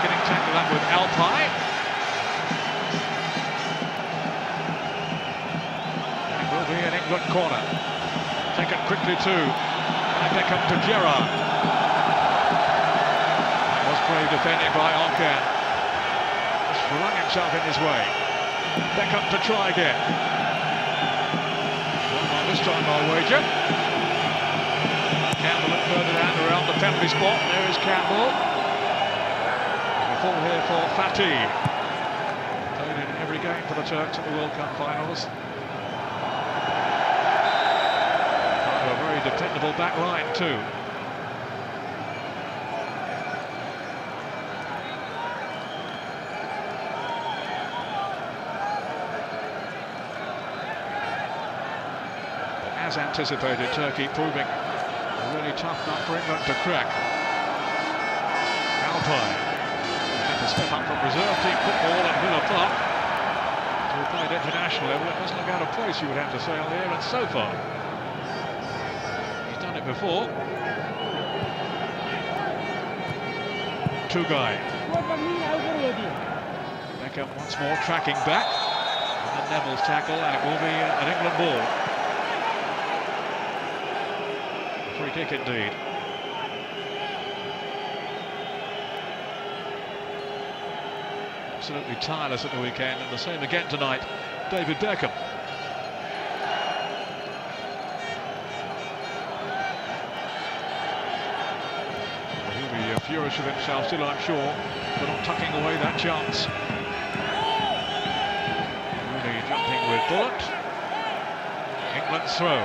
Getting tackled up with Alpine. An England corner, taken quickly too by Beckham to Gerrard. Was brave defending by Okan. Just flung himself in his way. Beckham to try again. Well, this time I'll wager. Campbell looked further down around the penalty spot. There is Campbell. A fall here for Fatih. Played in every game for the Turks at the World Cup finals. A very dependable back line too. But as anticipated, Turkey proving a really tough nut for England to crack. Alpine had to step up from reserve team football at Villa Park to play at international level. It doesn't look out of place, you would have to say, on the air, and so far it before. Tugay. Beckham once more tracking back. And then Neville's tackle, and it will be an England ball. Free kick indeed. Absolutely tireless at the weekend, and the same again tonight. David Beckham. Furious with himself still, I'm sure, but not tucking away that chance. Rooney jumping with Bullock. England's throw.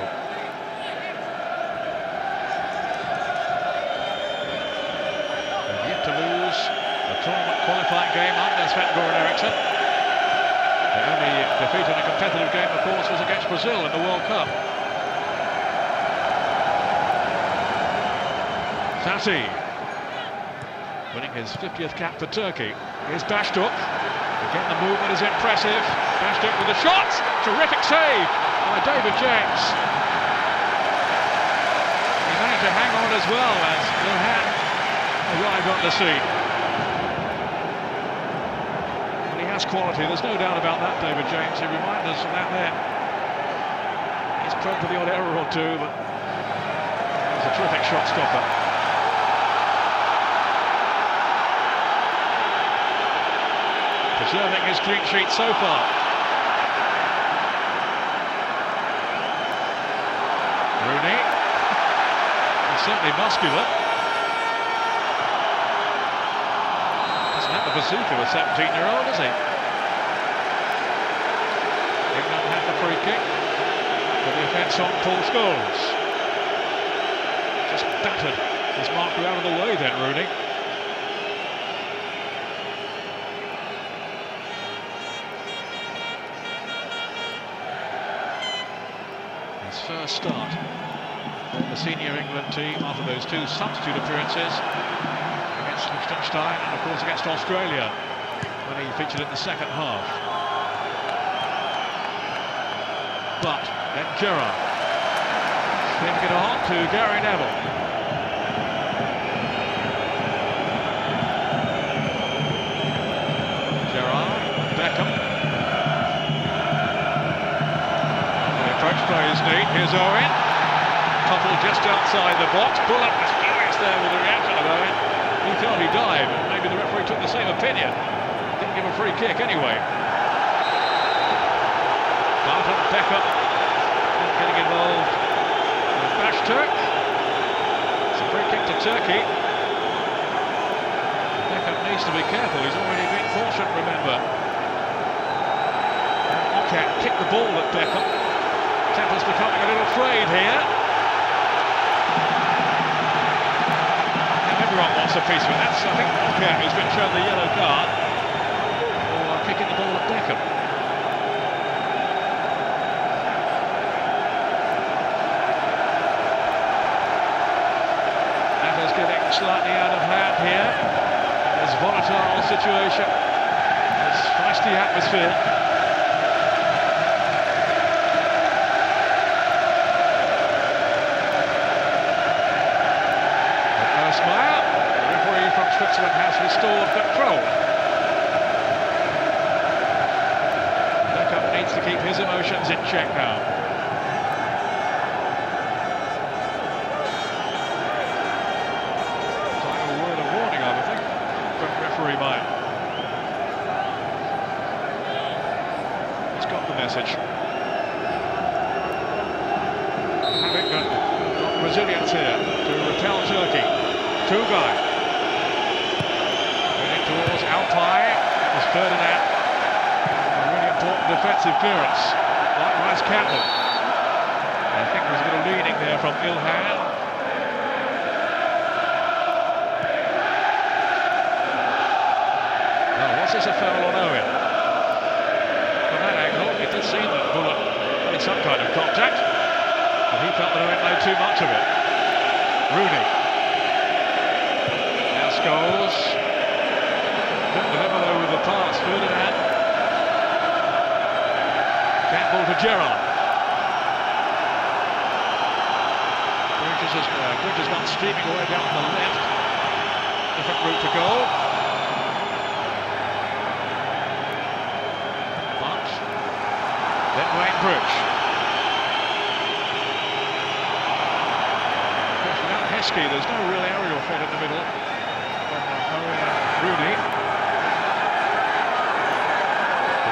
They've yet to lose a tournament qualifying game under Sven-Göran Eriksson. The only defeat in a competitive game, of course, was against Brazil in the World Cup. Fatih. Winning his 50th cap for Turkey. Here's Bashturk. Again, the movement is impressive. Bashturk with the shot. Terrific save by David James. He managed to hang on as well as Ilhan arrived on the scene. Well, he has quality, there's no doubt about that, David James. He reminded us of that then. He's prone to the odd error or two, but he's a terrific shot stopper. Preserving his clean sheet so far. certainly muscular. Doesn't have the bazooka of a 17-year-old, does he? England have the free kick for the offence on Paul Scholes. Just battered his marker out of the way then, Rooney. His first start for the senior England team after those two substitute appearances against Liechtenstein and of course against Australia when he featured in the second half. But then Gerrard sending it on to Gary Neville. Gerrard, Beckham. The approach play is neat. Here's Owen. Toppled just outside the box. Buildup was furious there with the reaction of Owen. He thought he dived, but maybe the referee took the same opinion. Didn't give a free kick anyway. Barton, Beckham getting involved with Bash Turk. It's a free kick to Turkey. Beckham needs to be careful, he's already been cautioned, remember. Okan kicked the ball at Beckham. Temple's becoming a little frayed here. Now everyone wants a piece of it. That's, I think, Okan who's been shown the yellow card for kicking the ball at Beckham. Slightly out of hand here. This volatile situation, this feisty atmosphere. But no smile. The referee from Switzerland has restored control. Beckham needs to keep his emotions in check now. He's got the message. Having got Brazilians here to repel Turkey. Tugay. Heading towards Alpay. It was Ferdinand. A really important defensive clearance. Likewise Campbell. I think there's a little leaning there from Ilhan. Was this a foul on Owen? From that angle, it did seem that Bullock made some kind of contact, but he felt that Owen made too much of it. Rooney. Now Scholes. Couldn't deliver though with the pass. Ferdinand. Campbell to Gerrard. Bridges gone streaming away down the left. Different route to goal. Then Wayne Bridge. Without Heskey, there's no real aerial threat in the middle. Owen and Rooney.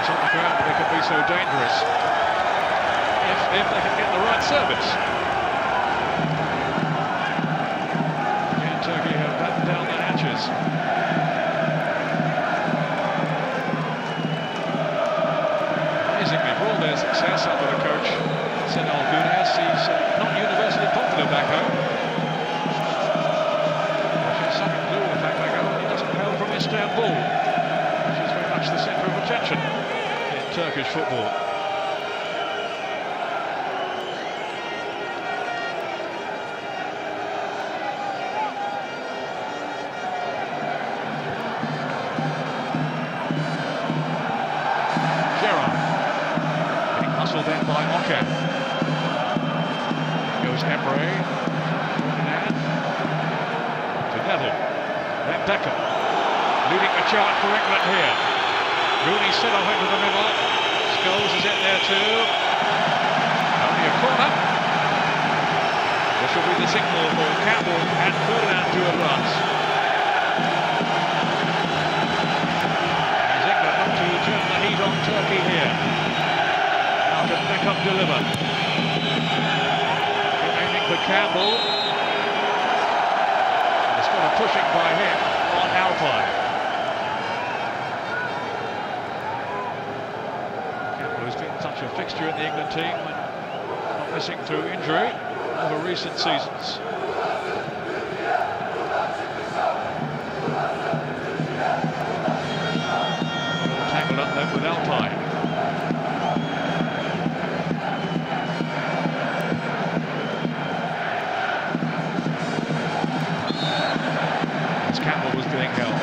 It's on the ground, but they can be so dangerous if they can get the right service. Again, Turkey have battened down the hatches. For all their success under the coach, Senel Gunes, he's not universally popular back home. Which has something to do with the fact that he doesn't hail from Istanbul, which is very much the centre of attention in Turkish football. Then by Okan. Goes Emre. To Neville. Then Beckham. Leading the charge for England here. Rooney set off into the middle. Scholes is in there too. Only a corner. This will be the signal for Campbell and Ferdinand to advance. Is England not to turn the heat on Turkey here? Can Beckham deliver? Aiming for Campbell. pushing by him on Alpine. Campbell has been such a fixture in the England team when not missing through injury over recent seasons. Tangled up then with Alpine. Campbell was being held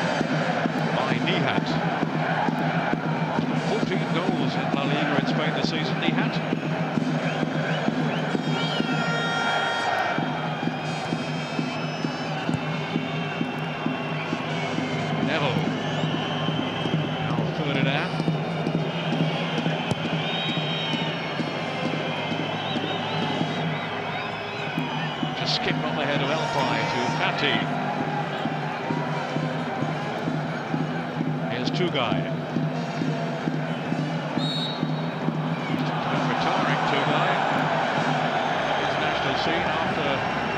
by Nihat. 14 goals in La Liga in Spain this season, Nihat. Neville. Now Ferdinand. Just skipped on the head of Alpine to Fati. Tugai. Retiring Tugai. International scene after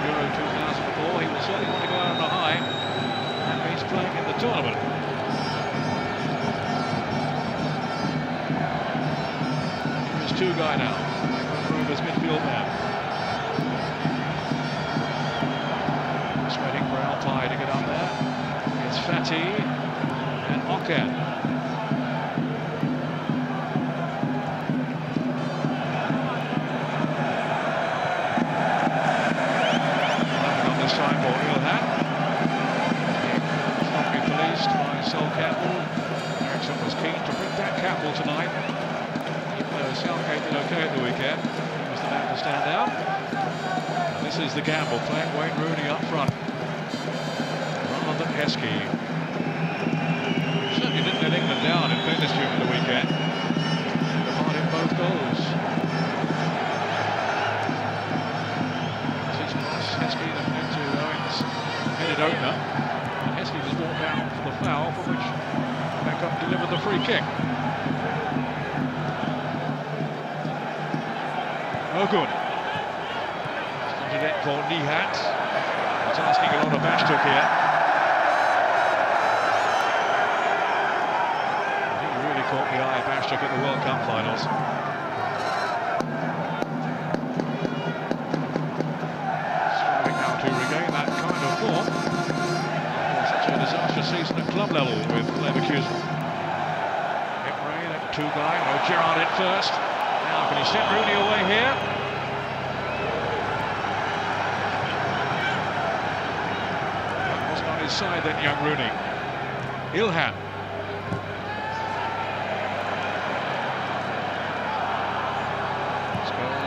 Euro 2004. He will certainly want to go out on a high. And he's playing in the tournament. Here's Tugai now. Rover's midfield man. Just waiting for Alpine to get up there. It's Fati. And Okan. Nothing on this time for Ilhan. Strongly policed by Sol Campbell. Ericsson was keen to bring back Campbell tonight. Even though Southgate did okay at the weekend, he was the man to stand out. And this is the gamble, playing Wayne Rooney up front rather than Heskey. He didn't let England down in fairness during the weekend. Took part in both goals. This is Heskey that went to Owens, headed opener. And Heskey was brought down for the foul, for which Beckham delivered the free kick. Oh, good. Started it for Nihat. He's asking a lot of Bashtuk here. Caught the eye of Bashtuk at the World Cup finals. Striving now to regain that kind of form after such a disastrous season at club level with Leverkusen. Imre, then Tugai, no, Gerrard in first. Now can he send Rooney away here? That wasn't on his side then, young Rooney. Ilhan.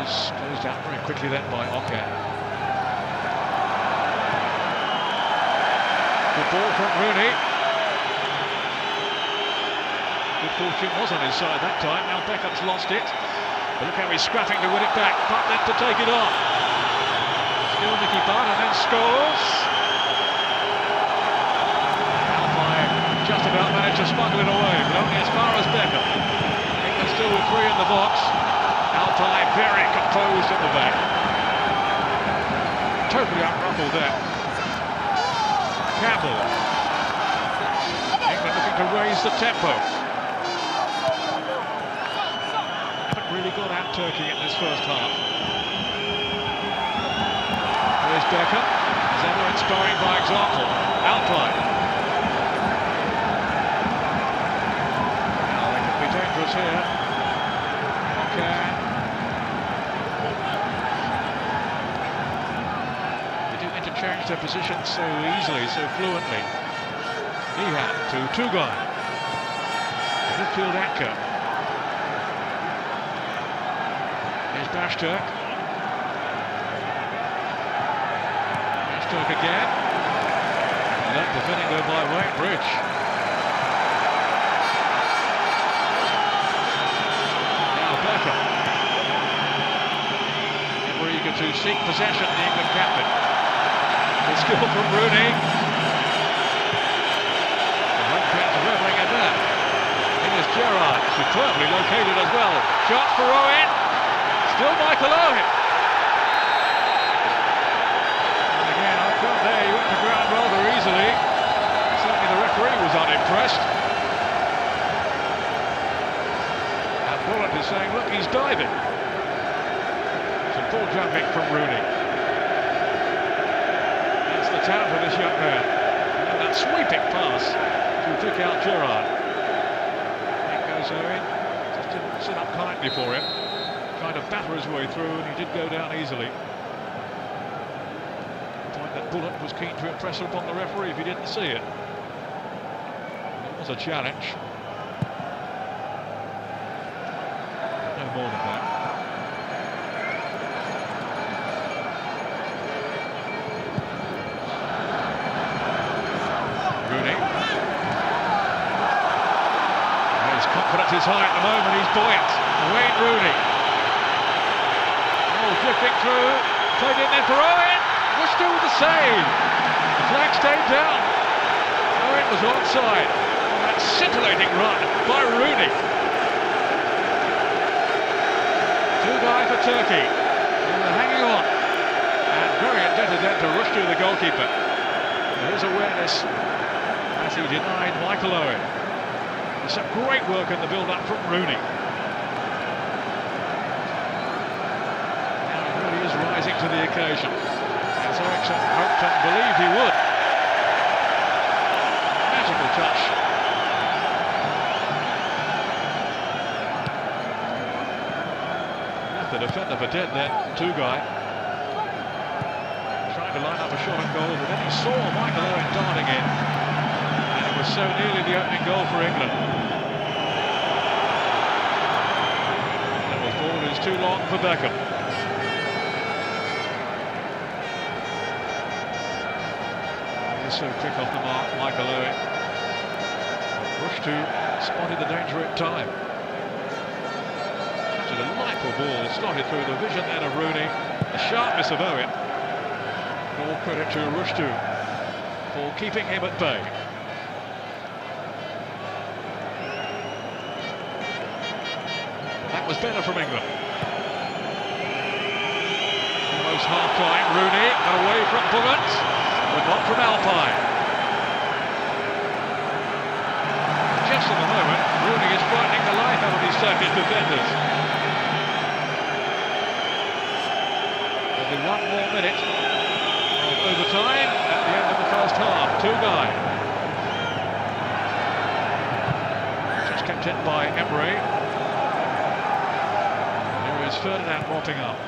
Closed out very quickly then by Okan. Good ball from Rooney. Good fortune was on his side that time. Now Beckham's lost it. But look how he's scrapping to win it back. Butt then to take it on. Still Nicky Butt and then scores. Alpine just about managed to smuggle it away, but only as far as Beckham. England still with 3 in the box. Alpine very composed at the back. Totally unruffled there. Campbell. England looking to raise the tempo. Haven't really got at Turkey in this first half. There's Beckham. As ever inspiring by example. Alpine. Now they can be dangerous here. Okay. Change their position so easily, so fluently. Nihat to Tugai. Midfield anchor. Here's Bashtuk. Bashtuk again. And that defending there by Wayne Bridge. Now Beckham. Ever eager to seek possession, the England captain. Good skill from Rooney. The home fans are reveling in that. Here's Gerrard, superbly located as well. Shot for Owen. Still Michael Owen. And again, up front there, he went to ground rather easily. first. And Bullock is saying, look, he's diving. Some full jumping from Rooney. That's the talent of this young man. And that sweeping pass to took out Gerrard. In goes Owen. Just didn't sit up kindly for him. Trying to batter his way through, and he did go down easily. That Bullock was keen to impress upon the referee if he didn't see it. It was a challenge. No more than that. Rooney. His confidence is high at the moment, he's buoyant. Wayne Rooney. Oh, drifting through, played in there for Owen. Was still the save. The flag stayed down. Oh, it was onside. That scintillating run by Rooney. Two-guy for Turkey. They were hanging on. And very indebted then to Rushdu, the goalkeeper. There is awareness as he denied Michael Owen. There's some great work in the build-up from Rooney. Now he really is rising to the occasion. As Eriksson hoped and believed he would. Magical touch. Left the defender for dead there, two-guy. Trying to line up a shot on goal, but then he saw Michael Owen darting in. And it was so nearly the opening goal for England. And the ball is too long for Beckham. So quick off the mark, Michael Owen. Rushdu spotted the danger in time. Such a delightful ball, slotted through the vision then of Rooney. The sharpness of Owen. All credit to Rushdu for keeping him at bay. That was better from England. Almost half-time, Rooney got away from Bullock. But not from Alpine. Just at the moment, Rooney is frightening the life out of his Turkish defenders. There'll be one more minute of overtime at the end of the first half. Two-guy. Just kept in by Emery. Here is Ferdinand mopping up.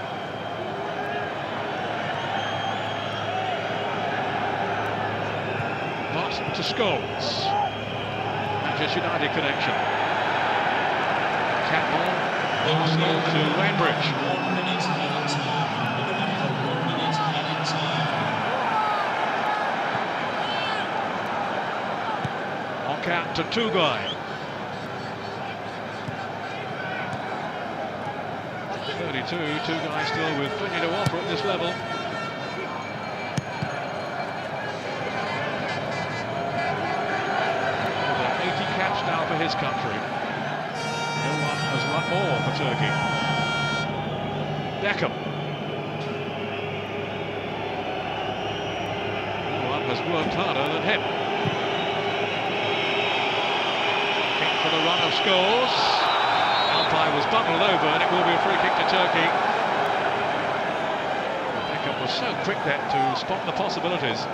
To Scholes. Manchester United connection. Campbell. Arsenal to Wainbridge. 1 minute added time. 1 minute added time. On count to two-guy. 32, two-guy still with plenty to offer at this level. 80 caps now for his country. No one has won more for Turkey. Beckham. No one has worked harder than him. Kick for the run of Scholes. Alpine was bundled over and it will be a free kick to Turkey. Beckham was so quick then to spot the possibilities.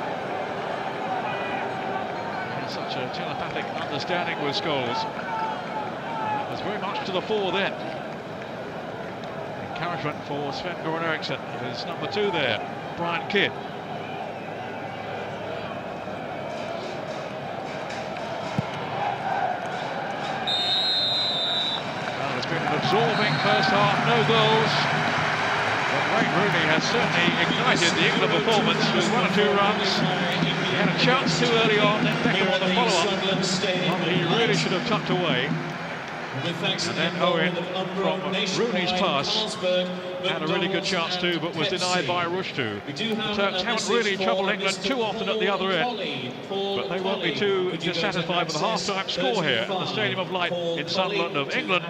Such a telepathic understanding with Scholes. That was very much to the fore then. Encouragement for Sven-Göran Eriksson. His number 2 there, Brian Kidd. Well, it's been an absorbing first half, no goals. But Wayne Rooney has certainly ignited the England performance with 1 or 2 runs. He had a chance too early on, then Beckham on the follow-up. Well, he really should have tucked away. And then Owen, from Rooney's pass, had a really good chance too, but was denied by Rushdu. The Turks haven't really troubled England too often at the other end, but they won't be too dissatisfied with the half-time score here at the Stadium of Light in Sunderland of England.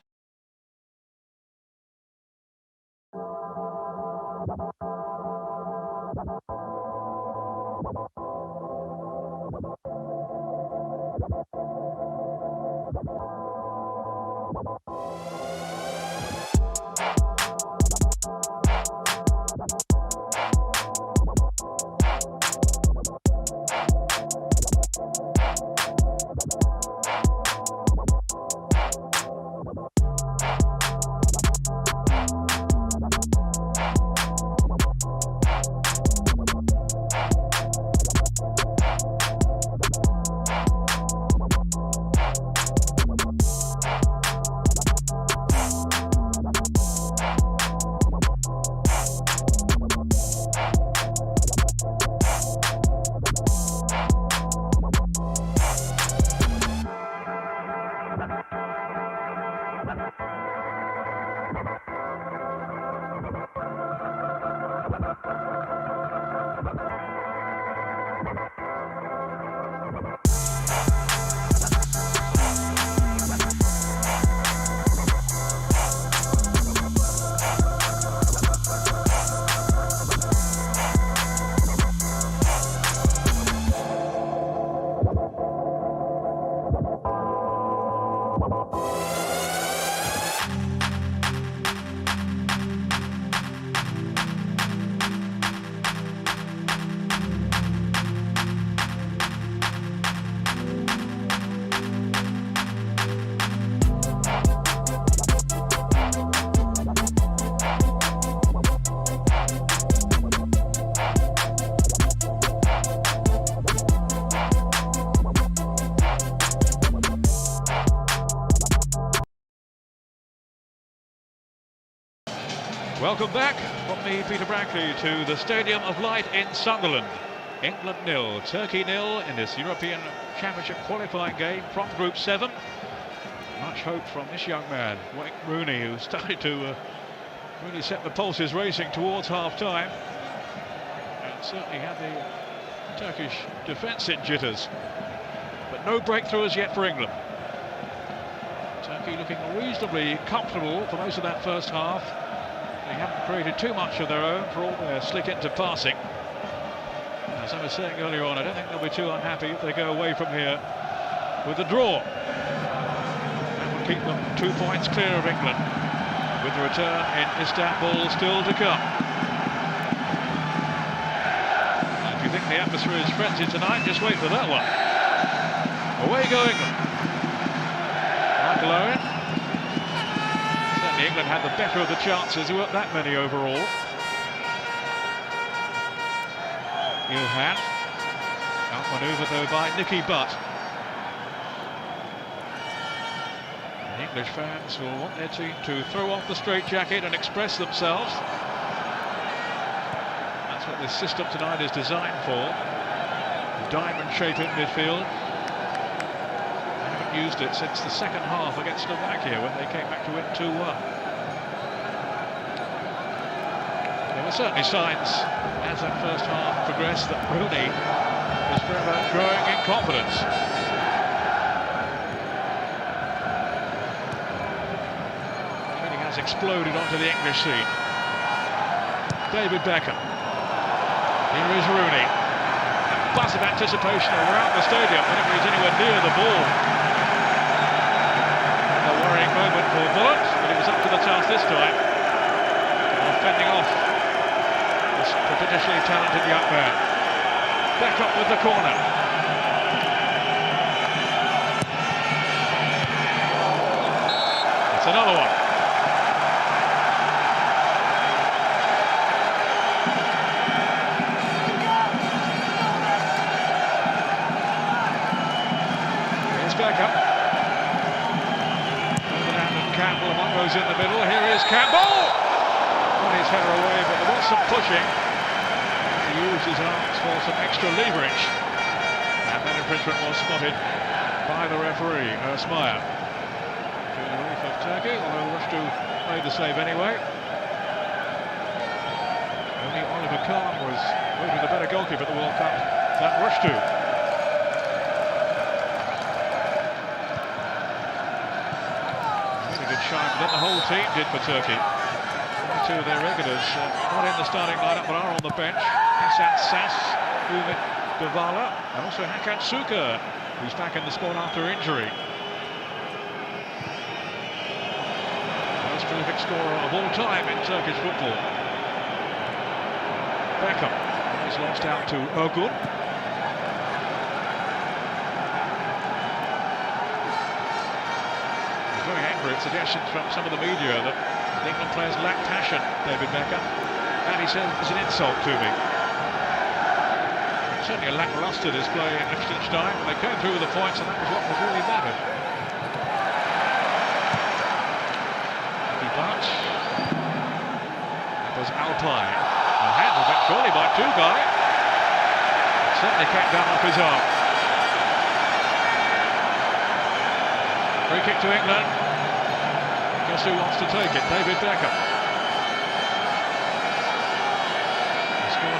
Welcome back from the Peter Brackley to the Stadium of Light in Sunderland. England 0, Turkey 0 in this European Championship qualifying game from Group 7. Much hope from this young man, Wayne Rooney, who started to really set the pulses racing towards half-time. And certainly had the Turkish defence in jitters. But no breakthroughs yet for England. Turkey looking reasonably comfortable for most of that first half. They haven't created too much of their own for all their slick into passing. As I was saying earlier on, I don't think they'll be too unhappy if they go away from here with a draw. That will keep them 2 points clear of England, with the return in Istanbul still to come. And if you think the atmosphere is frenzied tonight, just wait for that one. Away go England. Michael Owen. Certainly England had the better of the chances. There weren't that many overall. Ilhan. Outmanoeuvred though by Nicky Butt. The English fans will want their team to throw off the straitjacket and express themselves. That's what this system tonight is designed for. The diamond shape in midfield. They haven't used it since the second half against Slovakia when they came back to win 2-1. There were certainly signs as that first half progressed that Rooney was forever growing in confidence. Really has exploded onto the English scene. David Beckham. Here is Rooney. A buzz of anticipation around the stadium whenever he's anywhere near the ball. A worrying moment for Bullock, but he was up to the task this time. Fending off this prodigiously talented young man. Beckham with the corner. It's another one. Here's Beckham. Ferdinand and Campbell among those in the middle. Here is Campbell. His header away, but there was some pushing. He used his arms for some extra leverage, and that infringement was spotted by the referee, Ersmeyer. To the relief of Turkey, although Rushdu made the save anyway. Only Oliver Kahn was voted the better goalkeeper at the World Cup than Rushdu. Really good shine that the whole team did for Turkey. Two of their regulars not in the starting lineup but are on the bench. Hasan Sass, Umit Davala, and also Hakan Suka, who's back in the squad after injury. Most prolific scorer of all time in Turkish football. Beckham is lost out to Ergun. He's very angry at suggestions from some of the media that the England players lack passion, David Beckham, and he says it's an insult to me. Certainly a lacklustre display in Liechtenstein. They came through with the points, and that was what was really mattered. But that was Alpine. A hand was met surely by Tugay. Certainly came down off his arm. Free kick to England. Guess who wants to take it? David Beckham.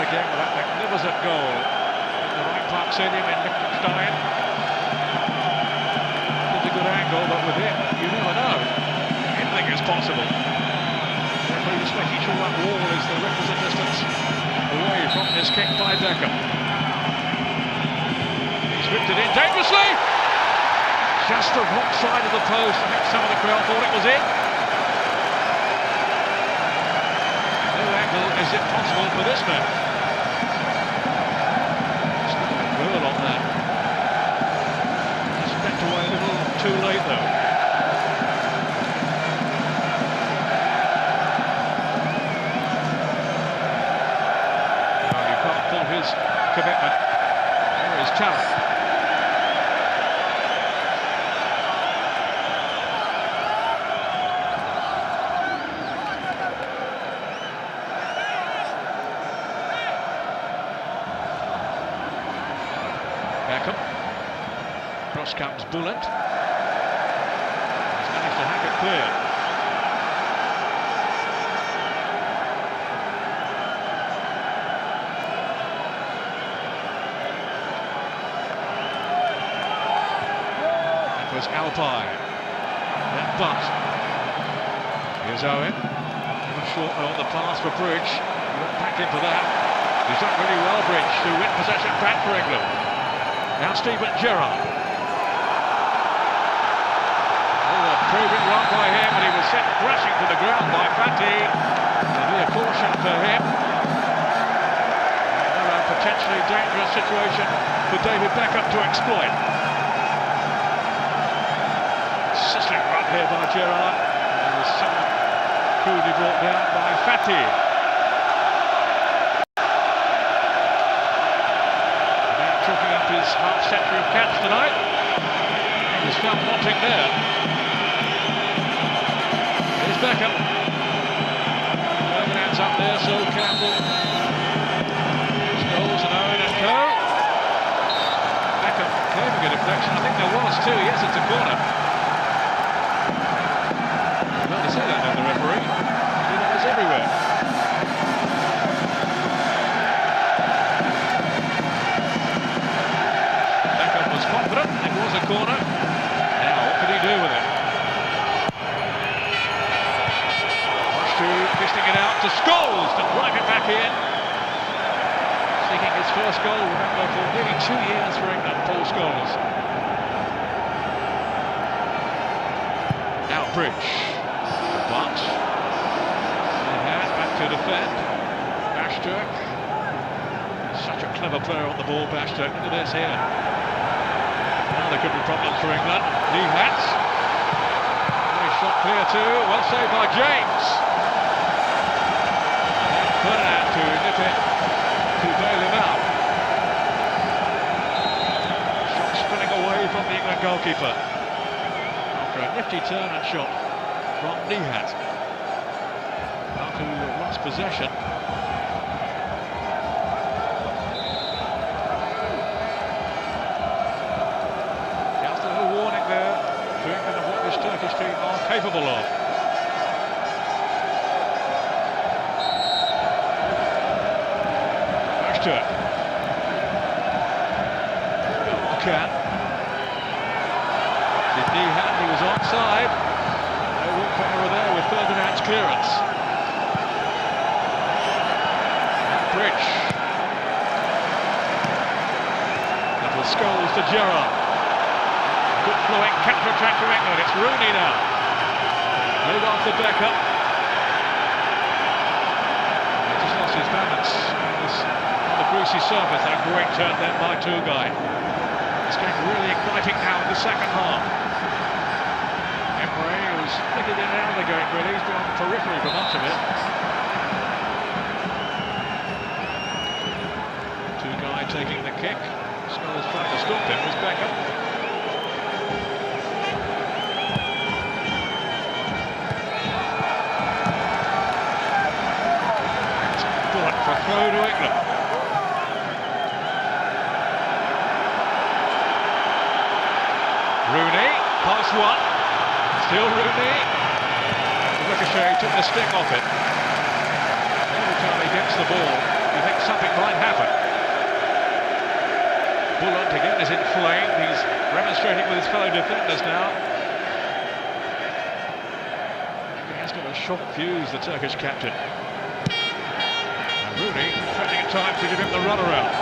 again with that magnificent goal in the Rheinpark Stadium in Liechtenstein. It's a good angle, but with him, you never know. Anything is possible. Therefore, just making sure that wall is the requisite distance away from this kick by Beckham. He's whipped it in dangerously! Just the wrong side of the post. I think some of the crowd thought it was in. No angle is it possible for this man. Just a girl on that. Just stepped away a little too late though. No, you can't pull his commitment or his talent. Beckham. Cross comes Bullet. He's managed to hack it clear. That was Alpine. Then Butt. Here's Owen. Short on the pass for Bridge. He went back into that. He's done really well, Bridge, to win possession back for England. Now Steven Gerrard. Oh, a probing run by him, and he was sent crashing to the ground by Fati. There'll be a caution for him. Another potentially dangerous situation for David Beckham to exploit. Sizzling run here by Gerrard. There was someone crudely brought down by Fati. His half century of caps tonight. He was found wanting there. Here's Beckham. Ferdinand's up there, so Campbell. Scholes and Owen and Co. Beckham claiming a deflection. I think there was too. Yes, it's a corner. Well, to say that then, the referee. He knows everywhere. Confident, it was a corner. Now, what can he do with it? Fisting it out to Scholes to drive it back in. Seeking his first goal, remember, for nearly 2 years for England, Paul Scholes. Now Bridge. But back to defend. Bashturk. Such a clever player on the ball, Bashturk. Look at this here. Now there could be problems for England. Nihat. Nice shot clear too. Well saved by James. And Ferdinand to nip it to bail him out. Shot spinning away from the England goalkeeper. After a nifty turn and shot from Nihat. Now who lost possession. Turkish team are capable of. Bashturk. Can. Did Nihat, he was onside. No room for error there with Ferdinand's clearance. And Bridge. Little Scholes to Gerrard. Good flowing counter-attack to England. It's Rooney now. Move on to Beckham. He just lost his balance on the greasy surface. And a great turn then by Tugay. It's getting really exciting now in the second half. Emery, who's flickered in and out of the game, really. He's been on the periphery for much of it. Tugay taking the kick. Scholes trying to stop him was Beckham. For a throw to England. Rooney, pass one. Still Rooney. Ricochet took the sting off it. Every time he gets the ball, he think something might happen. Bullock again is inflamed. He's remonstrating with his fellow defenders now. He has got a short fuse, the Turkish captain. And Rooney threatening at times to give him the runaround.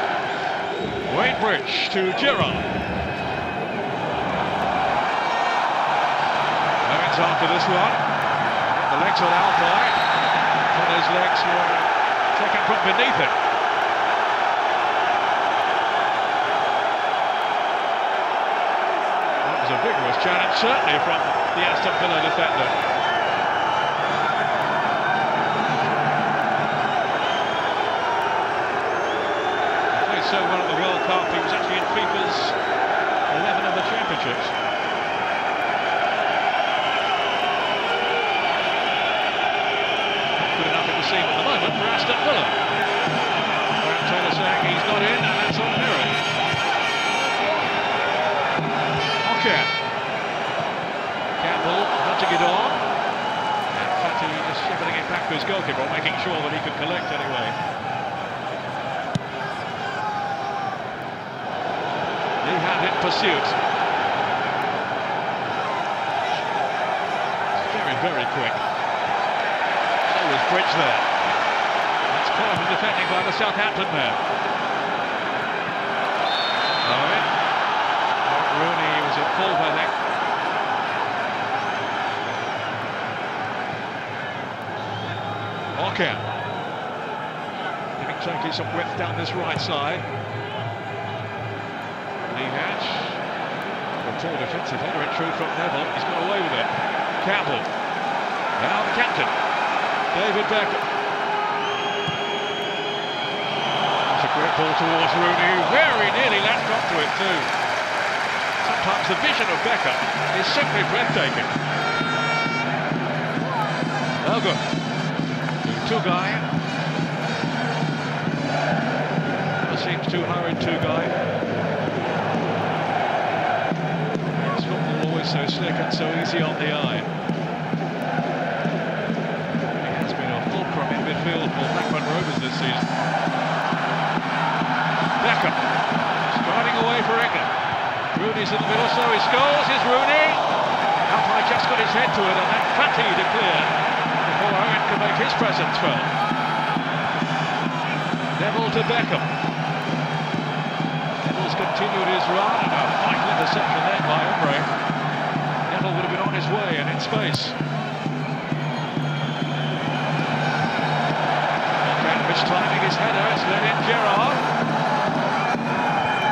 Wayne Bridge to Gerrard. Owens after this one. The legs on Alpine. Those legs were taken from beneath him. That was a vigorous challenge, certainly from the Aston Villa defender. He played so well at the World Cup, he was actually in FIFA's 11 of the championships. At the moment for Aston Villa. Graham Taylor saying he's not in, and that's on merit. Okay. Campbell hunting it on. And Fatty just shipping it back to his goalkeeper, making sure that he could collect anyway. He had in pursuit. Very, very quick. Bridge there. That's quality defending by the Southampton man. Owen. Rooney was at fault, I think. Walker. Giving Turkey some width down this right side. Lee Hatch. A poor defensive header in truth from Neville. He's got away with it. Campbell. Now the captain. David Beckham. That's a great ball towards Rooney, very nearly latched up to it too. Sometimes the vision of Beckham is simply breathtaking. Duggan to Tuggan. Never seems too hurried, Tuggan. His football always so slick and so easy on the eye. In midfield for Blackburn Rovers this season. Beckham striding away for England. Rooney's in the middle, so he scores. Here's Rooney. Alpine just got his head to it, and then Fatty to clear before Owen can make his presence felt. Neville to Beckham. Neville's continued his run, and a vital interception there by Umbre. Neville would have been on his way and in space. Timing his header, it's let in Gerrard.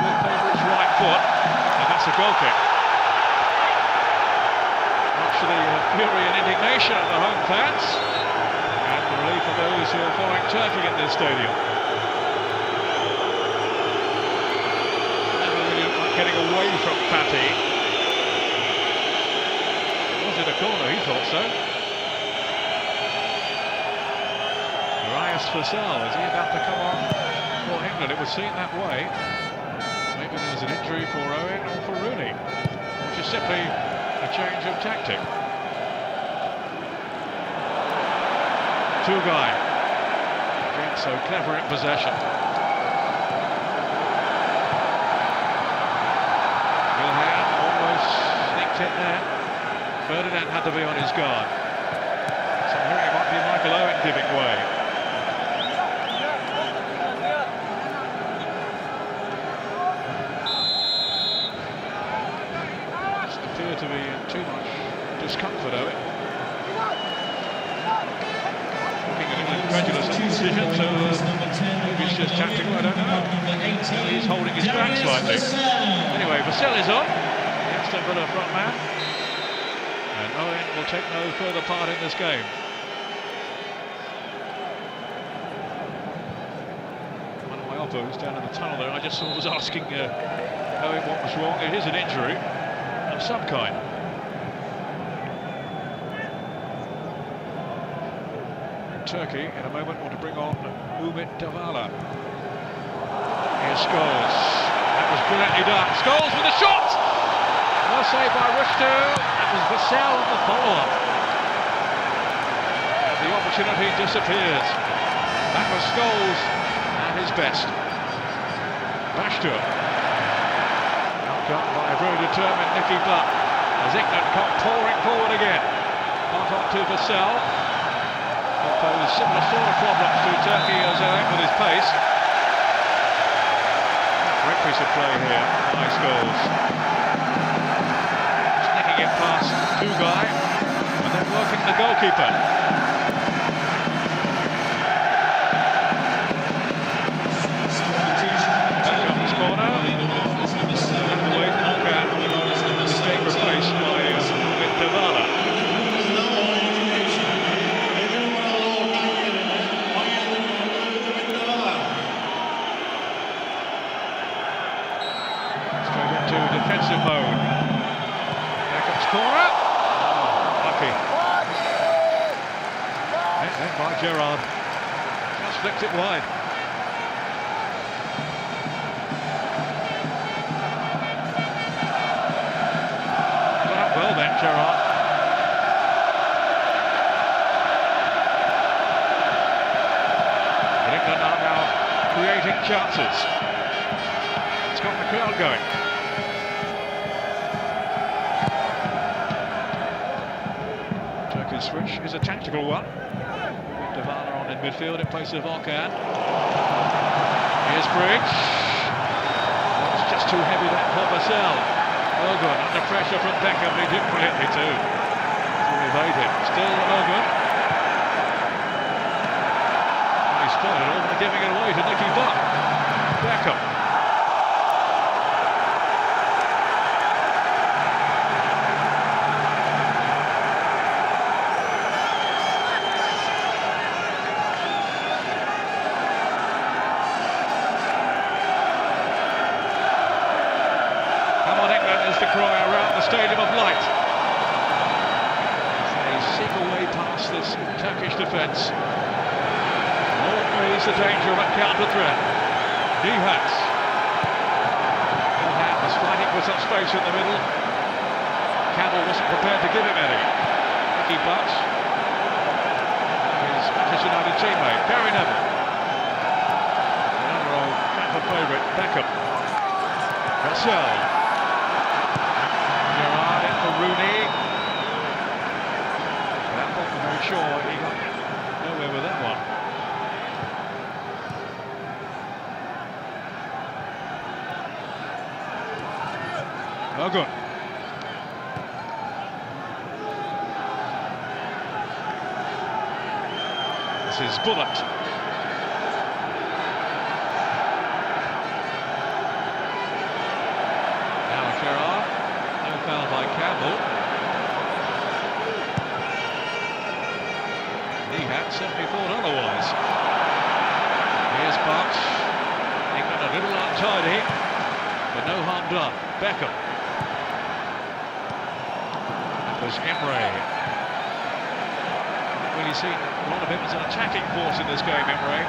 Will favour his right foot, and that's a goal kick. Much to the fury and indignation of the home fans, and the relief of those who are following Turkey in this stadium. Never really looked like getting away from Fatty. Was it a corner? He thought so. Darius Vassell, is he about to come on for England? It was seen that way. Maybe there's an injury for Owen or for Rooney, which is simply a change of tactic. Tuggan, again so clever in possession. Wilhelm almost sneaked in there. Ferdinand had to be on his guard. So here it might be Michael Owen giving way. To be in too much discomfort of it. Looking a little incredulous at the decision, so maybe it's just tactical, I don't know. He's holding his back slightly. Anyway, Vassell is on, the Aston Villa front man, and Owen will take no further part in this game. One of my oppos down in the tunnel there, I just saw was asking Owen what was wrong. It is an injury of some kind. Turkey in a moment want to bring on Umit Davala. Here's Scholes. That was brilliantly done. Scholes with a shot! Well saved by Rushdu. That was Vassell on the follow-up. And the opportunity disappears. That was Scholes, and his best. Bashtur. Outcut by a very determined Nicky Butt. As England come pouring forward again. Not on to Vassell. Will pose similar sort of problems to Turkey as with his pace. Great piece of play here. Nice goals. Sneaking it past Duggan and then working the goalkeeper. Beckham's corner. And away Duggan is being replaced by Dybala. Straight into defensive mode. Beckham's corner. Oh, lucky. Hit then by Gerrard. Just flicked it wide. Well then, Gerrard. But England are now creating chances. It's got the crowd going. Turkey's switch is a tactical one. With Dybala on in midfield in place of Okan. Here's Briggs. It's just too heavy that for Vassell. Ogun under pressure from Beckham, he did brilliantly too. To evade him. Still Ogun. He spotted it, only giving it away to Nicky Butt. Beckham. The cry around the Stadium of Light. They seek a way past this Turkish defence. Always the danger of a counter threat. Nihat was fighting for some space in the middle. Campbell wasn't prepared to give him any. Nicky Butt, his Manchester United teammate, Gary Neville. Another old Trafford favourite, Beckham. Vassell. Gerrard in for Rooney. That wasn't very sure he got nowhere with that one. Ogun. This is Bullet. Now Gerrard. Foul by Campbell. Nihat certainly thought otherwise. Here's Butt. England a little untidy, but no harm done. Beckham. That was Emre. Not really seen a lot of him as an attacking force in this game, Emre.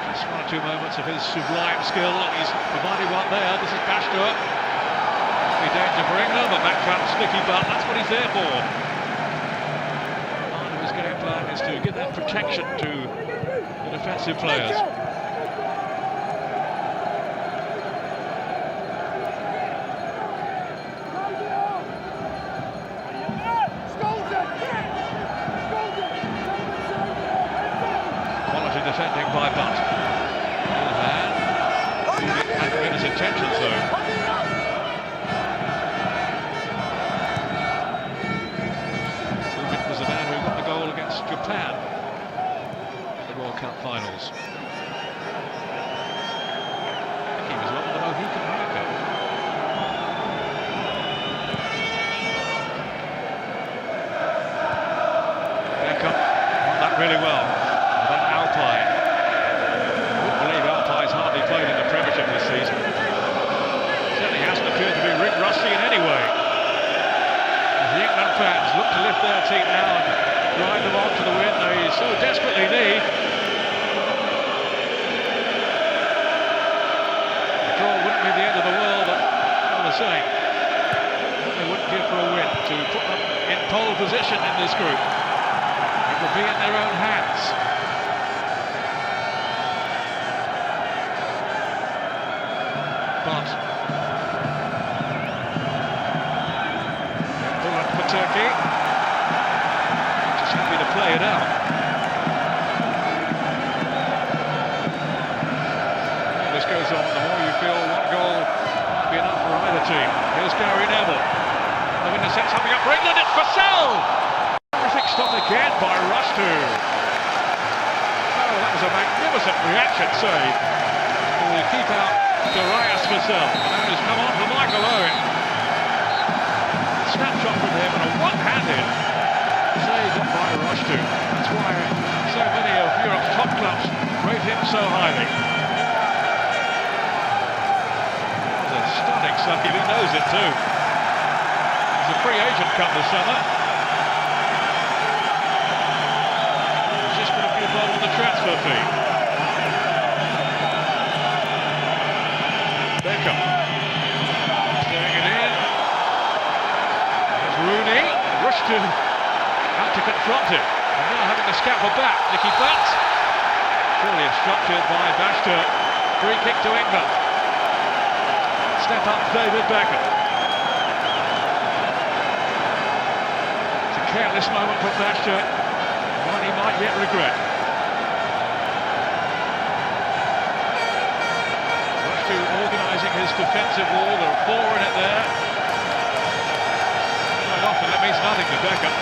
Just one or two moments of his sublime skill. He's provided one there. This is Bashtur. Danger for England, but back comes Nicky Butt. That's what he's there for. Part of his game plan is to give that protection to the defensive players. Quality defending by Butt. Hadn't been his intentions though. Japan at the World Cup finals. He was one of the Mohican haircut. Beckham won that really well. And then Alpine. I wouldn't believe Alpine's hardly played in the Premiership this season. Certainly hasn't appeared to be Rick Rusty in any way. As the England fans look to lift their team now and drive them on to the win they so desperately need. The draw wouldn't be the end of the world, but all the same, they wouldn't give for a win to put them in pole position in this group. It would be in their own hands. Vassell! Terrific stop again by Rushtu. Oh, that was a magnificent reaction save. We'll keep out Darius Vassell. Now he's come on for Michael Owen. Snapshot from him and a one-handed save by Rushtu. That's why so many of Europe's top clubs rate him so highly. That was a stunning save, he knows it too. He's a free agent come this summer. He's just going to be involved in the transfer fee. Beckham. Staring it in. There's Rooney. Rushtu out to confront it. And now having the scamper back. Nicky Butt. Surely obstructed by Bashter. Free kick to England. Step up David Beckham. It's a careless moment for Bashter. One he might yet regret. Rushtu organising his defensive wall. There are four in it there. Quite often that means nothing to Beckham.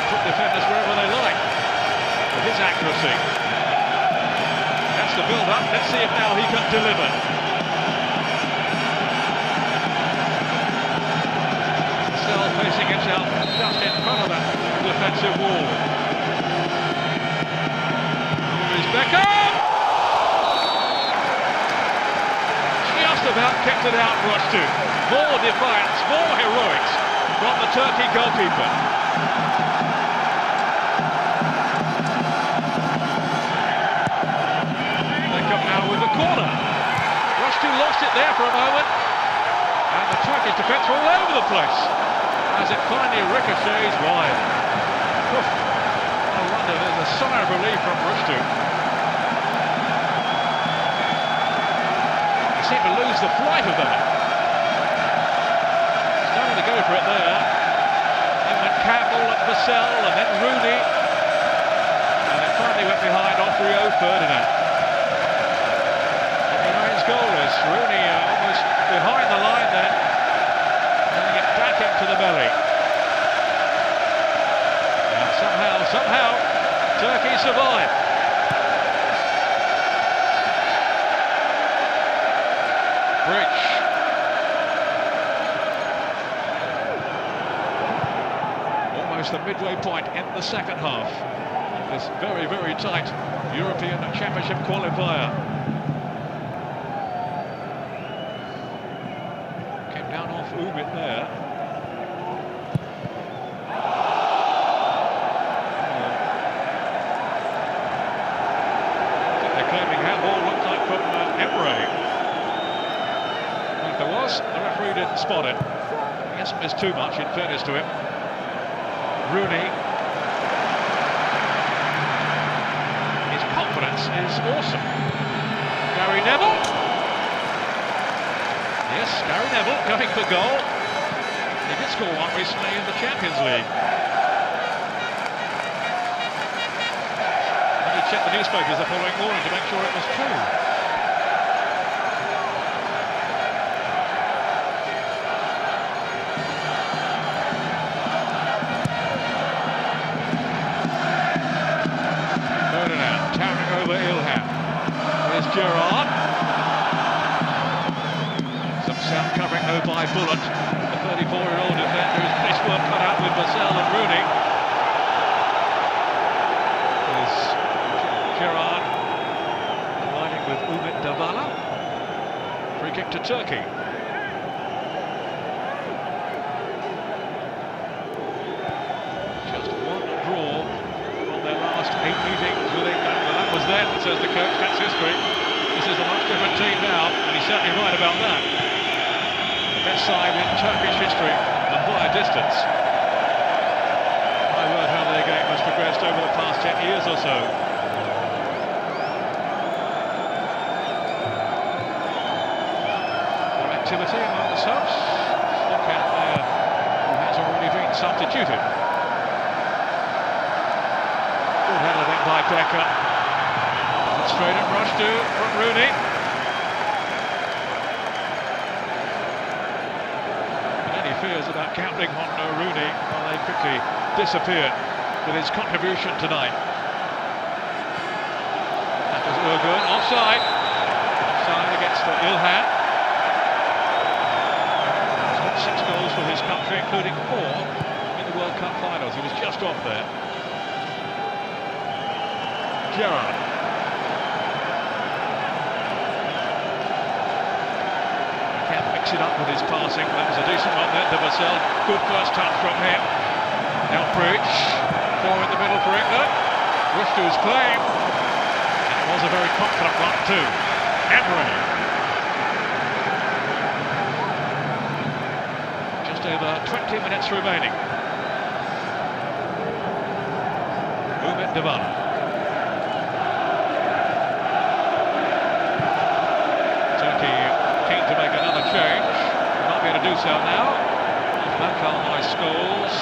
Put defenders wherever they like with his accuracy. That's the build-up. Let's see if now he can deliver. Vassell facing himself just in front of that defensive wall. Here is Beckham! Just about kept it out, Rushtu. More defiance, more heroics from the Turkey goalkeeper. With the corner. Rushtu lost it there for a moment. And the Turkish defence were all over the place as it finally ricochets wide. Oof. No wonder there's a sigh of relief from Rushtu. They seem to lose the flight of that. Starting to go for it there. Then went Campbell and Vassell and then Rooney. And it finally went behind off Rio Ferdinand. Goalless. Rooney almost behind the line then, getting it back into the belly. And somehow, Turkey survived. Bridge. Almost the midway point in the second half. This very, very tight European Championship qualifier. Ubit there. I think they're claiming handball, looked like from Emre. Well, if there was, the referee didn't spot it. He hasn't missed too much, in fairness to him. Rooney. His confidence is awesome. Gary Neville. Yes, Gary Neville going for goal. He did score one recently in the Champions League. And he checked the newspapers the following morning to make sure it was true. Ferdinand towering over Ilhan. Here's Gerrard. Covering though by Bullet, the 34-year-old defender who's nice work cut out with Vassell and Rooney. There's Gerrard colliding with Umit Davala. Free kick to Turkey. Just one draw from their last 8 meetings with England. Well, that was then, says the coach, that's history. This is a much different team now, and he's certainly right about that. Best side in Turkish history, and by a distance. My word, how their game has progressed over the past 10 years or so. More activity among the subs. Look out there, who has already been substituted. Good header then by Beckham. Straight at Rushtu from Rooney. Fears about counting on Rooney, well, they quickly disappeared with his contribution tonight. That was Ergun, offside. Offside against Ilhan. He's got 6 goals for his country, including 4 in the World Cup finals. He was just off there. Gerrard. Can't mix it up with his passing. That was a decent one there to Vassell. Good first touch from him. Elbridge. 4 in the middle for England. Rushdo's claim. And it was a very confident one too. Emery. Just over 20 minutes remaining. Duggan. Turkey keen to make another change. They might be able to do so now. Beckham by Scholes.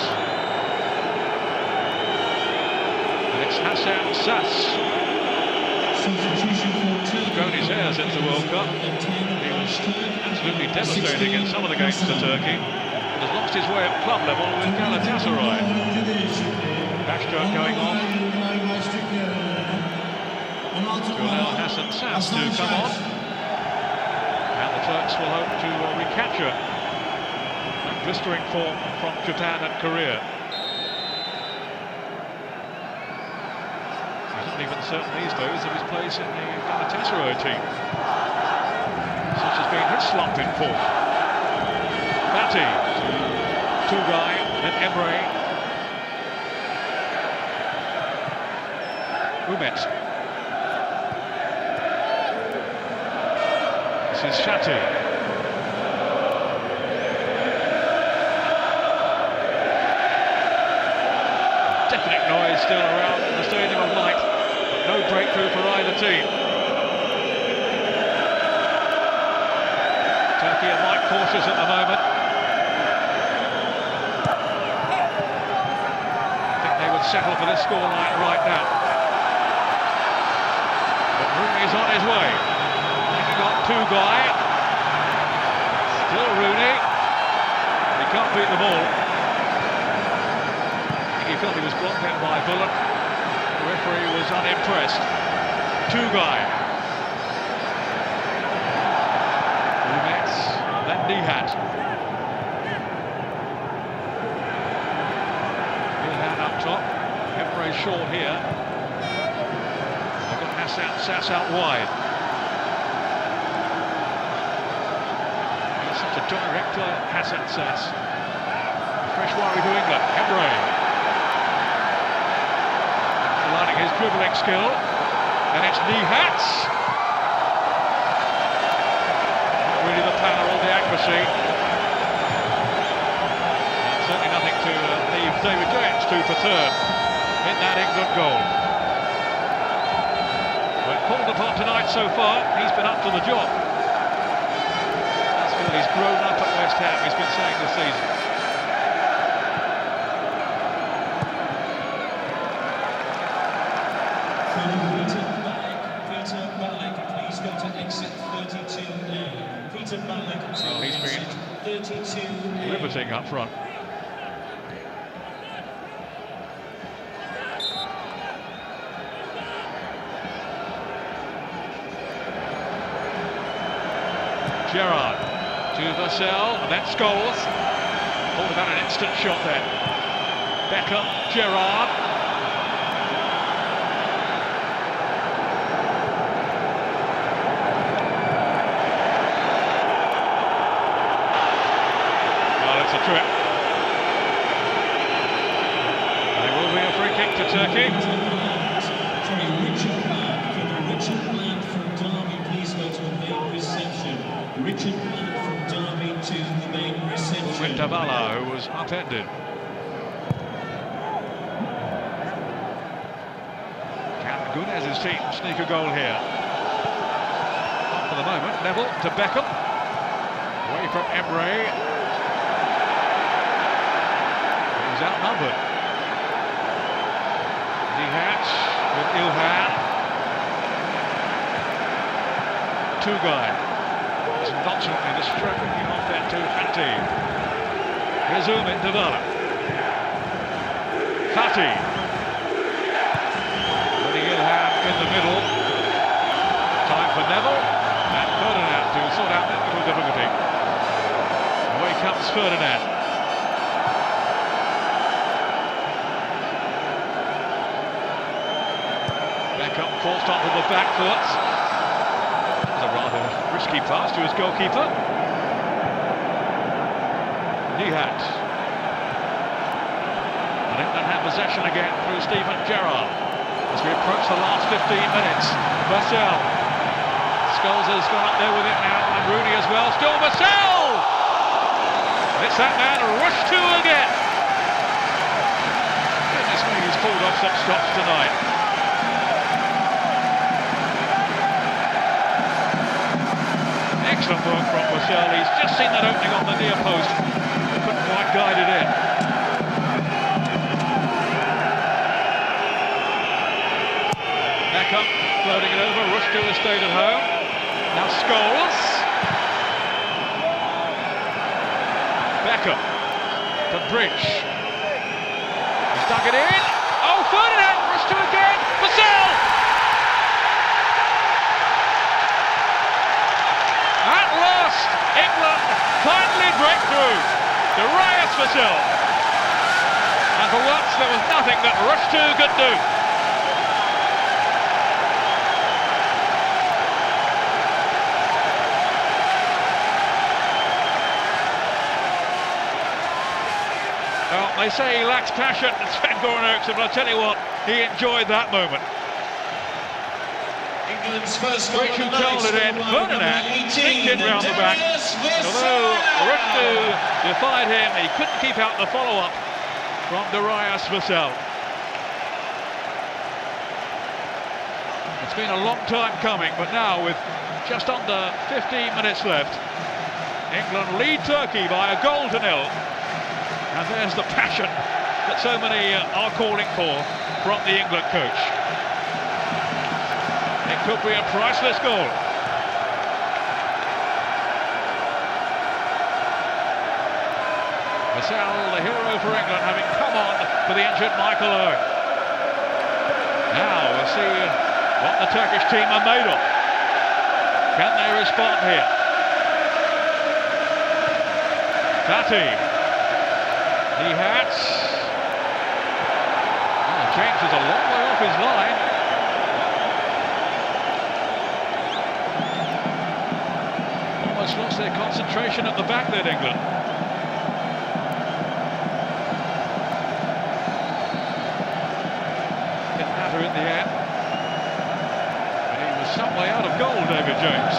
And it's Hassan Sass. He's grown his hair since the World Cup. He was absolutely devastating in some of the games for Turkey. And has lost his way at club level with Galatasaray. Backstrom going on. To allow Hassan Sass to come on. And the Turks will hope to recapture that blistering form from Japan and Korea. He's not even certain these days of his place in the Galatasaray team. Such has been his slump in form. Batty to Tugai and Emre. Umet. This is Shati. Definite noise still around the Stadium of Light, but no breakthrough for either team. Turkey are light cautious at the moment. I think they would settle for this scoreline right now. But Rooney is on his way. He got Tugai. Still Rooney. He can't beat the ball. He felt he was blocked out by Bullock. The referee was unimpressed. Tugai. Umets, then Nihat. Nihat up top. Emre short here. They've got Hassan Sass out wide. He's such a direct Hassan Sass. Fresh worry to England. Emre. Lining his dribbling skill, and it's Nihat. Not really the power or the accuracy. And certainly nothing to leave David James to for third in that England goal. But called upon tonight so far, he's been up to the job. That's what he's grown up at West Ham, he's been saying this season. Well, he's been riveting up front. Gerrard to Vassell, and then Scholes. Thought about an instant shot there. Beckham, Gerrard. Trip. There will be a free kick to Turkey. Sorry, Richard Platt from Derby, please go to the main reception. Richard Platt from Derby to the main reception. Wintabala, who was upended. Can Gunez's team sneak a goal here? Not for the moment. Neville to Beckham. Away from Emre. Outnumbered. Nihat with Ilhan. Tugai. It's nonchalant in the stroke off there to Fatih. Resume it, Dybala. Fati. Putting in hand in the middle. Time for Neville. And Ferdinand to sort out that little difficulty. Away comes Ferdinand. Beckham forced onto the back foot. That was a rather risky pass to his goalkeeper. Nihat. And England have possession again through Steven Gerrard as we approach the last 15 minutes. Vassell. Scholes has gone up there with it now, and Rooney as well. Still Vassell! It's that man, rush to again. Goodness me, he's pulled off some stops tonight. Excellent work from Vassell. He's just seen that opening on the near post. Couldn't quite guide it in. Beckham floating it over. Rushtu has stayed at home. Now Scholes. Beckham. The bridge. He's dug it in. Oh, Ferdinand. Rushtu again. Vassell. At last, England finally break through. Darius Vassell. And for once, there was nothing that Rushtu could do. Well, they say he lacks passion, Sven-Goran Eriksson, but I'll tell you what, he enjoyed that moment. England's first goal Rachel told it in. Ferdinand sneaked in round the back. And although Rushtu defied him, he couldn't keep out the follow-up from Darius Vassell. It's been a long time coming, but now with just under 15 minutes left, England lead Turkey by a goal to nil. And there's the passion that so many are calling for from the England coach. It could be a priceless goal. Vassell, the hero for England, having come on for the injured Michael Owen. Now we'll see what the Turkish team are made of. Can they respond here? Fati. Nihat. Oh, James is a long way off his line. Almost lost their concentration at the back then, England. Didn't matter in the end. But he was some way out of goal, David James.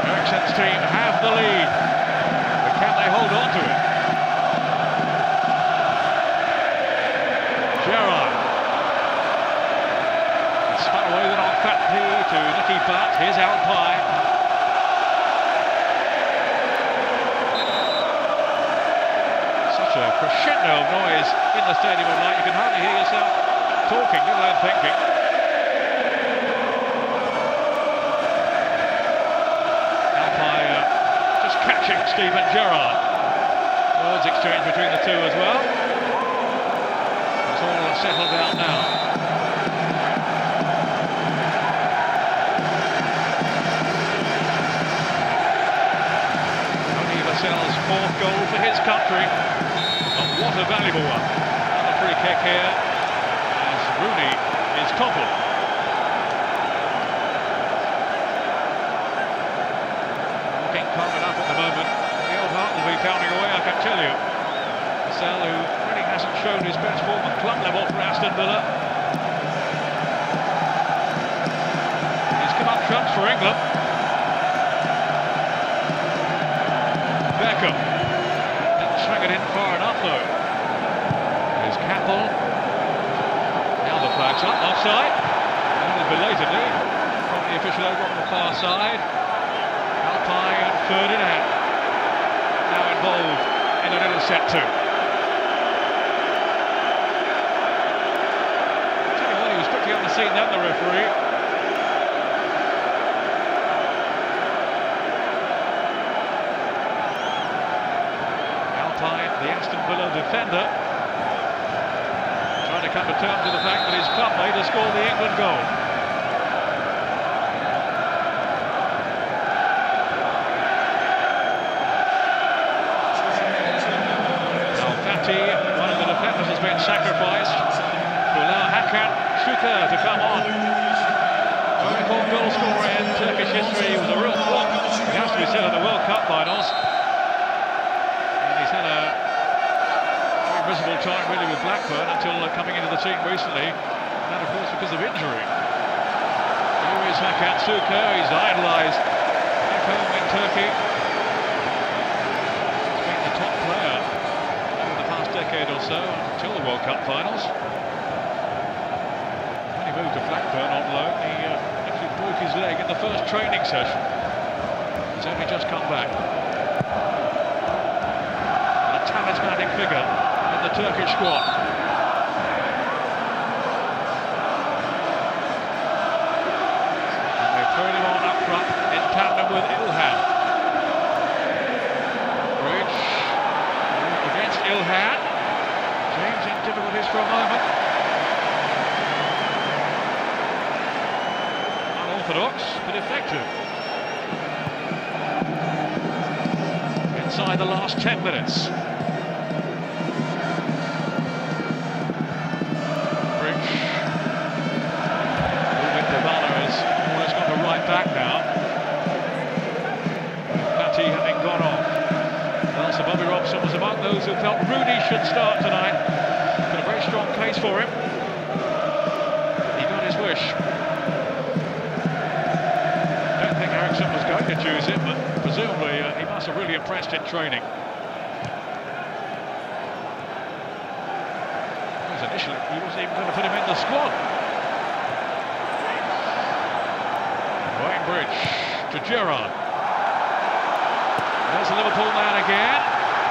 Eriksson's team have the lead. But can they hold on to it? Gerrard. Spun away then on Fati to Nicky Butt. Here's Alpine. Such a crescendo of noise in the Stadium of Light. You can hardly hear yourself talking, let alone thinking. Alpine just catching Steven Gerrard. Words exchanged between the two as well. It's all settled down now. Vassell's fourth goal for his country, and what a valuable one. Another free kick here as Rooney is toppled. Looking calm enough at the moment. The old heart will be pounding away, I can tell you. Vassell, who really hasn't shown his best form at club level for Aston Villa. He's come up trumps for England. Beckham didn't swing it in far enough though. There's Capel. Now the flag's up, offside. And belatedly from the official over on the far side. Alpine and Ferdinand now involved in a little set two. Tell you what, he was quickly on the scene then, the referee. defender. Trying to come to terms with the fact that his clubmate has scored the England goal. One of the defenders has been sacrificed to allow Hakan Şükür to come on. Record goal scorer in Turkish history. He was a real flop, it has to be said, in the World Cup finals. And he's had a very miserable time really with Blackburn until coming into the team recently. And that, of course, because of injury. Here is Hakan Şükür. He's idolised back home in Turkey. He's been the top player decade or so until the World Cup finals. When he moved to Blackburn on loan, he actually broke his leg in the first training session. He's only just come back. And a talismanic figure in the Turkish squad. And they've thrown him on up front in tandem with İlhan. Bridge against İlhan. James in difficulties for a moment. Unorthodox, but effective. Inside the last 10 minutes. Bridge. Moving Dybala has almost gone to right back now. Fatih having gone off. Well, Sir Bobby Robson was among those who felt Rooney should start tonight. Got a very strong case for him. He got his wish. Don't think Eriksson was going to choose him, but presumably he must have really impressed in training. Because initially he wasn't even going to put him in the squad. Wayne Bridge to Gerrard. There's the Liverpool man again.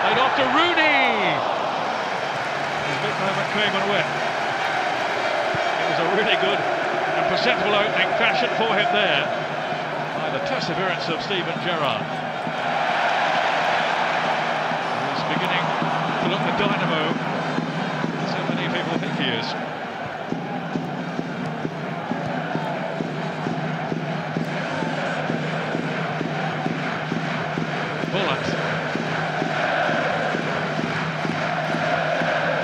Laid off to Rooney. His big moment came and went. It was a really good and perceptible opening fashioned for him there by the perseverance of Steven Gerrard. He's beginning to look the dynamo so many people think he is. Bullet.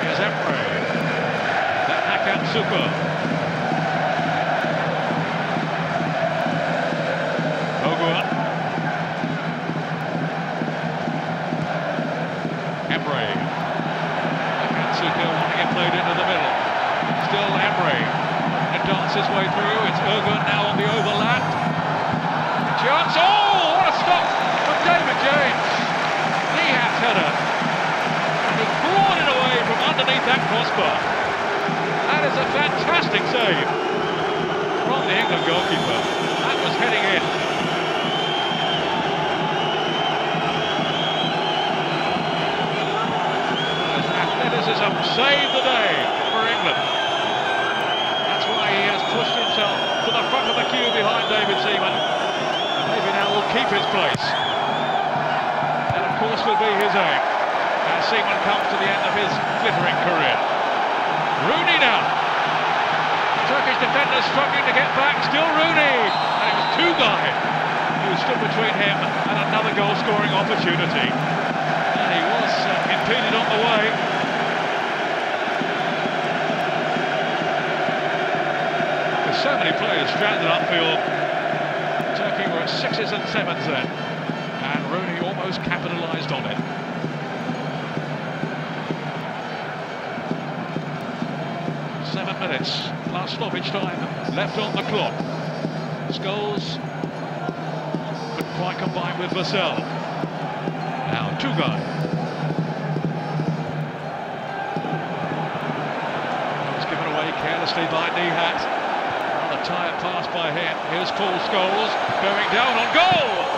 Here's Emre. Then Hakan Şükür. Oguan. Emre. Hakan Şükür wanting it played into the middle. Still Emre. And dances his way through. It's Oguan now on the overlap. Chance. Oh, what a stop! David James, knee-hat header, and he clawed it away from underneath that crossbar. That is a fantastic save from the England goalkeeper. That was heading in. Athleticism saved the day for England. That's why he has pushed himself to the front of the queue behind David Seaman, and maybe now will keep his place. Of course will be his aim as Seaman comes to the end of his glittering career. Rooney now. Turkish defenders struggling to get back. Still Rooney. And it was Tugay who stood between him and another goal-scoring opportunity. And he was impeded on the way. With so many players stranded upfield, Turkey were at 6s and 7s then. And Rooney almost capitalised on it. Seven minutes plus stoppage time left on the clock. Scholes couldn't quite combine with Vassell. Now Tugay. It's given away carelessly by Nihat. Rather tired pass by him. Here's Paul Scholes going down on goal.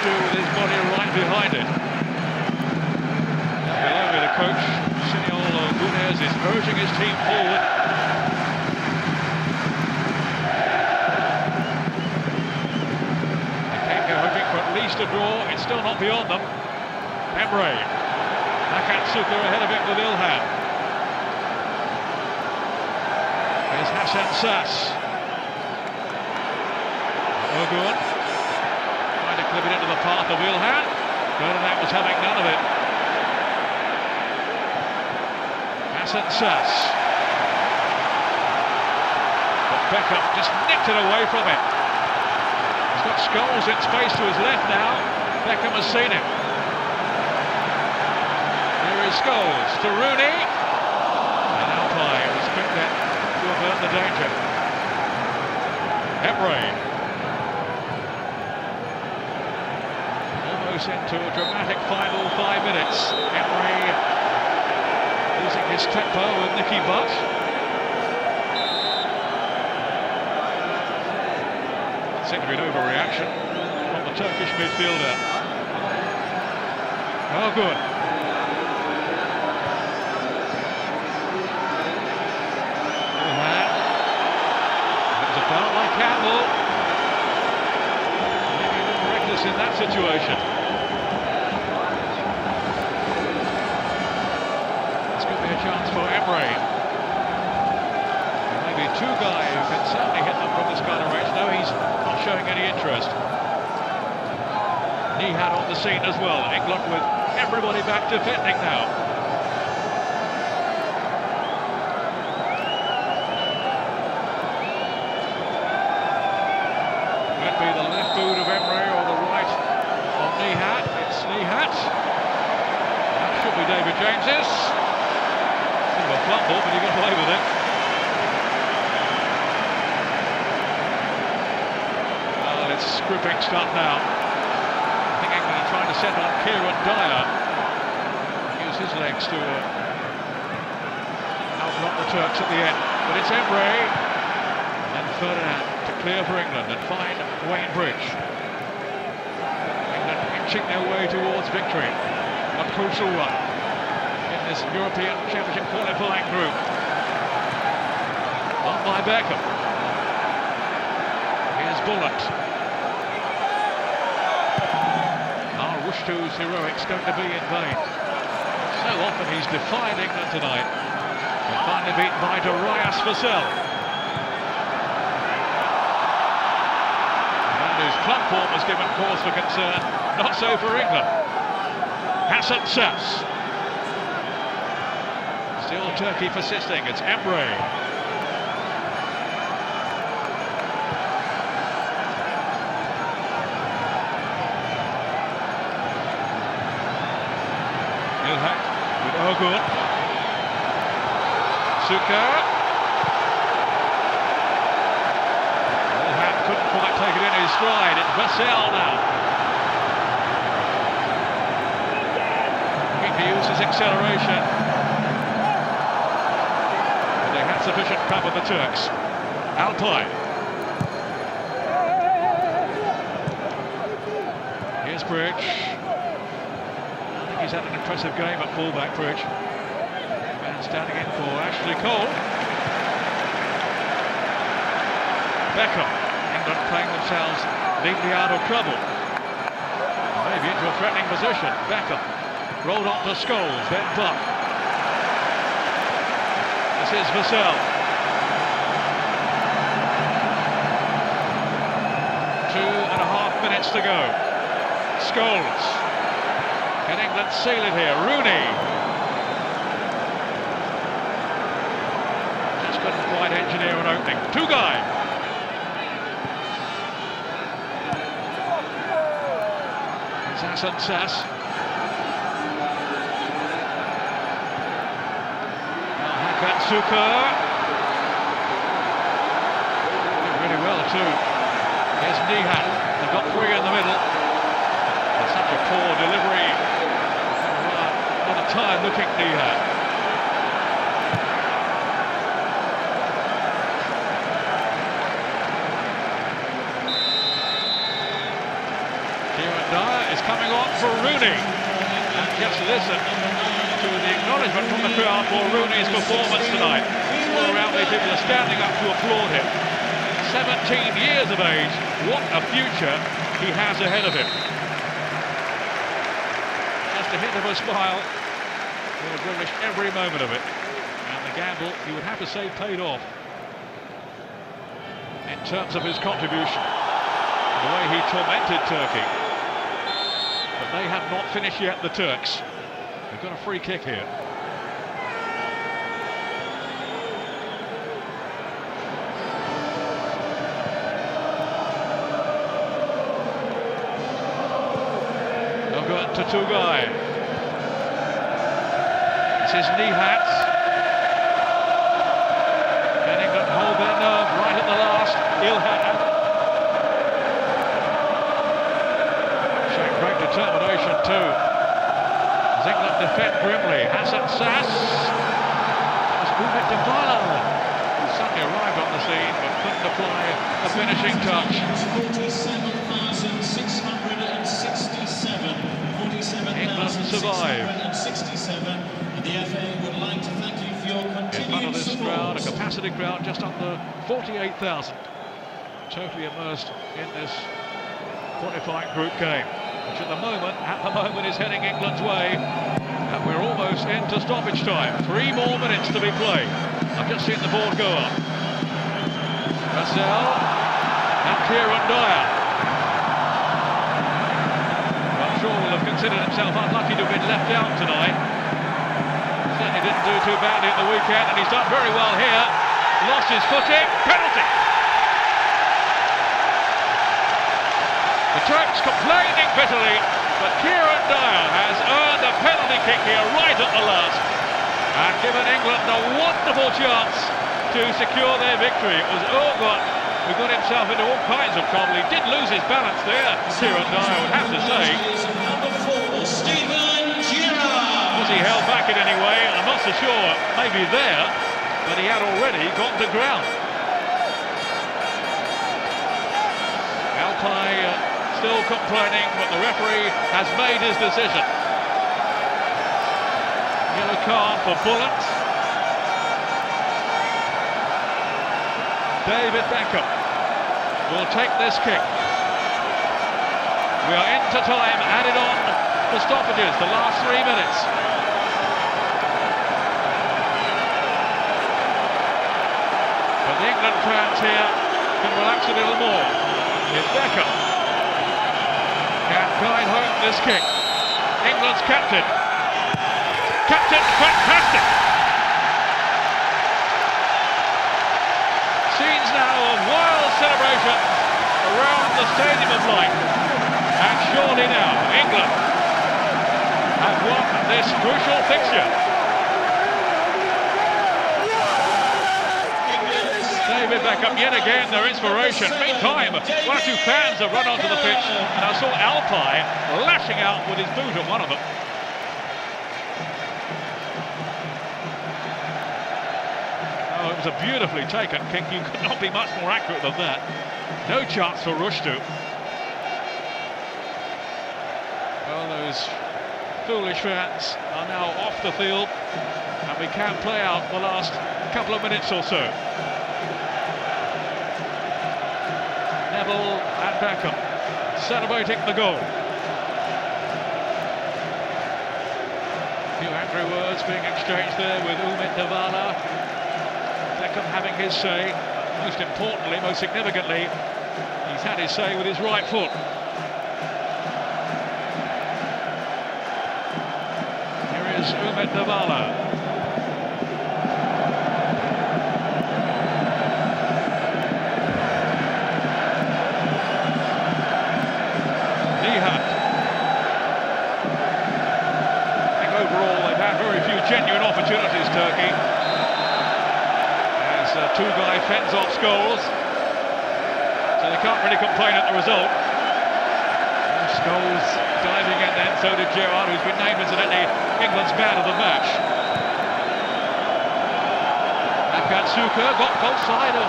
With his body right behind it. Below me, the coach, Signol Gunez, is urging his team forward. They came here hoping for at least a draw. It's still not beyond them. Emre. Akatsuka ahead of it with Ilhan. Here's Hassan Sass. Ogun. Trying to clip it into the path of Ilhan. Ferdinand was having none of it. Hassan Sass. But Beckham just nicked it away from him. He's got Scholes in space to his left now. Beckham has seen him. Here is Scholes to Rooney. And Alpine was quick then to avert the danger. Emre. Almost into a dramatic final 5 minutes. Emre losing his tempo with Nicky Butt. Seemed to be an overreaction from the Turkish midfielder. Oh, good. It was a foul by Campbell. Maybe a little reckless in that situation. This could be a chance for Emre. Maybe Tugay who can certainly hit them from this kind of range. No, he's not showing any interest. Nihat on the scene as well. England with everybody back defending now. Might be the left boot of Emre or the right of Nihat. It's Nihat. That should be David James's. Bit of a fumble, but he got away with it. Well, it's scripping stuff now. I think England are trying to set on Kieran Dyer. Use his legs to outrun the Turks at the end. But it's Emre and Ferdinand to clear for England and find Wayne Bridge. England inching their way towards victory. A crucial one in this European Championship qualifying group. On by Beckham. Here's Bullet. Wushtu's heroics going to be in vain. So often he's defied England tonight. And finally beaten by Darius Vassell. And his club form has given cause for concern. Not so for England. Hassan Sass. Still Turkey persisting. It's Emre. With Ogun. Suka. Ilhan couldn't quite take it in his stride. It's Vassell now. Looking to use his acceleration. But they had sufficient cover, the Turks. Alpine. Here's Bridge. He's had an impressive game at fullback, Bridge. And standing in for Ashley Cole. Beckham. England playing themselves neatly out of trouble. Maybe into a threatening position. Beckham. Rolled on to Scholes, then Buck. This is Vassell. 2.5 minutes to go. Scholes. Can England seal it here? Rooney. Just couldn't quite engineer an opening. Tugay. It's Hassan Sass. Akatsuka. Did really well too. Here's Nihat. They've got 3 in the middle. It's such a poor delivery. What a tired looking Nihat. Kieran Dyer is coming on for Rooney. And just listen to the acknowledgement from the crowd for Rooney's performance tonight. All around me, people are standing up to applaud him. 17 years of age, what a future he has ahead of him. Just the hint of a smile. He had relished every moment of it. And the gamble, you would have to say, paid off. In terms of his contribution, the way he tormented Turkey. But they have not finished yet, the Turks. They've got a free kick here. To Tugay. This is Nihat. And England hold their nerve right at the last. Ilhan. Showing great determination too. As England defend grimly. Hassan Sass. That was Umit Dembala. He suddenly arrived on the scene but couldn't apply a finishing touch. 47,667. England survive. And the FA would like to thank you for your continued in front of this support. crowd, a capacity crowd just under 48,000, totally immersed in this qualifying group game, which at the moment is heading England's way, and we're almost into stoppage time. 3 more minutes to be played. I've just seen the board go up. Vassell and Kieran Dyer. Will have considered himself unlucky to have been left out tonight. Certainly didn't do too badly at the weekend, and he's done very well here. Lost his footing, penalty. The Turks complaining bitterly, but Kieran Dyer has earned a penalty kick here right at the last, and given England a wonderful chance to secure their victory. It was Urgot who got himself into all kinds of trouble. He did lose his balance there, Kieran Dyer, I would have to say. Was he held back in any way? I'm not so sure. Maybe there, but he had already gone to ground. Alpay still complaining, but the referee has made his decision. Yellow card for Bullet. David Beckham will take this kick. We are into time, added on the stoppages, the last 3 minutes. But the England fans here can relax a little more. It's Beckham can guide home this kick. England's captain. Captain, fantastic! Scenes now of wild celebration around the Stadium of Light. And surely now, England have won this crucial fixture. David Beckham, yet again, their inspiration. Meantime, one or two fans have run onto the pitch, and I saw Alpay lashing out with his boot at one of them. Oh, it was a beautifully taken kick. You could not be much more accurate than that. No chance for Rushdu. Well, those foolish fans are now off the field, and we can play out the last couple of minutes or so. Neville and Beckham celebrating the goal. A few angry words being exchanged there with Umit Dembala. Beckham having his say. Most importantly, most significantly, he's had his say with his right foot. Here is Umit Dembala. Genuine opportunities, Turkey, as Tugay fends off Scholes, so they can't really complain at the result. Scholes diving in then, so did Gerrard, who's been named incidentally England's man of the match. Afghan Suka got both sides of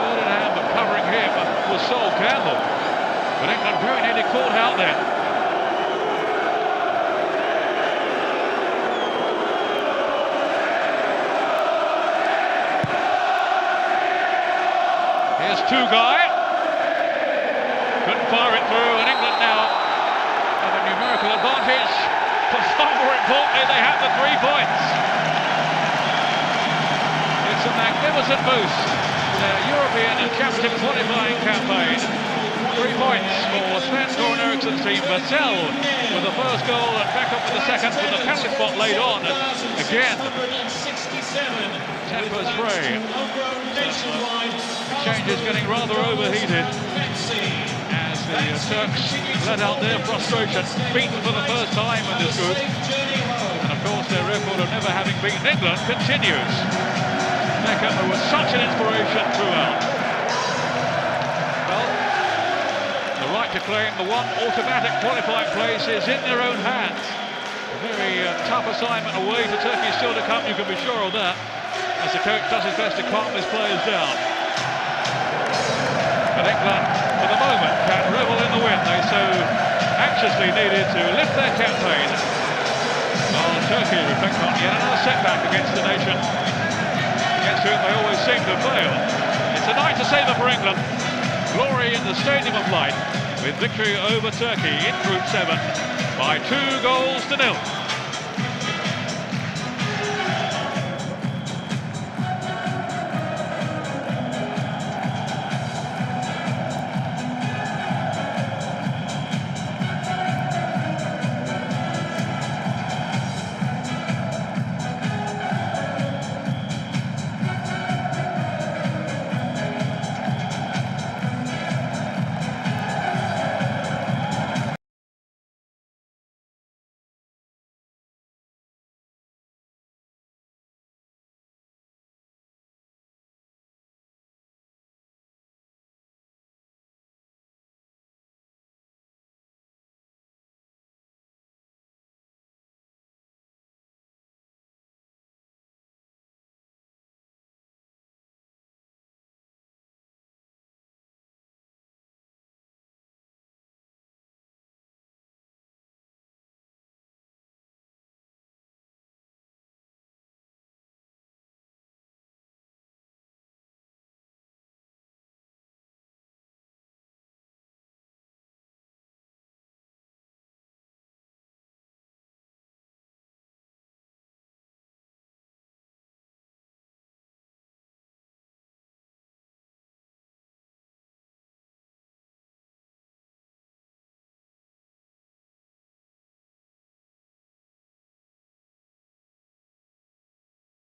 Ferdinand, but covering him was Sol Campbell. But England very nearly caught out there. Tugay couldn't fire it through, and England now have a numerical advantage but far more importantly, they have the 3 points. It's a magnificent boost to their European and Championship qualifying campaign. 3 points for Sven-Goran Eriksson's team. Vassell with the first goal and Beckham with the second, with the penalty spot laid on. And again, tempers fray. Exchange is getting rather overheated as the Turks let out their frustration, beaten for the first time in this group. And of course their record of never having beaten England continues. Beckham, who was such an inspiration throughout. Well, the right to claim the one automatic qualifying place is in their own hands. A very tough assignment away to Turkey still to come, you can be sure of that, as the coach does his best to calm his players down. But England, for the moment, can revel in the win they so anxiously needed to lift their campaign. While Turkey reflect on yet another setback against the nation against whom they always seem to fail. It's a night to savour for England. Glory in the Stadium of Light, with victory over Turkey in Group 7 by 2 goals to 0.